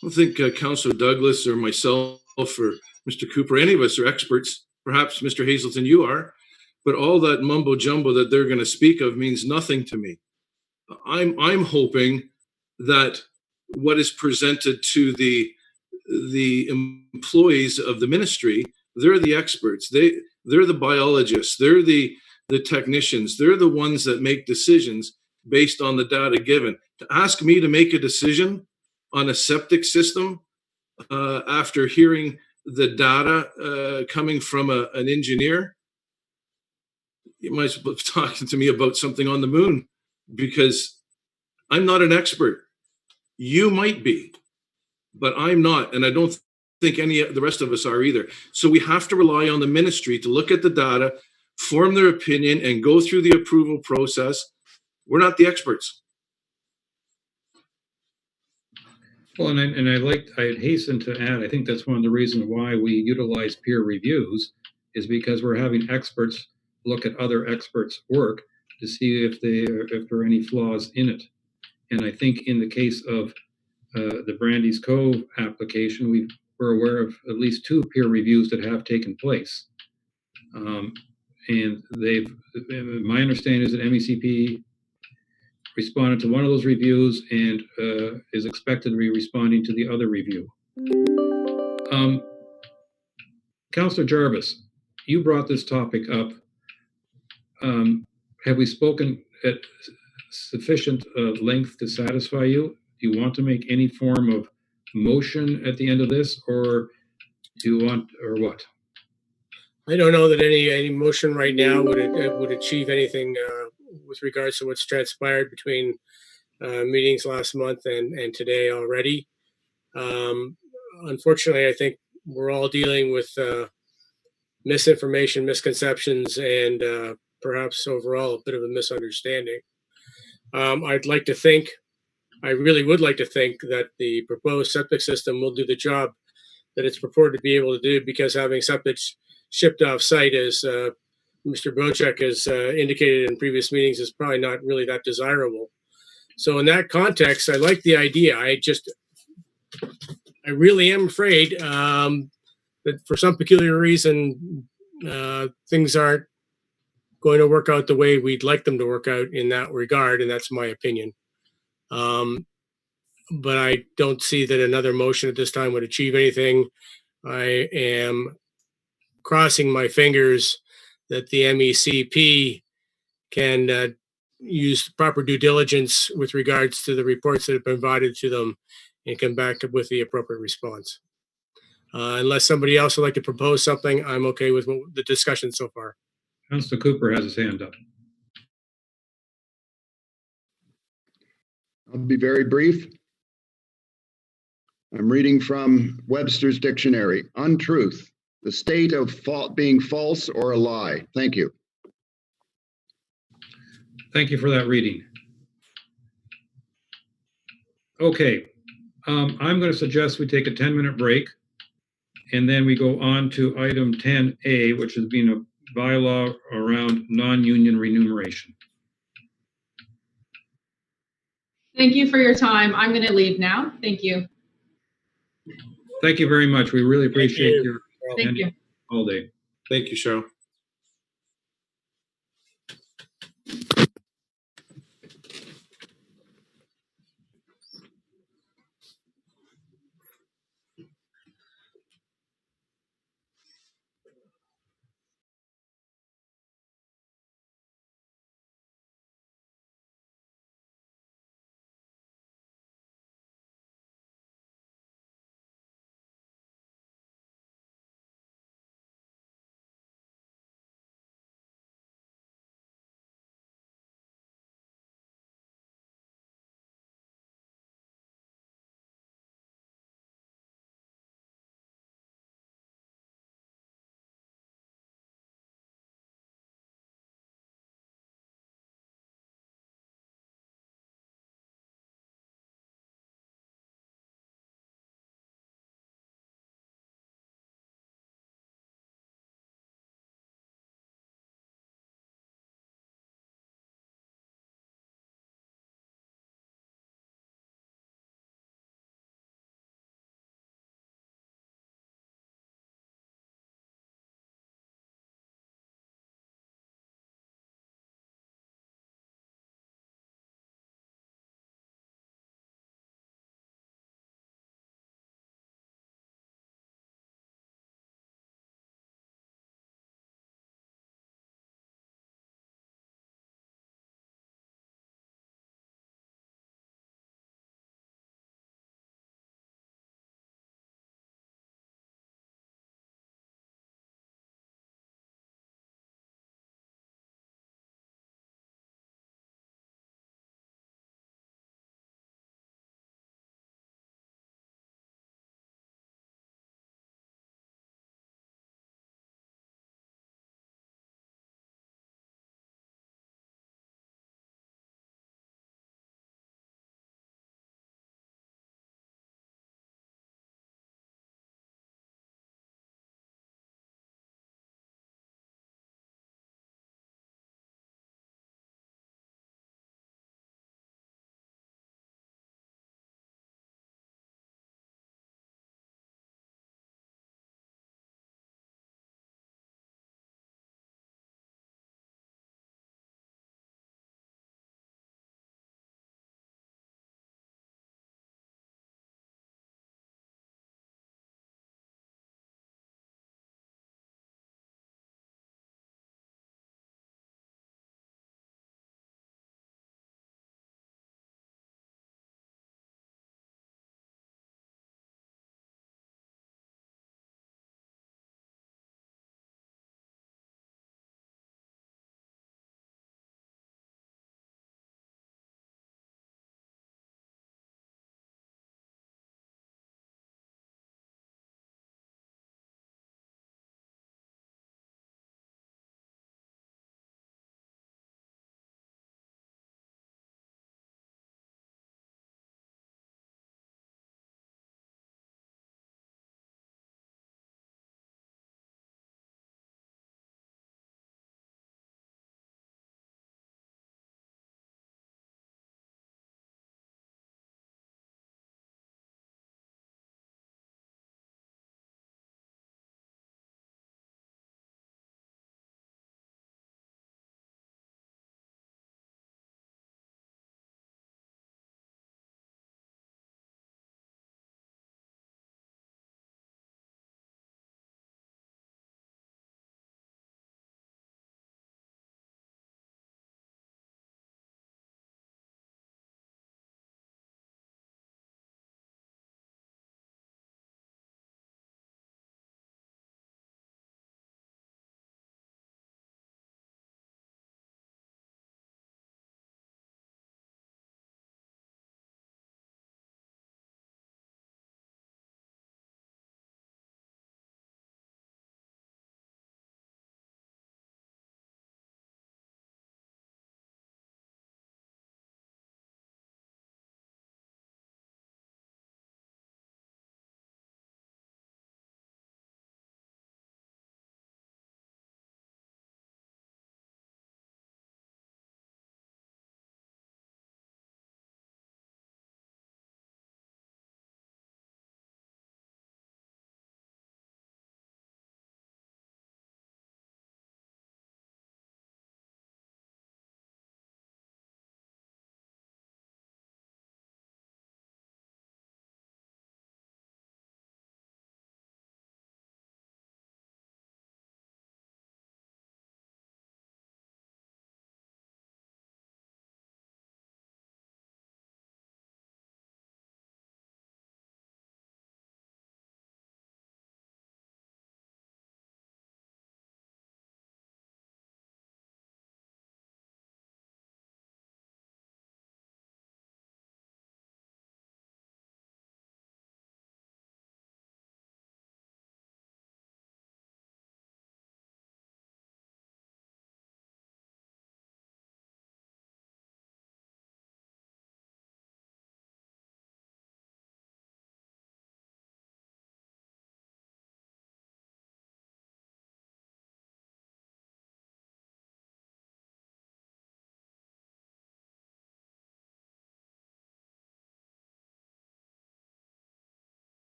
don't think Councillor Douglas or myself or Mr. Cooper, any of us are experts. Perhaps Mr. Hazelton, you are, but all that mumbo jumbo that they're going to speak of means nothing to me. I'm hoping that what is presented to the employees of the ministry, they're the experts. They're the biologists. They're the technicians. They're the ones that make decisions based on the data given. To ask me to make a decision on a septic system after hearing the data coming from an engineer, you might as well be talking to me about something on the moon, because I'm not an expert. You might be, but I'm not, and I don't think any of the rest of us are either. So we have to rely on the ministry to look at the data, form their opinion, and go through the approval process. We're not the experts. Well, and I'd hasten to add, I think that's one of the reasons why we utilize peer reviews, is because we're having experts look at other experts' work to see if there are any flaws in it. And I think in the case of the Brandy's Cove application, we're aware of at least 2 peer reviews that have taken place. And my understanding is that MECP responded to one of those reviews and is expected to be responding to the other review. Councillor Jarvis, you brought this topic up. Have we spoken at sufficient length to satisfy you? Do you want to make any form of motion at the end of this, or do you want, or what? I don't know that any motion right now would achieve anything with regards to what's transpired between meetings last month and today already. Unfortunately, I think we're all dealing with misinformation, misconceptions, and perhaps overall a bit of a misunderstanding. I really would like to think that the proposed septic system will do the job that it's purported to be able to do, because having septic shipped off site, as Mr. Bocek has indicated in previous meetings, is probably not really that desirable. So in that context, I like the idea. I really am afraid that for some peculiar reason, things aren't going to work out the way we'd like them to work out in that regard, and that's my opinion. But I don't see that another motion at this time would achieve anything. I am crossing my fingers that the MECP can use proper due diligence with regards to the reports that have been provided to them and come back with the appropriate response. Unless somebody else would like to propose something, I'm okay with the discussion so far. Councillor Cooper has his hand up. I'll be very brief. I'm reading from Webster's Dictionary. Untruth, the state of being false or a lie. Thank you. Thank you for that reading. Okay, I'm going to suggest we take a 10-minute break, and then we go on to item 10A, which has been a bylaw around non-union remuneration. Thank you for your time. I'm going to leave now. Thank you. Thank you very much. We really appreciate your Thank you. all day. Thank you, Cheryl.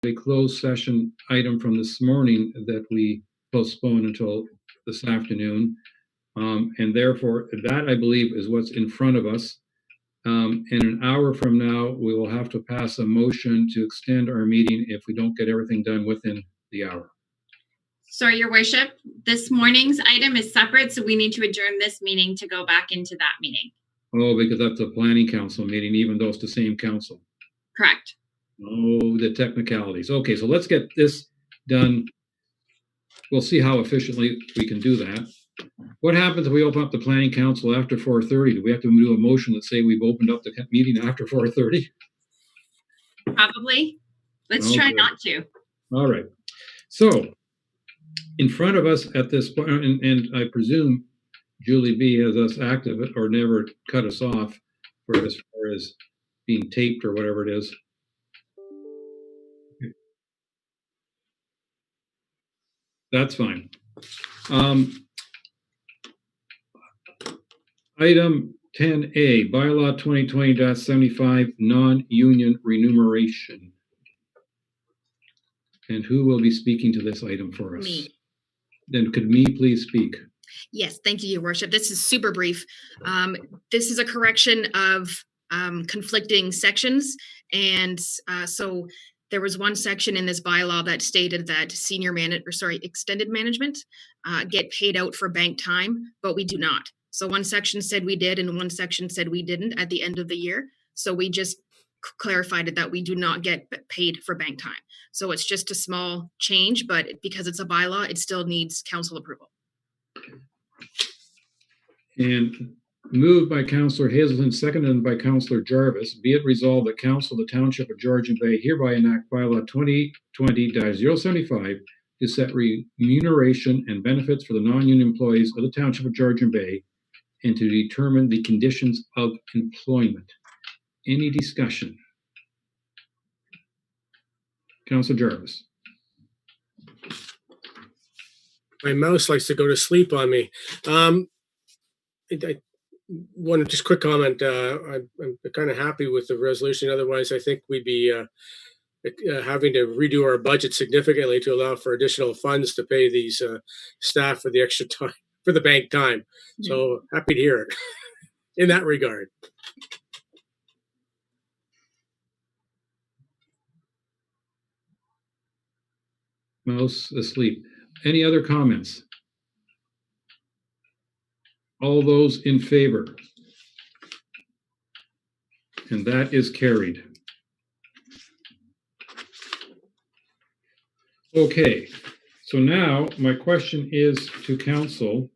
a closed session item from this morning that we postponed until this afternoon. And therefore, that I believe is what's in front of us. In an hour from now, we will have to pass a motion to extend our meeting if we don't get everything done within the hour. Sorry, Your Worship, this morning's item is separate, so we need to adjourn this meeting to go back into that meeting. Oh, because that's a planning council meeting, even though it's the same council. Correct. Oh, the technicalities. Okay, so let's get this done. We'll see how efficiently we can do that. What happens if we open up the planning council after 4:30? Do we have to do a motion that say we've opened up the meeting after 4:30? Probably. Let's try not to. All right. So in front of us at this point, and I presume Julie B has us active or never cut us off for as far as being taped or whatever it is. That's fine. Item 10A, bylaw 2020-75, non-union remuneration. And who will be speaking to this item for us? Me. Then could me please speak? Yes, thank you, Your Worship. This is super brief. This is a correction of conflicting sections. And so there was one section in this bylaw that stated that extended management get paid out for bank time, but we do not. So one section said we did and one section said we didn't at the end of the year. So we just clarified it that we do not get paid for bank time. So it's just a small change, but because it's a bylaw, it still needs council approval. And moved by Councillor Hazelton, seconded by Councillor Jarvis, be it resolved that Council of the Township of Georgian Bay hereby enact bylaw 2020-075 to set remuneration and benefits for the non-union employees of the Township of Georgian Bay and to determine the conditions of employment. Any discussion? Councillor Jarvis. My mouse likes to go to sleep on me. One just quick comment. I'm kind of happy with the resolution. Otherwise, I think we'd be having to redo our budget significantly to allow for additional funds to pay these staff for the extra time, for the bank time. So happy to hear it in that regard. Mouse asleep. Any other comments? All those in favor? And that is carried. Okay, so now my question is to council.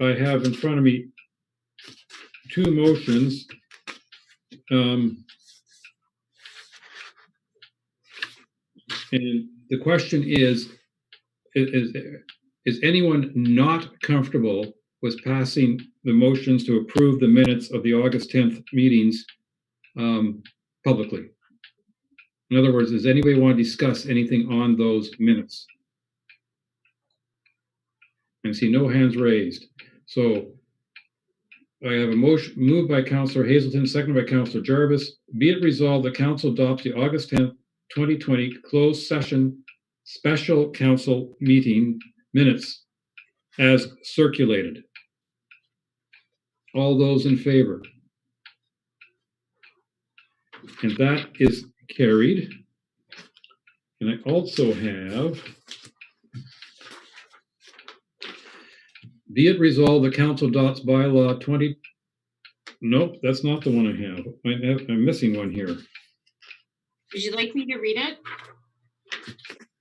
I have in front of me two motions. And the question is anyone not comfortable with passing the motions to approve the minutes of the August 10th meetings publicly? In other words, does anybody want to discuss anything on those minutes? I see no hands raised. So I have a motion moved by Councillor Hazelton, seconded by Councillor Jarvis. Be it resolved that Council adopts the August 10th, 2020 closed session special council meeting minutes as circulated. All those in favor? And that is carried. And I also have, be it resolved the council adopts bylaw 20. Nope, that's not the one I have. I'm missing one here. Would you like me to read it?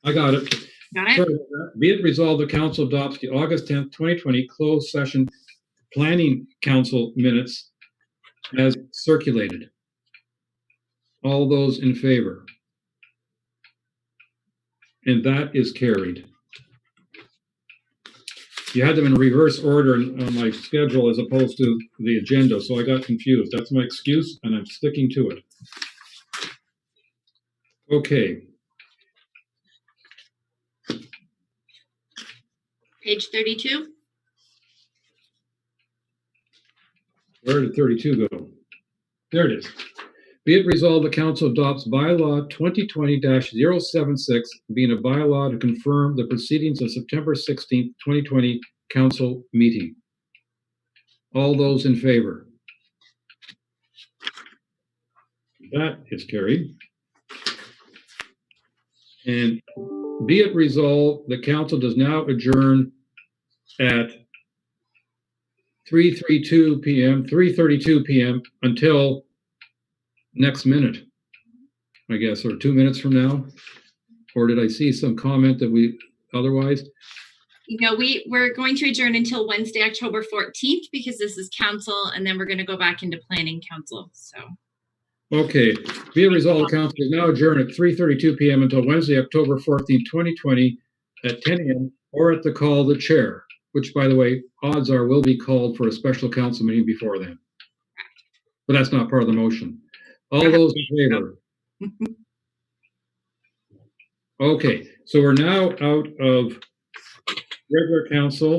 I got it. Got it? Sorry about that. Be it resolved the council adopts the August 10th, 2020 closed session planning council minutes as circulated. All those in favor? And that is carried. You had them in reverse order on my schedule as opposed to the agenda, so I got confused. That's my excuse, and I'm sticking to it. Okay. Page 32. Where did 32 go? There it is. Be it resolved, the council adopts bylaw 2020-076, being a bylaw to confirm the proceedings of September 16th, 2020 council meeting. All those in favor? That is carried. And be it resolved, the council does now adjourn at 3:32 p.m. until next minute, I guess, or 2 minutes from now. Or did I see some comment that we otherwise? We're going to adjourn until Wednesday, October 14th, because this is council, and then we're going to go back into planning council. So. Okay, be it resolved, the council is now adjourned at 3:32 p.m. until Wednesday, October 14th, 2020 at 10 a.m. or at the call of the chair, which, by the way, odds are will be called for a special council meeting before then. But that's not part of the motion. All those in favor? Okay, so we're now out of regular council.